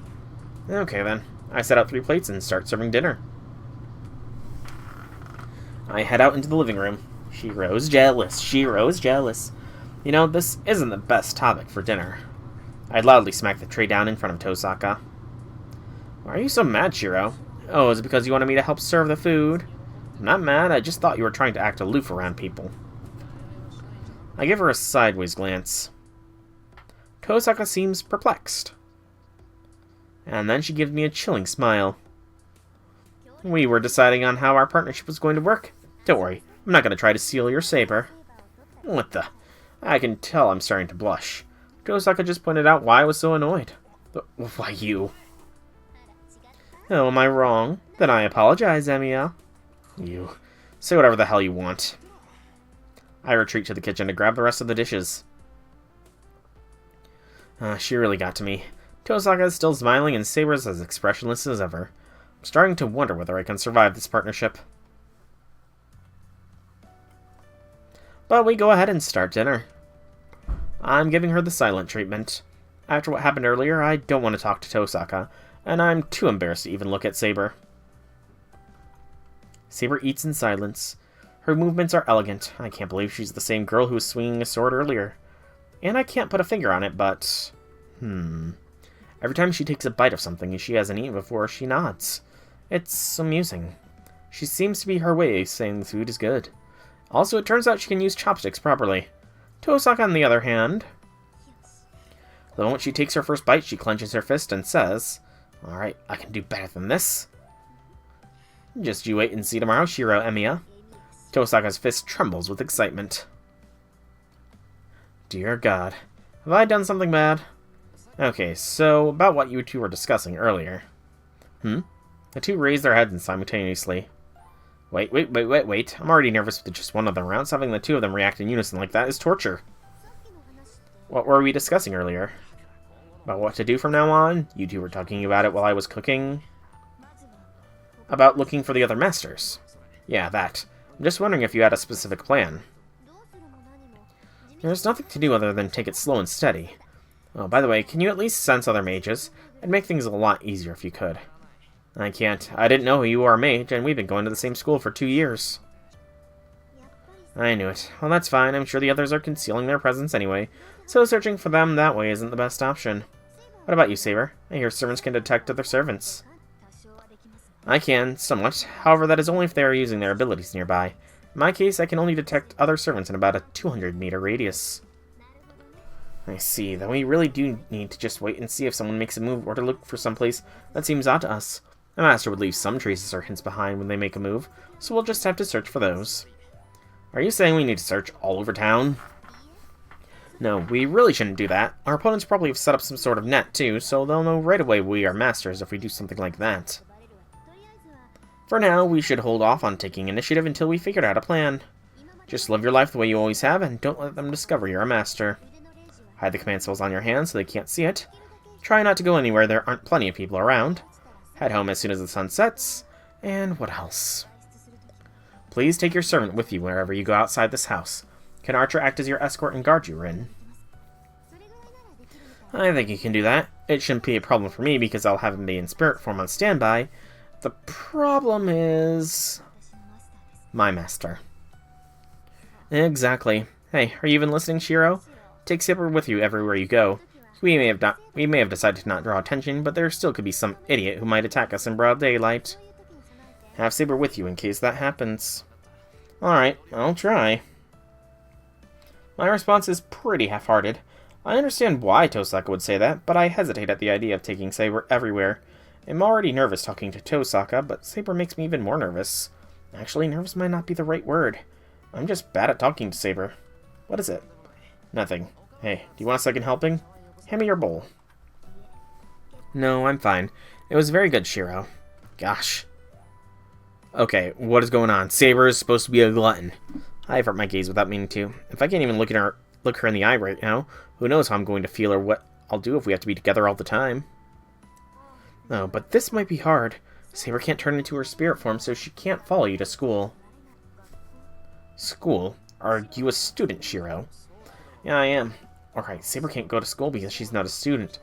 Okay then. I set out 3 plates and start serving dinner. I head out into the living room. Shiro's jealous. Shiro's jealous. You know, this isn't the best topic for dinner. I'd loudly smack the tray down in front of Tosaka. Why are you so mad, Shiro? Oh, is it because you wanted me to help serve the food? I'm not mad, I just thought you were trying to act aloof around people. I give her a sideways glance. Tosaka seems perplexed. And then she gives me a chilling smile. We were deciding on how our partnership was going to work. Don't worry, I'm not going to try to steal your saber. What the... I can tell I'm starting to blush. Tosaka just pointed out why I was so annoyed. Why you? Oh, am I wrong? Then I apologize, Emiya. You. Say whatever the hell you want. I retreat to the kitchen to grab the rest of the dishes. She really got to me. Tosaka is still smiling and Saber's as expressionless as ever. I'm starting to wonder whether I can survive this partnership. But we go ahead and start dinner. I'm giving her the silent treatment. After what happened earlier, I don't want to talk to Tosaka, and I'm too embarrassed to even look at Saber. Saber eats in silence. Her movements are elegant. I can't believe she's the same girl who was swinging a sword earlier. And I can't put a finger on it, but... Every time she takes a bite of something she hasn't eaten before, she nods. It's amusing. She seems to be her way of saying the food is good. Also, it turns out she can use chopsticks properly. Tosaka, on the other hand... The moment she takes her first bite, she clenches her fist and says, Alright, I can do better than this. Just you wait and see tomorrow, Shiro Emiya. Tosaka's fist trembles with excitement. Dear God. Have I done something bad? Okay, so about what you two were discussing earlier. The two raise their heads simultaneously. Wait. I'm already nervous with just one of them around, so having the two of them react in unison like that is torture. What were we discussing earlier? About what to do from now on? You two were talking about it while I was cooking. About looking for the other masters. Yeah, that. I'm just wondering if you had a specific plan. There's nothing to do other than take it slow and steady. Oh, by the way, can you at least sense other mages? It'd make things a lot easier if you could. I can't. I didn't know you were a mage, and we've been going to the same school for 2 years. I knew it. Well, that's fine. I'm sure the others are concealing their presence anyway, so searching for them that way isn't the best option. What about you, Saber? I hear servants can detect other servants. I can, somewhat. However, that is only if they are using their abilities nearby. In my case, I can only detect other servants in about a 200-meter radius. I see. Then we really do need to just wait and see if someone makes a move or to look for someplace that seems odd to us. The Master would leave some traces or hints behind when they make a move, so we'll just have to search for those. Are you saying we need to search all over town? No, we really shouldn't do that. Our opponents probably have set up some sort of net, too, so they'll know right away we are masters if we do something like that. For now, we should hold off on taking initiative until we figured out a plan. Just live your life the way you always have, and don't let them discover you're a master. Hide the command spells on your hand so they can't see it. Try not to go anywhere there aren't plenty of people around. Head home as soon as the sun sets. And what else? Please take your servant with you wherever you go outside this house. Can Archer act as your escort and guard you, Rin? I think he can do that. It shouldn't be a problem for me because I'll have him be in spirit form on standby. The problem is... my master. Exactly. Hey, are you even listening, Shiro? Take Saber with you everywhere you go. We may have decided to not draw attention, but there still could be some idiot who might attack us in broad daylight. Have Saber with you in case that happens. Alright, I'll try. My response is pretty half-hearted. I understand why Tosaka would say that, but I hesitate at the idea of taking Saber everywhere. I'm already nervous talking to Tosaka, but Saber makes me even more nervous. Actually, nervous might not be the right word. I'm just bad at talking to Saber. What is it? Nothing. Hey, do you want a second helping? Hand me your bowl. No, I'm fine. It was very good, Shiro. Gosh. Okay, what is going on? Saber is supposed to be a glutton. I avert my gaze without meaning to. If I can't even look her in the eye right now, who knows how I'm going to feel or what I'll do if we have to be together all the time. No, but this might be hard. Saber can't turn into her spirit form, so she can't follow you to school. School? Are you a student, Shiro? Yeah, I am. Alright, Saber can't go to school because she's not a student.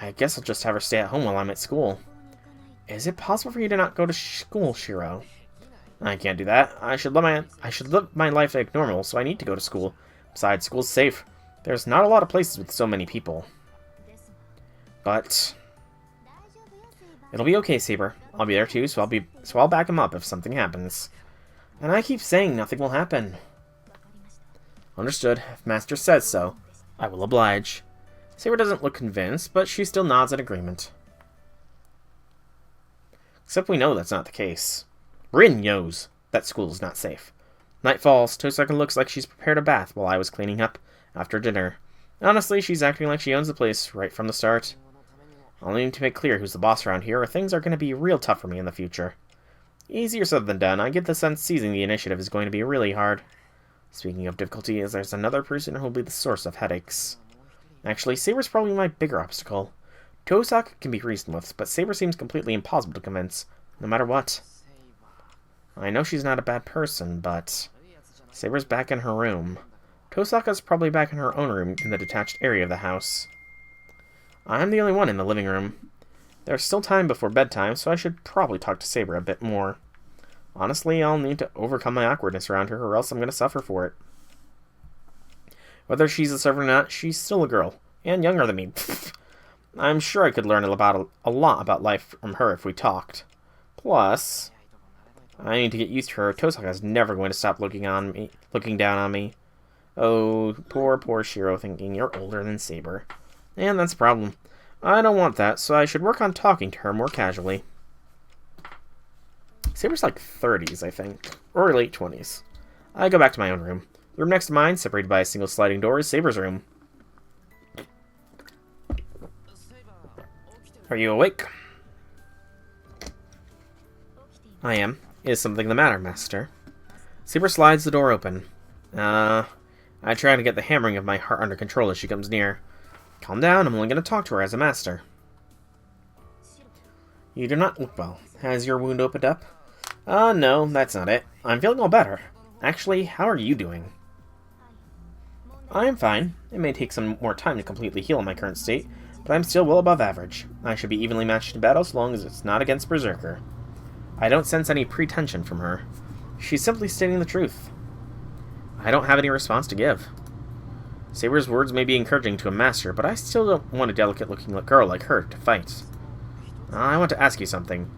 I guess I'll just have her stay at home while I'm at school. Is it possible for you to not go to school, Shiro? I can't do that. I should live my life like normal, so I need to go to school. Besides, school's safe. There's not a lot of places with so many people. But it'll be okay, Saber. I'll be there too, so I'll back him up if something happens. And I keep saying nothing will happen. Understood. If Master says so, I will oblige. Saber doesn't look convinced, but she still nods in agreement. Except we know that's not the case. Rin knows that school is not safe. Night falls. Tosaka looks like she's prepared a bath while I was cleaning up after dinner. Honestly, she's acting like she owns the place right from the start. I'll need to make clear who's the boss around here, or things are going to be real tough for me in the future. Easier said than done. I get the sense seizing the initiative is going to be really hard. Speaking of difficulty, there's another person who will be the source of headaches. Actually, Saber's probably my bigger obstacle. Tosaka can be reasoned with, but Saber seems completely impossible to convince, no matter what. I know she's not a bad person, but Saber's back in her room. Tosaka's probably back in her own room in the detached area of the house. I'm the only one in the living room. There's still time before bedtime, so I should probably talk to Saber a bit more. Honestly, I'll need to overcome my awkwardness around her, or else I'm going to suffer for it. Whether she's a servant or not, she's still a girl, and younger than me. I'm sure I could learn a lot about life from her if we talked. Plus, I need to get used to her. Tosaka's never going to stop looking down on me. Oh, poor Shiro thinking you're older than Saber. And that's a problem. I don't want that, so I should work on talking to her more casually. Saber's like 30s, I think. Or late 20s. I go back to my own room. The room next to mine, separated by a single sliding door, is Saber's room. Are you awake? I am. Is something the matter, Master? Saber slides the door open. I try to get the hammering of my heart under control as she comes near. Calm down, I'm only going to talk to her as a master. You do not look well. Has your wound opened up? No, that's not it. I'm feeling all better. Actually, how are you doing? I am fine. It may take some more time to completely heal in my current state, but I'm still well above average. I should be evenly matched in battle as long as it's not against Berserker. I don't sense any pretension from her. She's simply stating the truth. I don't have any response to give. Saber's words may be encouraging to a master, but I still don't want a delicate-looking girl like her to fight. I want to ask you something.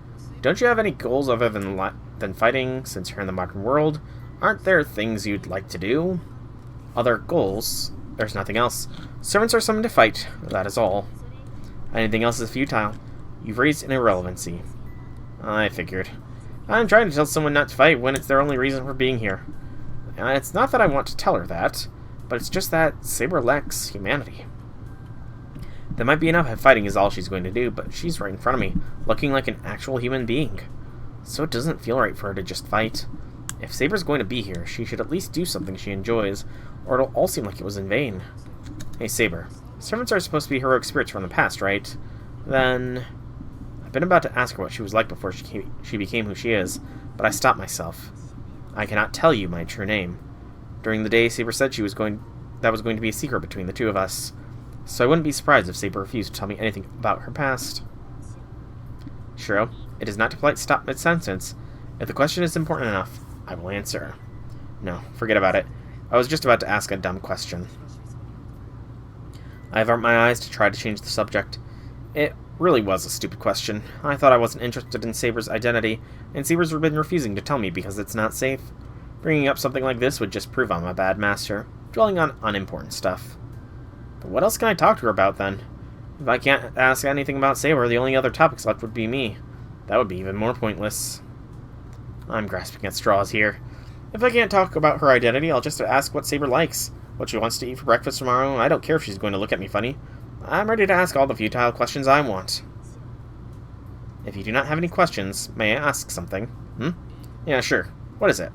don't you have any goals other than fighting, since you're in the modern world? Aren't there things you'd like to do? Other goals? There's nothing else. Servants are summoned to fight, that is all. Anything else is futile. You've raised an irrelevancy. I figured. I'm trying to tell someone not to fight when it's their only reason for being here. It's not that I want to tell her that, but it's just that Saber lacks humanity. That might be enough if fighting is all she's going to do, but she's right in front of me, looking like an actual human being. So it doesn't feel right for her to just fight. If Saber's going to be here, she should at least do something she enjoys, or it'll all seem like it was in vain. Hey, Saber. Servants are supposed to be heroic spirits from the past, right? Then... I've been about to ask her what she was like before she became who she is, but I stopped myself. I cannot tell you my true name. During the day, Saber said that was going to be a secret between the two of us, so I wouldn't be surprised if Saber refused to tell me anything about her past. Shiro, it is not too polite to stop mid-sentence. If the question is important enough, I will answer. No, forget about it. I was just about to ask a dumb question. I averted my eyes to try to change the subject. It really was a stupid question. I thought I wasn't interested in Saber's identity, and Saber's been refusing to tell me because it's not safe. Bringing up something like this would just prove I'm a bad master, dwelling on unimportant stuff. But what else can I talk to her about, then? If I can't ask anything about Saber, the only other topics left would be me. That would be even more pointless. I'm grasping at straws here. If I can't talk about her identity, I'll just ask what Saber likes, what she wants to eat for breakfast tomorrow. I don't care if she's going to look at me funny. I'm ready to ask all the futile questions I want. If you do not have any questions, may I ask something? Yeah, sure. What is it?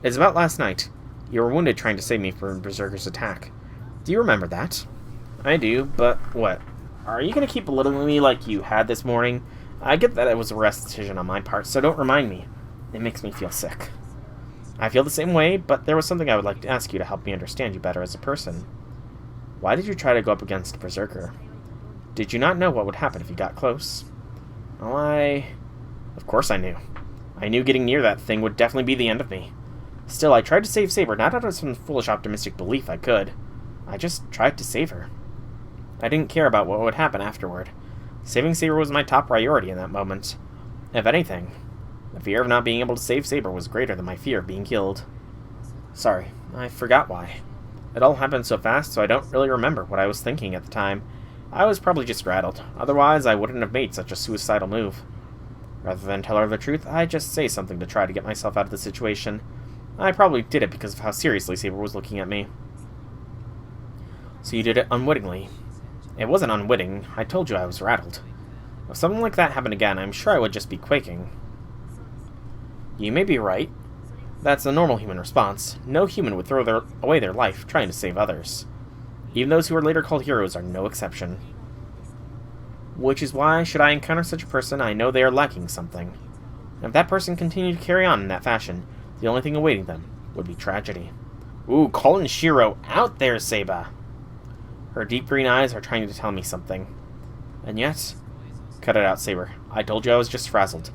It's about last night. You were wounded trying to save me from Berserker's attack. Do you remember that? I do, but what? Are you going to keep belittling me like you had this morning? I get that it was a rash decision on my part, so don't remind me. It makes me feel sick. I feel the same way, but there was something I would like to ask you to help me understand you better as a person. Why did you try to go up against Berserker? Did you not know what would happen if you got close? Well, Of course I knew. I knew getting near that thing would definitely be the end of me. Still, I tried to save Saber, not out of some foolish optimistic belief I could. I just tried to save her. I didn't care about what would happen afterward. Saving Saber was my top priority in that moment. If anything, the fear of not being able to save Saber was greater than my fear of being killed. Sorry, I forgot why. It all happened so fast, so I don't really remember what I was thinking at the time. I was probably just rattled. Otherwise, I wouldn't have made such a suicidal move. Rather than tell her the truth, I just say something to try to get myself out of the situation. I probably did it because of how seriously Saber was looking at me. So you did it unwittingly. It wasn't unwitting. I told you I was rattled. If something like that happened again, I'm sure I would just be quaking. You may be right. That's a normal human response. No human would throw away their life trying to save others. Even those who are later called heroes are no exception. Which is why, should I encounter such a person, I know they are lacking something. And if that person continued to carry on in that fashion, the only thing awaiting them would be tragedy. Ooh, calling Shiro out there, Seba! Her deep green eyes are trying to tell me something. And yet... Cut it out, Saber. I told you I was just frazzled.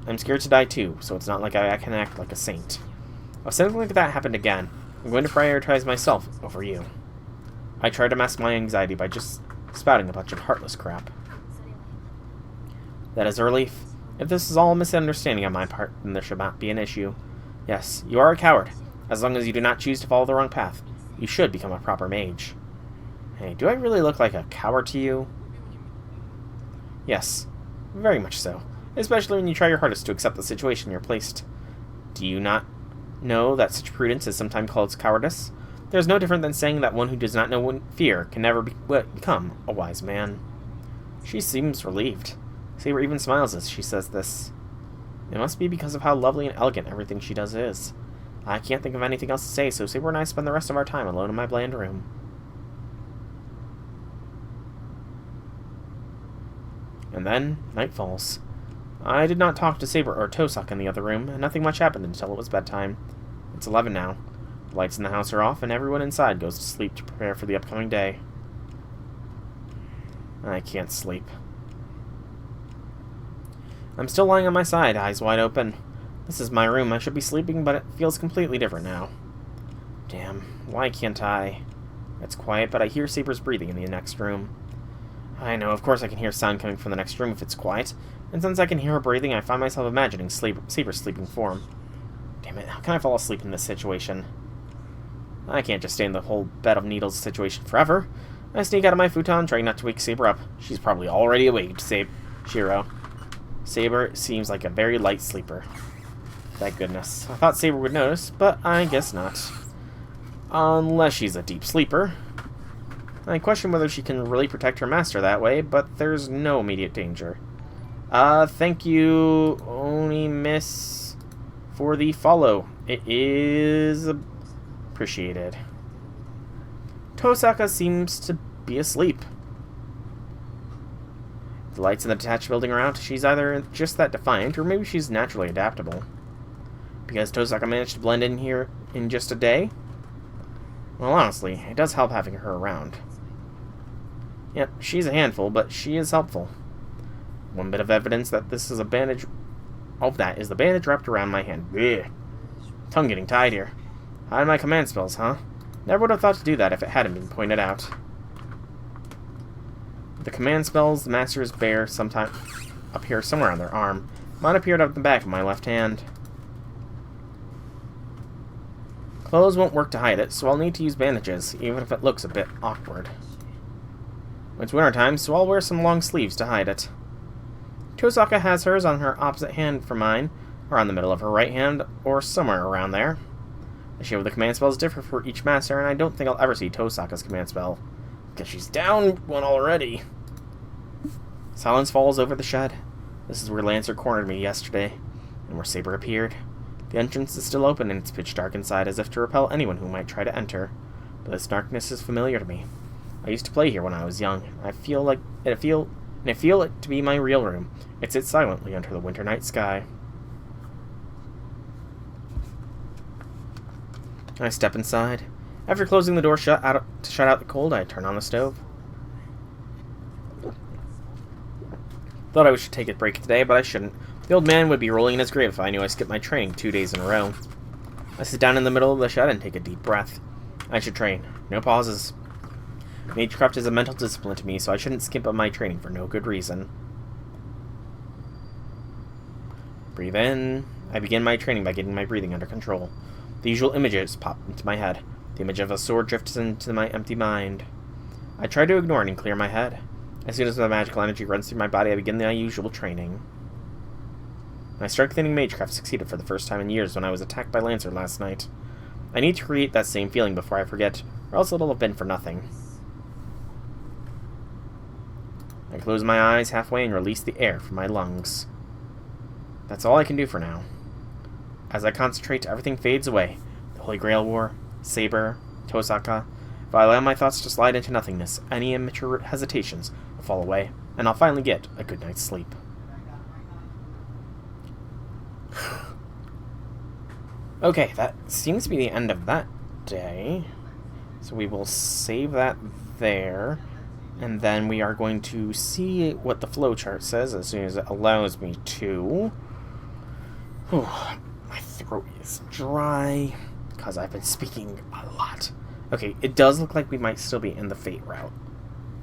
I'm scared to die too, so it's not like I can act like a saint. If something like that happened again, I'm going to prioritize myself over you. I tried to mask my anxiety by just spouting a bunch of heartless crap. That is a relief. If this is all a misunderstanding on my part, then there should not be an issue. Yes, you are a coward. As long as you do not choose to follow the wrong path, you should become a proper mage. Hey, do I really look like a coward to you? Yes, very much so. Especially when you try your hardest to accept the situation you're placed. Do you not know that such prudence is sometimes called cowardice? There's no different than saying that one who does not know fear can never become a wise man. She seems relieved. Saber even smiles as she says this. It must be because of how lovely and elegant everything she does is. I can't think of anything else to say, so Saber and I spend the rest of our time alone in my bland room. And then, night falls. I did not talk to Saber or Tosak in the other room, and nothing much happened until it was bedtime. It's 11 now. The lights in the house are off, and everyone inside goes to sleep to prepare for the upcoming day. I can't sleep. I'm still lying on my side, eyes wide open. This is my room. I should be sleeping, but it feels completely different now. Damn, why can't I? It's quiet, but I hear Saber's breathing in the next room. I know, of course I can hear sound coming from the next room if it's quiet, And since I can hear her breathing, I find myself imagining Saber's sleeping form. Damn it, how can I fall asleep in this situation? I can't just stay in the whole bed of needles situation forever. I sneak out of my futon, trying not to wake Saber up. She's probably already awake, Shiro. Saber seems like a very light sleeper. Thank goodness. I thought Saber would notice, but I guess not. Unless she's a deep sleeper. I question whether she can really protect her master that way, but there's no immediate danger. Thank you, Oni Miss, for the follow. It is appreciated. Tosaka seems to be asleep. The lights in the detached building are out. She's either just that defiant, or maybe she's naturally adaptable. Because Tosaka managed to blend in here in just a day? Well, honestly, it does help having her around. Yep, she's a handful, but she is helpful. One bit of evidence that this is a bandage... of that is the bandage wrapped around my hand. Ugh. Tongue getting tied here. Hide my command spells, huh? Never would have thought to do that if it hadn't been pointed out. The command spells the masters bear sometime appear somewhere on their arm. Mine appeared up the back of my left hand. Clothes won't work to hide it, so I'll need to use bandages, even if it looks a bit awkward. It's wintertime, so I'll wear some long sleeves to hide it. Tosaka has hers on her opposite hand from mine, or on the middle of her right hand, or somewhere around there. The shape of the command spells differ for each master, and I don't think I'll ever see Tosaka's command spell, because she's down one already. Silence falls over the shed. This is where Lancer cornered me yesterday, and where Saber appeared. The entrance is still open, and it's pitch dark inside, as if to repel anyone who might try to enter. But this darkness is familiar to me. I used to play here when I was young. I feel it to be my real room. It sits silently under the winter night sky. I step inside. After closing the door to shut out the cold, I turn on the stove. Thought I should take a break today, but I shouldn't. The old man would be rolling in his grave if I knew I skipped my training 2 days in a row. I sit down in the middle of the shed and take a deep breath. I should train. No pauses. Magecraft is a mental discipline to me, so I shouldn't skip on my training for no good reason. Breathe in. I begin my training by getting my breathing under control. The usual images pop into my head. The image of a sword drifts into my empty mind. I try to ignore it and clear my head. As soon as the magical energy runs through my body, I begin the usual training. My strengthening magecraft succeeded for the first time in years when I was attacked by Lancer last night. I need to create that same feeling before I forget, or else it'll have been for nothing. I close my eyes halfway and release the air from my lungs. That's all I can do for now. As I concentrate, everything fades away. The Holy Grail War, Saber, Tosaka. If I allow my thoughts to slide into nothingness, any immature hesitations will fall away, and I'll finally get a good night's sleep. Okay, that seems to be the end of that day. So we will save that there. And then we are going to see what the flowchart says as soon as it allows me to. Whew, my throat is dry because I've been speaking a lot. Okay, it does look like we might still be in the Fate route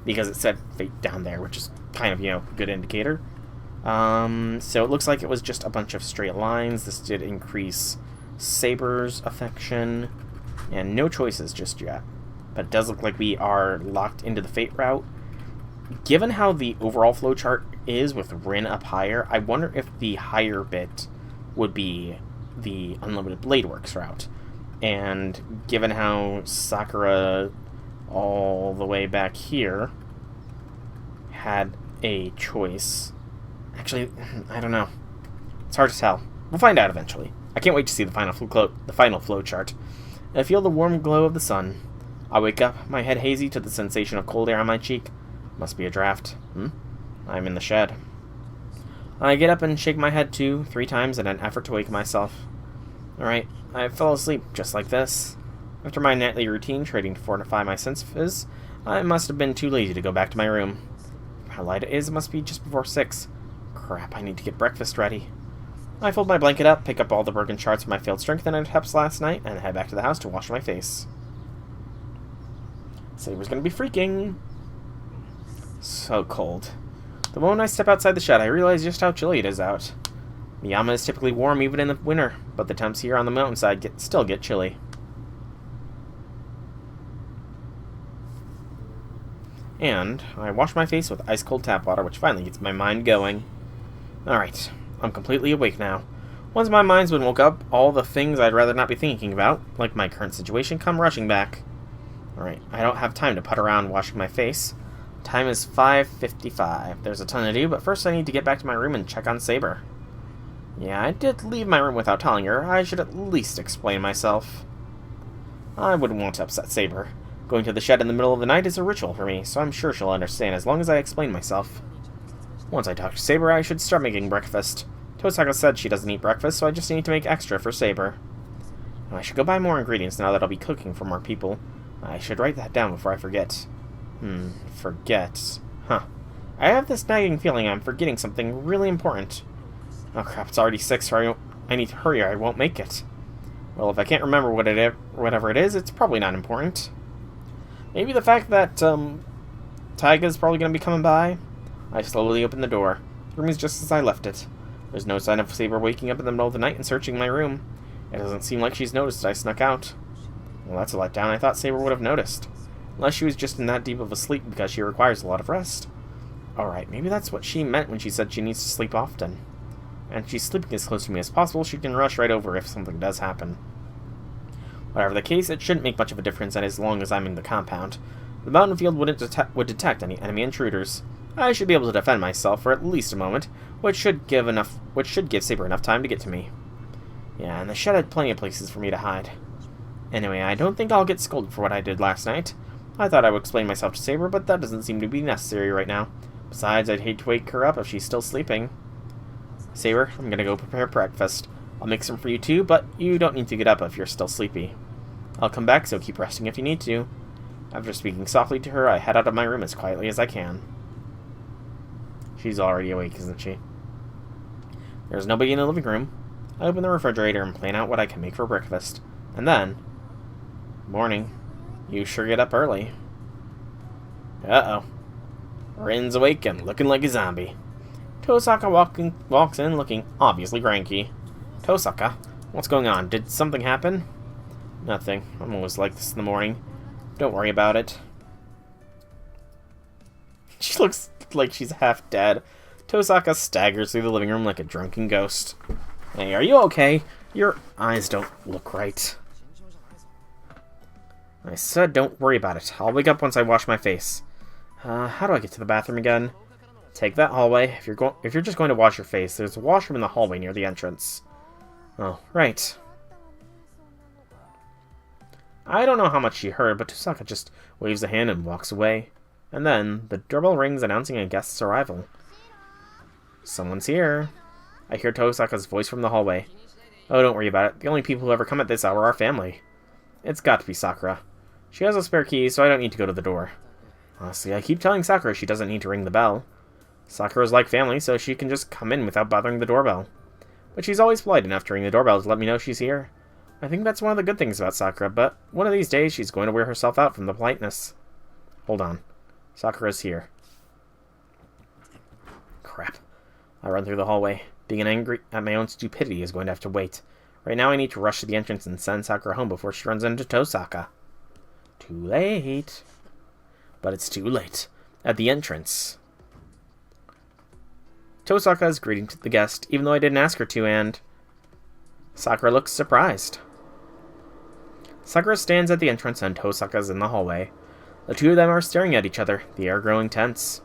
because it said Fate down there, which is kind of, a good indicator. So it looks like it was just a bunch of straight lines. This did increase Saber's affection, and no choices just yet. But it does look like we are locked into the Fate route. Given how the overall flowchart is with Rin up higher, I wonder if the higher bit would be the Unlimited Blade Works route. And given how Sakura all the way back here had a choice... Actually, I don't know. It's hard to tell. We'll find out eventually. I can't wait to see the final flowchart. I feel the warm glow of the sun. I wake up, my head hazy to the sensation of cold air on my cheek. Must be a draft. I'm in the shed. I get up and shake my head 2-3 times in an effort to wake myself. Alright, I fell asleep just like this. After my nightly routine, trading to fortify my senses, I must have been too lazy to go back to my room. How light it is, it must be just before 6. Crap, I need to get breakfast ready. I fold my blanket up, pick up all the broken shards of my failed strength and attempts last night, and head back to the house to wash my face. Saber's gonna be freaking. So cold. The moment I step outside the shed, I realize just how chilly it is out. Miyama is typically warm even in the winter, but the temps here on the mountainside still get chilly. And I wash my face with ice-cold tap water, which finally gets my mind going. Alright, I'm completely awake now. Once my mind's been woke up, all the things I'd rather not be thinking about, like my current situation, come rushing back. Alright, I don't have time to putt around washing my face. Time is 5:55. There's a ton to do, but first I need to get back to my room and check on Saber. Yeah, I did leave my room without telling her. I should at least explain myself. I wouldn't want to upset Saber. Going to the shed in the middle of the night is a ritual for me, so I'm sure she'll understand as long as I explain myself. Once I talk to Saber, I should start making breakfast. Tosaka said she doesn't eat breakfast, so I just need to make extra for Saber. I should go buy more ingredients now that I'll be cooking for more people. I should write that down before I forget. Forget. Huh. I have this nagging feeling I'm forgetting something really important. Oh crap, it's already 6, so I need to hurry or I won't make it. Well, if I can't remember whatever it is, it's probably not important. Maybe the fact that, Taiga's probably going to be coming by? I slowly open the door. The room is just as I left it. There's no sign of Saber waking up in the middle of the night and searching my room. It doesn't seem like she's noticed that I snuck out. Well, that's a letdown. I thought Saber would have noticed. Unless she was just in that deep of a sleep because she requires a lot of rest. Alright, maybe that's what she meant when she said she needs to sleep often. And she's sleeping as close to me as possible, she can rush right over if something does happen. Whatever the case, it shouldn't make much of a difference as long as I'm in the compound. The mountain field would detect any enemy intruders. I should be able to defend myself for at least a moment, which should give Saber enough time to get to me. Yeah, and the shed had plenty of places for me to hide. Anyway, I don't think I'll get scolded for what I did last night. I thought I would explain myself to Saber, but that doesn't seem to be necessary right now. Besides, I'd hate to wake her up if she's still sleeping. Saber, I'm gonna go prepare breakfast. I'll make some for you too, but you don't need to get up if you're still sleepy. I'll come back, so keep resting if you need to. After speaking softly to her, I head out of my room as quietly as I can. She's already awake, isn't she? There's nobody in the living room. I open the refrigerator and plan out what I can make for breakfast. And then... Morning. You sure get up early. Uh-oh. Rin's awake and looking like a zombie. Tosaka walks in looking obviously cranky. Tosaka, what's going on? Did something happen? Nothing. I'm always like this in the morning. Don't worry about it. She looks like she's half dead. Tosaka staggers through the living room like a drunken ghost. Hey, are you okay? Your eyes don't look right. I said don't worry about it. I'll wake up once I wash my face. How do I get to the bathroom again? Take that hallway. If you're just going to wash your face, there's a washroom in the hallway near the entrance. Oh, right. I don't know how much she heard, but Tosaka just waves a hand and walks away. And then, the doorbell rings announcing a guest's arrival. Someone's here. I hear Tosaka's voice from the hallway. Oh, don't worry about it. The only people who ever come at this hour are family. It's got to be Sakura. She has a spare key, so I don't need to go to the door. Honestly, I keep telling Sakura she doesn't need to ring the bell. Sakura's like family, so she can just come in without bothering the doorbell. But she's always polite enough to ring the doorbell to let me know she's here. I think that's one of the good things about Sakura, but one of these days she's going to wear herself out from the politeness. Hold on. Sakura's here. Crap. I run through the hallway. Being angry at my own stupidity is going to have to wait. Right now I need to rush to the entrance and send Sakura home before she runs into Tosaka. Too late. But it's too late. At the entrance, Tosaka is greeting to the guest, even though I didn't ask her to, and Sakura looks surprised. Sakura stands at the entrance and Tosaka's in the hallway. The two of them are staring at each other, the air growing tense.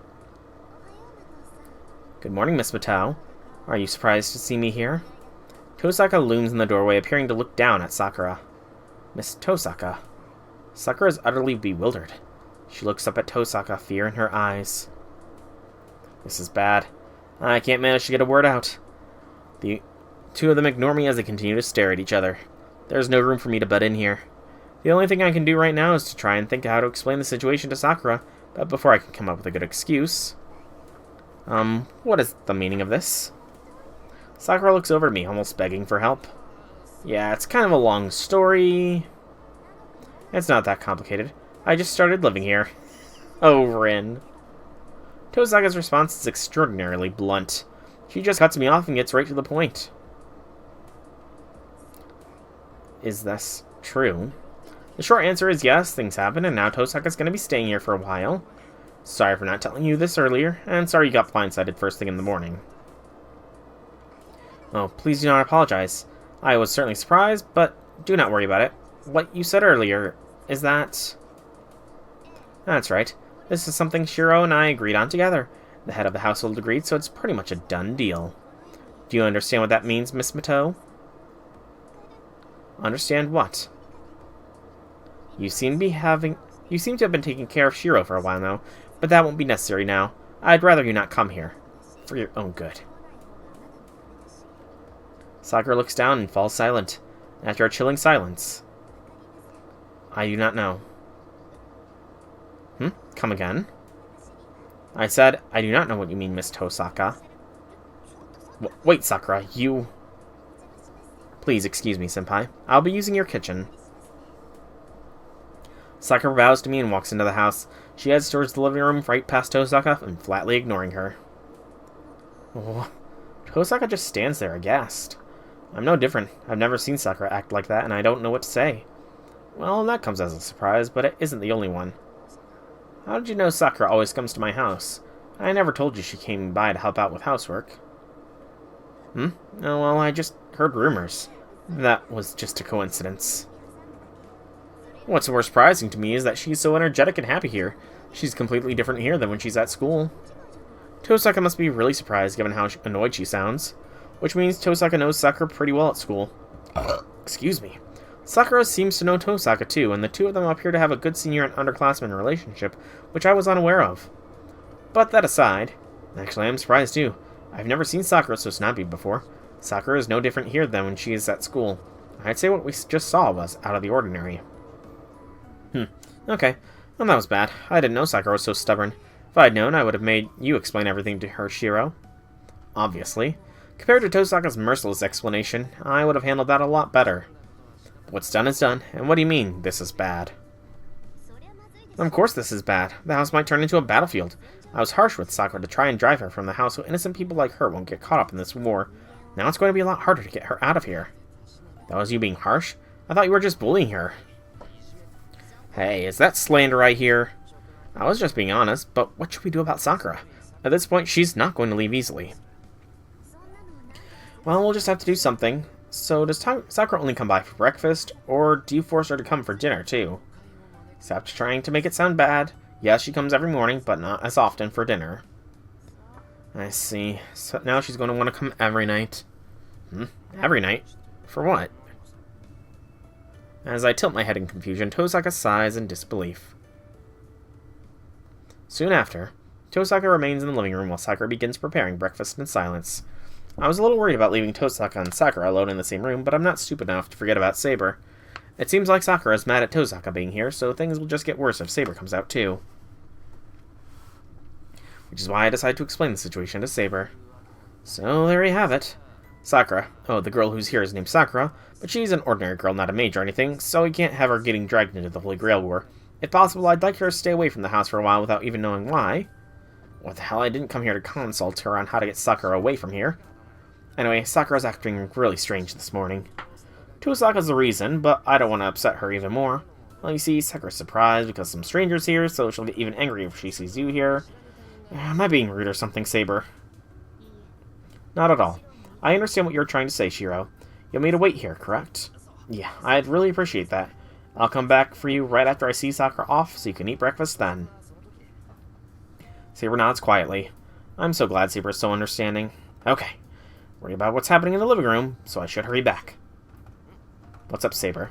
Good morning, Miss Matao. Are you surprised to see me here? Tosaka looms in the doorway, appearing to look down at Sakura. Miss Tosaka. Sakura is utterly bewildered. She looks up at Tosaka, fear in her eyes. This is bad. I can't manage to get a word out. The two of them ignore me as they continue to stare at each other. There's no room for me to butt in here. The only thing I can do right now is to try and think of how to explain the situation to Sakura, but before I can come up with a good excuse. What is the meaning of this? Sakura looks over at me, almost begging for help. Yeah, it's kind of a long story. It's not that complicated. I just started living here. Oh, Rin. Tosaka's response is extraordinarily blunt. She just cuts me off and gets right to the point. Is this true? The short answer is yes, things happen, and now Tosaka's going to be staying here for a while. Sorry for not telling you this earlier, and sorry you got blindsided first thing in the morning. Oh, please do not apologize. I was certainly surprised, but do not worry about it. What you said earlier, is that... That's right. This is something Shiro and I agreed on together. The head of the household agreed, so it's pretty much a done deal. Do you understand what that means, Miss Mito? Understand what? You seem to have been taking care of Shiro for a while now, but that won't be necessary now. I'd rather you not come here. For your own good. Sakura looks down and falls silent. After a chilling silence. I do not know. Come again? I said, I do not know what you mean, Miss Tosaka. Wait, Sakura, you... Please excuse me, senpai. I'll be using your kitchen. Sakura bows to me and walks into the house. She heads towards the living room, right past Tosaka, and flatly ignoring her. Oh, Tosaka just stands there, aghast. I'm no different. I've never seen Sakura act like that, and I don't know what to say. Well, that comes as a surprise, but it isn't the only one. How did you know Sakura always comes to my house? I never told you she came by to help out with housework. Oh, well, I just heard rumors. That was just a coincidence. What's more surprising to me is that she's so energetic and happy here. She's completely different here than when she's at school. Tosaka must be really surprised given how annoyed she sounds. Which means Tosaka knows Sakura pretty well at school. Excuse me. Sakura seems to know Tosaka too, and the two of them appear to have a good senior and underclassman relationship, which I was unaware of. But that aside, actually I'm surprised too. I've never seen Sakura so snappy before. Sakura is no different here than when she is at school. I'd say what we just saw was out of the ordinary. Okay. Well, that was bad. I didn't know Sakura was so stubborn. If I'd known, I would have made you explain everything to her, Shiro. Obviously. Compared to Tosaka's merciless explanation, I would have handled that a lot better. But what's done is done, and what do you mean, this is bad? Of course this is bad. The house might turn into a battlefield. I was harsh with Sakura to try and drive her from the house so innocent people like her won't get caught up in this war. Now it's going to be a lot harder to get her out of here. That was you being harsh? I thought you were just bullying her. Hey, is that slander I hear? I was just being honest, but what should we do about Sakura? At this point, she's not going to leave easily. Well, we'll just have to do something. So, does Sakura only come by for breakfast, or do you force her to come for dinner, too? Except trying to make it sound bad. Yes, she comes every morning, but not as often for dinner. I see. So now she's going to want to come every night. Every night? For what? As I tilt my head in confusion, Tosaka sighs in disbelief. Soon after, Tosaka remains in the living room while Sakura begins preparing breakfast in silence. I was a little worried about leaving Tosaka and Sakura alone in the same room, but I'm not stupid enough to forget about Saber. It seems like Sakura is mad at Tosaka being here, so things will just get worse if Saber comes out too. Which is why I decided to explain the situation to Saber. So there you have it. Sakura. Oh, the girl who's here is named Sakura, but she's an ordinary girl, not a mage or anything, so we can't have her getting dragged into the Holy Grail War. If possible, I'd like her to stay away from the house for a while without even knowing why. What the hell, I didn't come here to consult her on how to get Sakura away from here. Anyway, Sakura's acting really strange this morning. Tosaka's the reason, but I don't want to upset her even more. Well, you see, Sakura's surprised because some stranger's here, so she'll get even angry if she sees you here. Am I being rude or something, Saber? Not at all. I understand what you're trying to say, Shiro. You'll me to wait here, correct? Yeah, I'd really appreciate that. I'll come back for you right after I see Sakura off, so you can eat breakfast then. Saber nods quietly. I'm so glad Saber's so understanding. Okay. Worry about what's happening in the living room, so I should hurry back. What's up, Saber?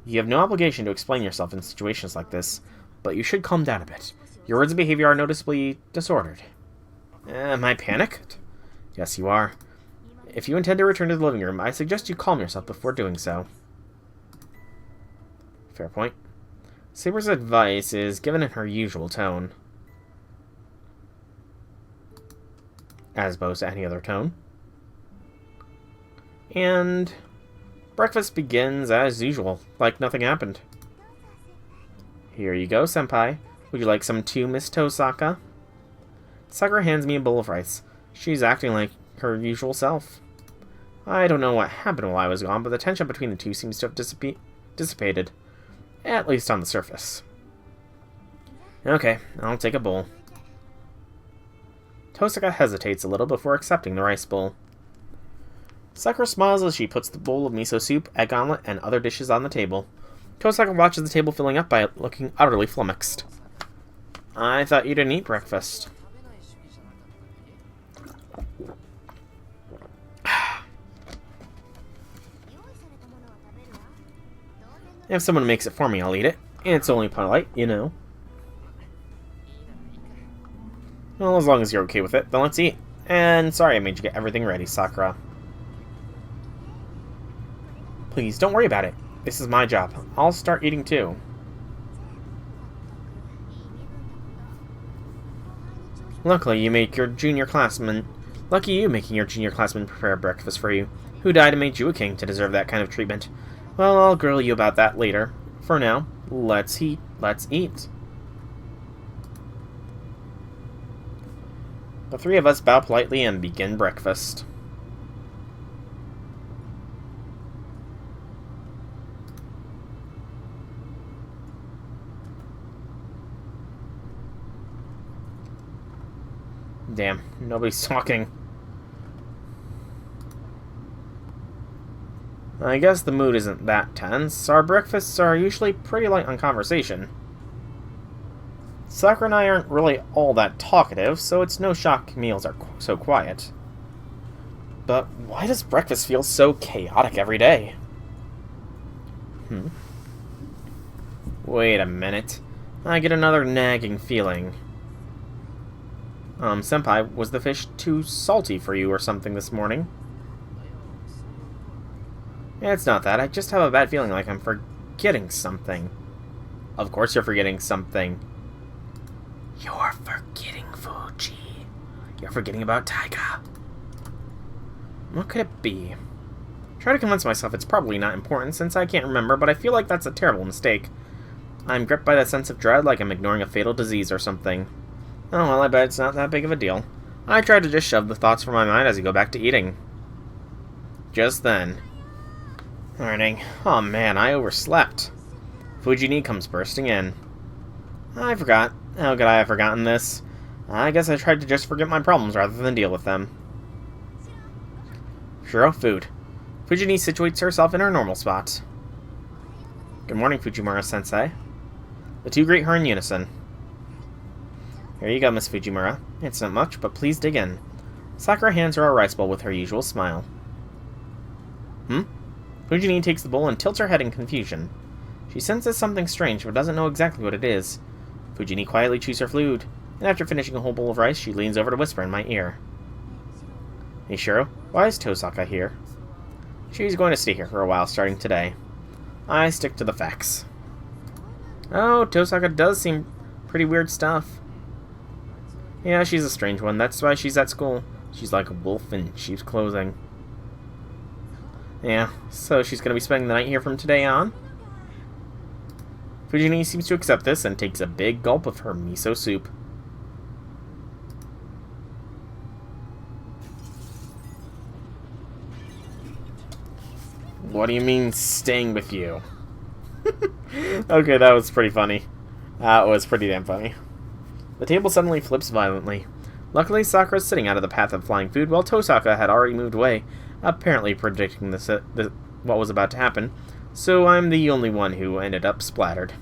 You have no obligation to explain yourself in situations like this, but you should calm down a bit. Your words and behavior are noticeably disordered. Am I panicked? Yes, you are. If you intend to return to the living room, I suggest you calm yourself before doing so. Fair point. Saber's advice is given in her usual tone, as opposed to any other tone. And breakfast begins as usual, like nothing happened. Here you go, senpai. Would you like some too, Miss Tosaka? Sakura hands me a bowl of rice. She's acting like her usual self. I don't know what happened while I was gone, but the tension between the two seems to have dissipated. At least on the surface. Okay, I'll take a bowl. Tosaka hesitates a little before accepting the rice bowl. Sakura smiles as she puts the bowl of miso soup, egg omelet, and other dishes on the table. Tosaka watches the table filling up by looking utterly flummoxed. I thought you didn't eat breakfast. If someone makes it for me, I'll eat it. It's only polite, you know. Well, as long as you're okay with it, then let's eat. And sorry I made you get everything ready, Sakura. Please, don't worry about it. This is my job. I'll start eating too. Lucky you making your junior classmen prepare breakfast for you. Who died and made you a king to deserve that kind of treatment? Well, I'll grill you about that later. For now, let's eat. The three of us bow politely and begin breakfast. Damn, nobody's talking. I guess the mood isn't that tense. Our breakfasts are usually pretty light on conversation. Sakura and I aren't really all that talkative, so it's no shock meals are so quiet. But why does breakfast feel so chaotic every day? Wait a minute. I get another nagging feeling. Senpai, was the fish too salty for you or something this morning? It's not that. I just have a bad feeling like I'm forgetting something. Of course you're forgetting something. You're forgetting Fuji. You're forgetting about Taiga. What could it be? Try to convince myself it's probably not important since I can't remember, but I feel like that's a terrible mistake. I'm gripped by that sense of dread like I'm ignoring a fatal disease or something. Oh well, I bet it's not that big of a deal. I try to just shove the thoughts from my mind as I go back to eating. Just then. Morning. Oh man, I overslept. Fujini comes bursting in. I forgot. How could I have forgotten this? I guess I tried to just forget my problems rather than deal with them. Shiro, food. Fujini situates herself in her normal spot. Good morning, Fujimura-sensei. The two greet her in unison. Here you go, Miss Fujimura. It's not much, but please dig in. Sakura hands her a rice bowl with her usual smile. Fujini takes the bowl and tilts her head in confusion. She senses something strange, but doesn't know exactly what it is. Fujini quietly chews her food, and after finishing a whole bowl of rice, she leans over to whisper in my ear. Hey Shiro, why is Tosaka here? She's going to stay here for a while starting today. I stick to the facts. Oh, Tosaka does seem pretty weird stuff. Yeah, she's a strange one. That's why she's at school. She's like a wolf in sheep's clothing. Yeah, so she's going to be spending the night here from today on? Fujini seems to accept this and takes a big gulp of her miso soup. What do you mean, staying with you? Okay, that was pretty funny. That was pretty damn funny. The table suddenly flips violently. Luckily, Sakura's sitting out of the path of flying food, while Tosaka had already moved away, apparently predicting what was about to happen, so I'm the only one who ended up splattered.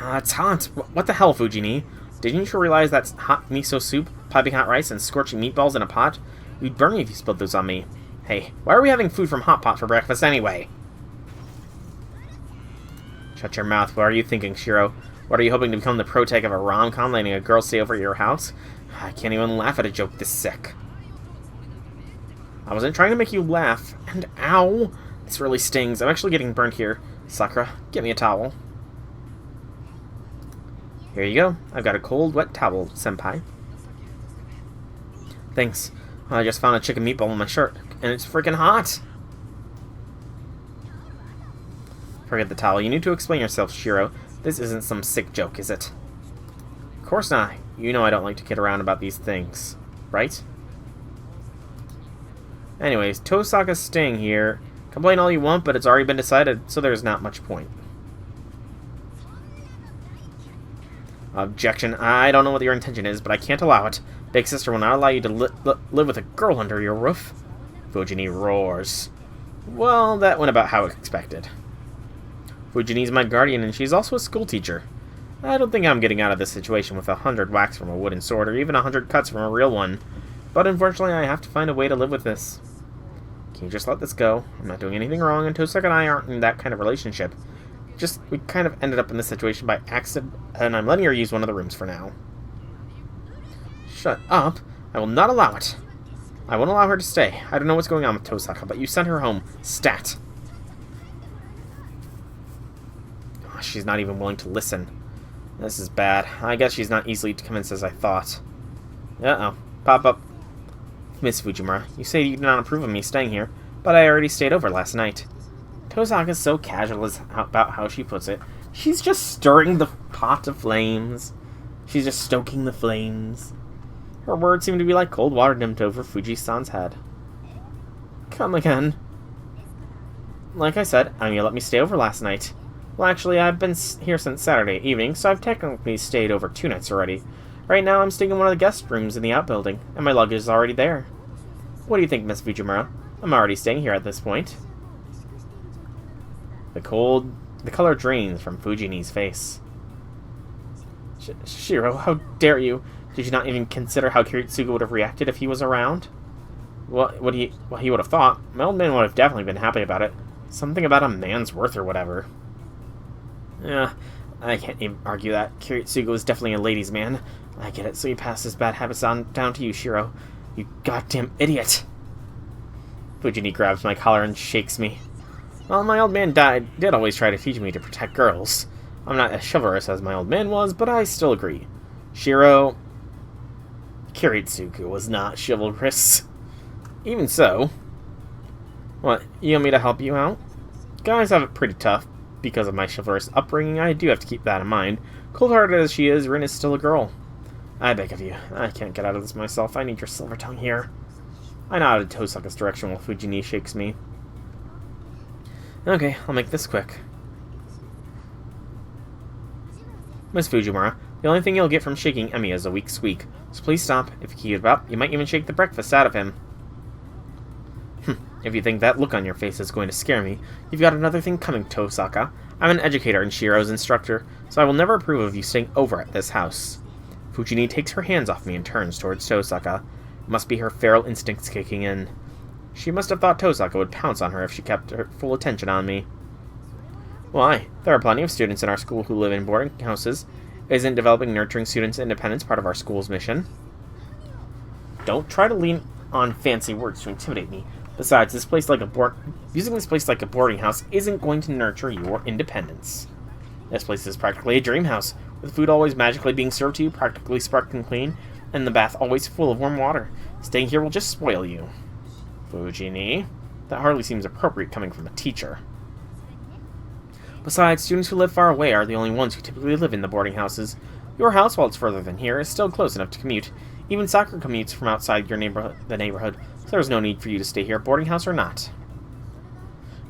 It's hot. What the hell, Fujini? Didn't you realize that's hot miso soup, piping hot rice, and scorching meatballs in a pot? You'd burn me if you spilled those on me. Hey, why are we having food from Hot Pot for breakfast anyway? Shut your mouth. What are you thinking, Shiro? What, are you hoping to become the protag of a rom-com letting a girl stay over at your house? I can't even laugh at a joke this sick. I wasn't trying to make you laugh. And ow! This really stings. I'm actually getting burnt here. Sakura, get me a towel. Here you go. I've got a cold, wet towel, senpai. Thanks. I just found a chicken meatball on my shirt, and it's freaking hot! Forget the towel. You need to explain yourself, Shiro. This isn't some sick joke, is it? Of course not. You know I don't like to kid around about these things, right? Anyways, Tosaka's staying here. Complain all you want, but it's already been decided, so there's not much point. Objection. I don't know what your intention is, but I can't allow it. Big sister will not allow you to live with a girl under your roof. Fujini roars. Well, that went about how expected. Fujini's my guardian, and she's also a school teacher. I don't think I'm getting out of this situation with 100 whacks from a wooden sword, or even 100 cuts from a real one. But unfortunately, I have to find a way to live with this. Can you just let this go? I'm not doing anything wrong, and Tosaka and I aren't in that kind of relationship. We kind of ended up in this situation by accident, and I'm letting her use one of the rooms for now. Shut up. I will not allow it. I won't allow her to stay. I don't know what's going on with Tosaka, but you sent her home. Stat. Oh, she's not even willing to listen. This is bad. I guess she's not easily convinced as I thought. Uh-oh. Pop up. Miss Fujimura, you say you do not approve of me staying here, but I already stayed over last night. Tosaka's so casual about how she puts it. She's just stirring the pot of flames. She's just stoking the flames. Her words seem to be like cold water dumped over Fuji-san's head. Come again. Like I said, Anya let me stay over last night. Well, actually, I've been here since Saturday evening, so I've technically stayed over 2 nights already. Right now, I'm staying in one of the guest rooms in the outbuilding, and my luggage is already there. What do you think, Miss Fujimura? I'm already staying here at this point. The color drains from Fujini's face. Shiro, how dare you? Did you not even consider how Kiritsugu would have reacted if he was around? What he would have thought. My old man would have definitely been happy about it. Something about a man's worth or whatever. Yeah, I can't even argue that. Kiritsugu is definitely a ladies' man. I get it, so he passed his bad habits down to you, Shiro. You goddamn idiot! Fujini grabs my collar and shakes me. Well, my old man did always try to teach me to protect girls. I'm not as chivalrous as my old man was, but I still agree. Shiro... Kiritsugu was not chivalrous. Even so... What, you want me to help you out? Guys have it pretty tough. Because of my chivalrous upbringing, I do have to keep that in mind. Cold-hearted as she is, Rin is still a girl. I beg of you. I can't get out of this myself. I need your silver tongue here. I nodded Tosaka's direction while Fujini shakes me. Okay, I'll make this quick. Miss Fujimura, the only thing you'll get from shaking Emi is a weak squeak. So please stop. If you keep it up, you might even shake the breakfast out of him. If you think that look on your face is going to scare me, you've got another thing coming, Tosaka. I'm an educator and Shiro's instructor, so I will never approve of you staying over at this house. Fujini takes her hands off me and turns towards Tosaka. It must be her feral instincts kicking in. She must have thought Tosaka would pounce on her if she kept her full attention on me. Why? There are plenty of students in our school who live in boarding houses. Isn't developing nurturing students' independence part of our school's mission? Don't try to lean on fancy words to intimidate me. Besides, using this place like a boarding house isn't going to nurture your independence. This place is practically a dream house, with food always magically being served to you, practically sparkling clean, and the bath always full of warm water. Staying here will just spoil you. Fujini, that hardly seems appropriate coming from a teacher. Besides, students who live far away are the only ones who typically live in the boarding houses. Your house, while it's further than here, is still close enough to commute. Even soccer commutes from outside the neighborhood, so there's no need for you to stay here, boarding house or not.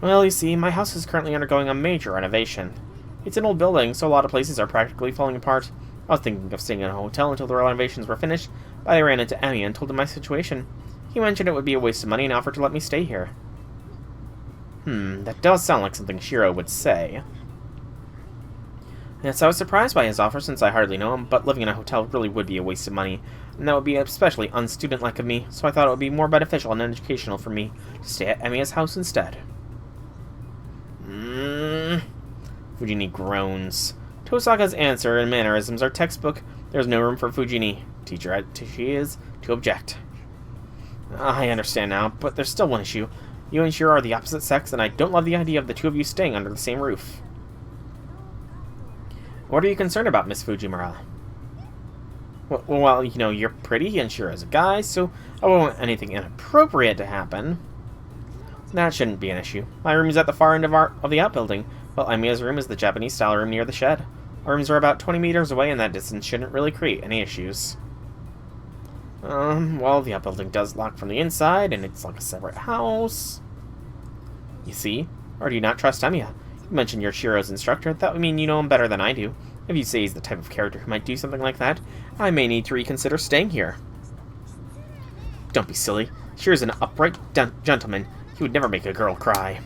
Well, you see, my house is currently undergoing a major renovation. It's an old building, so a lot of places are practically falling apart. I was thinking of staying in a hotel until the renovations were finished, but I ran into Emi and told him my situation. He mentioned it would be a waste of money and offered to let me stay here. That does sound like something Shiro would say. Yes, I was surprised by his offer since I hardly know him, but living in a hotel really would be a waste of money, and that would be especially unstudent-like of me, so I thought it would be more beneficial and educational for me to stay at Emiya's house instead. Fujini groans. Tosaka's answer and mannerisms are textbook. There's no room for Fujini, teacher as she is, to object. I understand now, but there's still one issue. You and Shiro are the opposite sex, and I don't love the idea of the two of you staying under the same roof. What are you concerned about, Miss Fujimura? Well, you know, you're pretty and Shiro's a guy, so I won't want anything inappropriate to happen. That shouldn't be an issue. My room is at the far end of the outbuilding, while Emiya's room is the Japanese-style room near the shed. Our rooms are about 20 meters away, and that distance shouldn't really create any issues. Well, the outbuilding does lock from the inside, and it's like a separate house. You see? Or do you not trust Emiya? You mentioned you're Shiro's instructor. That would mean you know him better than I do. If you say he's the type of character who might do something like that, I may need to reconsider staying here. Don't be silly. Shiro's an upright gentleman. He would never make a girl cry.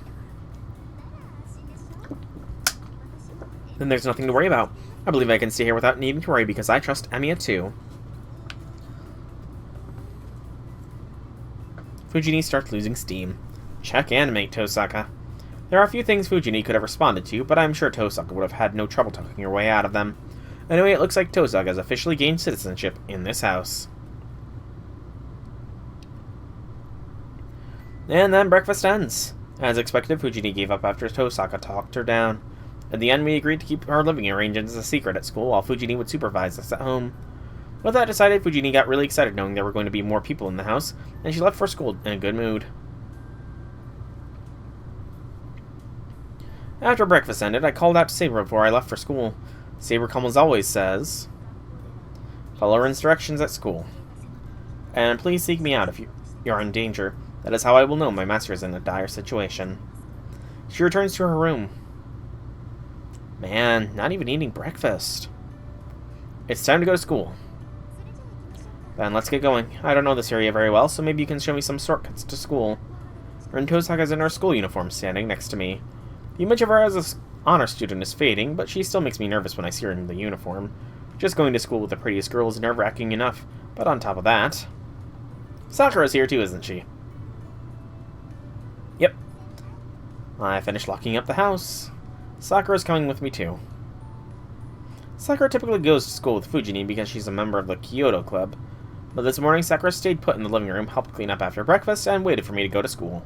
Then there's nothing to worry about. I believe I can stay here without needing to worry because I trust Emiya too. Fujini starts losing steam. Check animate, Tosaka. There are a few things Fujini could have responded to, but I'm sure Tosaka would have had no trouble talking her way out of them. Anyway, it looks like Tosaka has officially gained citizenship in this house. And then breakfast ends. As expected, Fujini gave up after Tosaka talked her down. In the end, we agreed to keep our living arrangements a secret at school, while Fujini would supervise us at home. With that decided, Fujini got really excited knowing there were going to be more people in the house, and she left for school in a good mood. After breakfast ended, I called out to Saber before I left for school. Saber, calm as always, says, "Follow her instructions at school. And please seek me out if you're in danger. That is how I will know my master is in a dire situation." She returns to her room. Man, not even eating breakfast. It's time to go to school. Then let's get going. I don't know this area very well, so maybe you can show me some shortcuts to school. Rin Tosaka's in her school uniform standing next to me. The image of her as an honor student is fading, but she still makes me nervous when I see her in the uniform. Just going to school with the prettiest girl is nerve-wracking enough, but on top of that... Sakura's here too, isn't she? Yep. I finished locking up the house. Sakura's coming with me too. Sakura typically goes to school with Fujini because she's a member of the Kyoto Club. But this morning, Sakura stayed put in the living room, helped clean up after breakfast, and waited for me to go to school.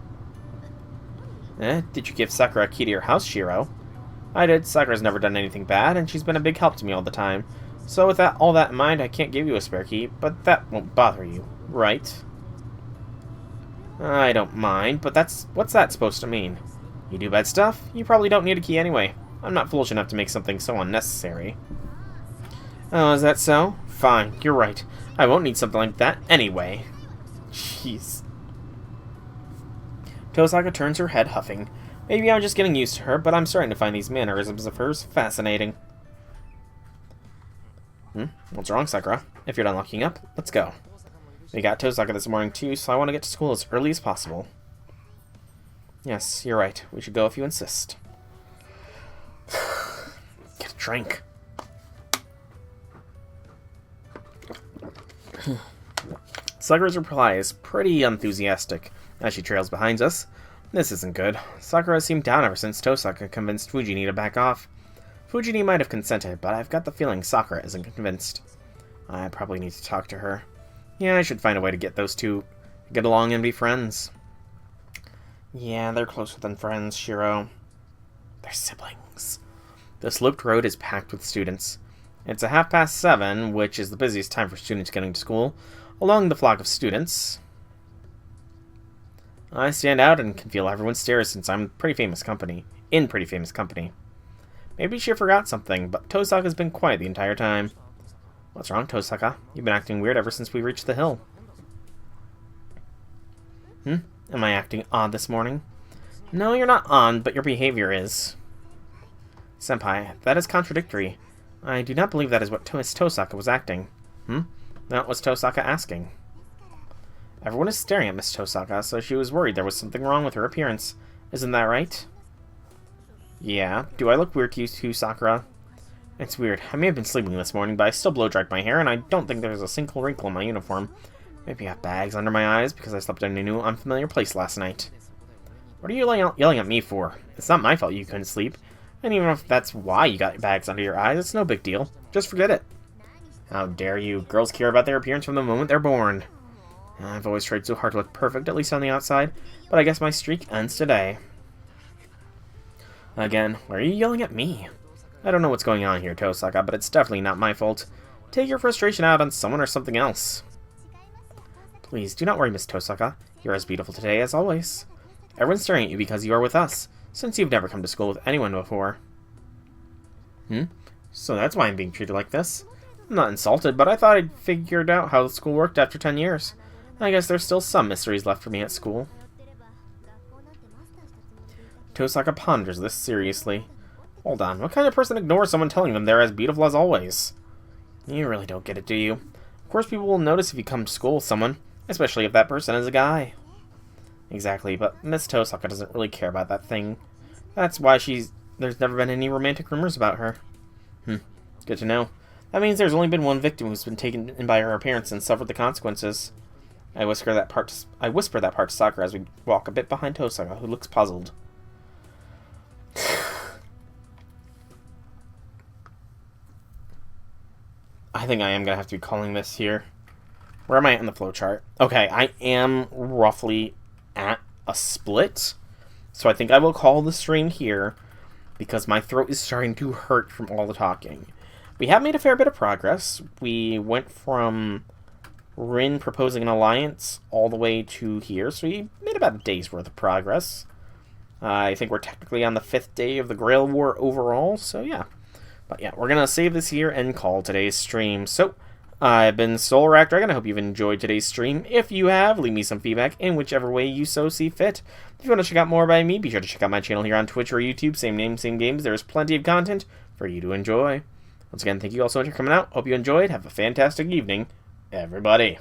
Did you give Sakura a key to your house, Shiro? I did. Sakura's never done anything bad, and she's been a big help to me all the time. So with all that in mind, I can't give you a spare key, but that won't bother you, right? I don't mind, but what's that supposed to mean? You do bad stuff? You probably don't need a key anyway. I'm not foolish enough to make something so unnecessary. Oh, is that so? Fine, you're right. I won't need something like that anyway. Jeez. Tosaka turns her head, huffing. Maybe I'm just getting used to her, but I'm starting to find these mannerisms of hers fascinating. What's wrong, Sakura? If you're done locking up, let's go. We got Tosaka this morning too, so I want to get to school as early as possible. Yes, you're right. We should go if you insist. Get a drink. Sakura's reply is pretty enthusiastic as she trails behind us. This isn't good. Sakura has seemed down ever since Tosaka convinced Fujini to back off. Fujini might have consented, but I've got the feeling Sakura isn't convinced. I probably need to talk to her. Yeah, I should find a way to get those two to get along and be friends. Yeah, they're closer than friends, Shiro. They're siblings. The sloped road is packed with students. It's 7:30, which is the busiest time for students getting to school. Along the flock of students, I stand out and can feel everyone stares since I'm in pretty famous company. Maybe she forgot something, but Tosaka's been quiet the entire time. What's wrong, Tosaka? You've been acting weird ever since we reached the hill. Am I acting odd this morning? No, you're not odd, but your behavior is. Senpai, that is contradictory. I do not believe that is what Miss Tosaka was acting. That was Tosaka asking. Everyone is staring at Miss Tosaka, so she was worried there was something wrong with her appearance. Isn't that right? Yeah. Do I look weird to you too, Sakura? It's weird. I may have been sleeping this morning, but I still blow-dried my hair, and I don't think there's a single wrinkle in my uniform. Maybe I have bags under my eyes because I slept in a new, unfamiliar place last night. What are you yelling at me for? It's not my fault you couldn't sleep. And even if that's why you got bags under your eyes, it's no big deal. Just forget it. How dare you. Girls care about their appearance from the moment they're born. I've always tried so hard to look perfect, at least on the outside, but I guess my streak ends today. Again, why are you yelling at me? I don't know what's going on here, Tosaka, but it's definitely not my fault. Take your frustration out on someone or something else. Please, do not worry, Miss Tosaka. You're as beautiful today as always. Everyone's staring at you because you are with us, since you've never come to school with anyone before. So that's why I'm being treated like this. I'm not insulted, but I thought I'd figured out how the school worked after 10 years. I guess there's still some mysteries left for me at school. Tosaka ponders this seriously. Hold on, what kind of person ignores someone telling them they're as beautiful as always? You really don't get it, do you? Of course people will notice if you come to school with someone, especially if that person is a guy. Exactly, but Miss Tosaka doesn't really care about that thing. That's why there's never been any romantic rumors about her. Good to know. That means there's only been one victim who's been taken in by her appearance and suffered the consequences. I whisper that part to Sakura as we walk a bit behind Tosaka, who looks puzzled. I think I am going to have to be calling this here. Where am I on the flowchart? Okay, I am roughly at a split. So I think I will call the stream here because my throat is starting to hurt from all the talking. We have made a fair bit of progress. We went from Rin proposing an alliance all the way to here. So we made about a day's worth of progress. I think we're technically on the 5th day of the Grail War overall. So yeah. But yeah, we're going to save this here and call today's stream. So, I've been Soulrack Dragon. I hope you've enjoyed today's stream. If you have, leave me some feedback in whichever way you so see fit. If you want to check out more by me, be sure to check out my channel here on Twitch or YouTube. Same name, same games. There's plenty of content for you to enjoy. Once again, thank you all so much for coming out. Hope you enjoyed. Have a fantastic evening, everybody.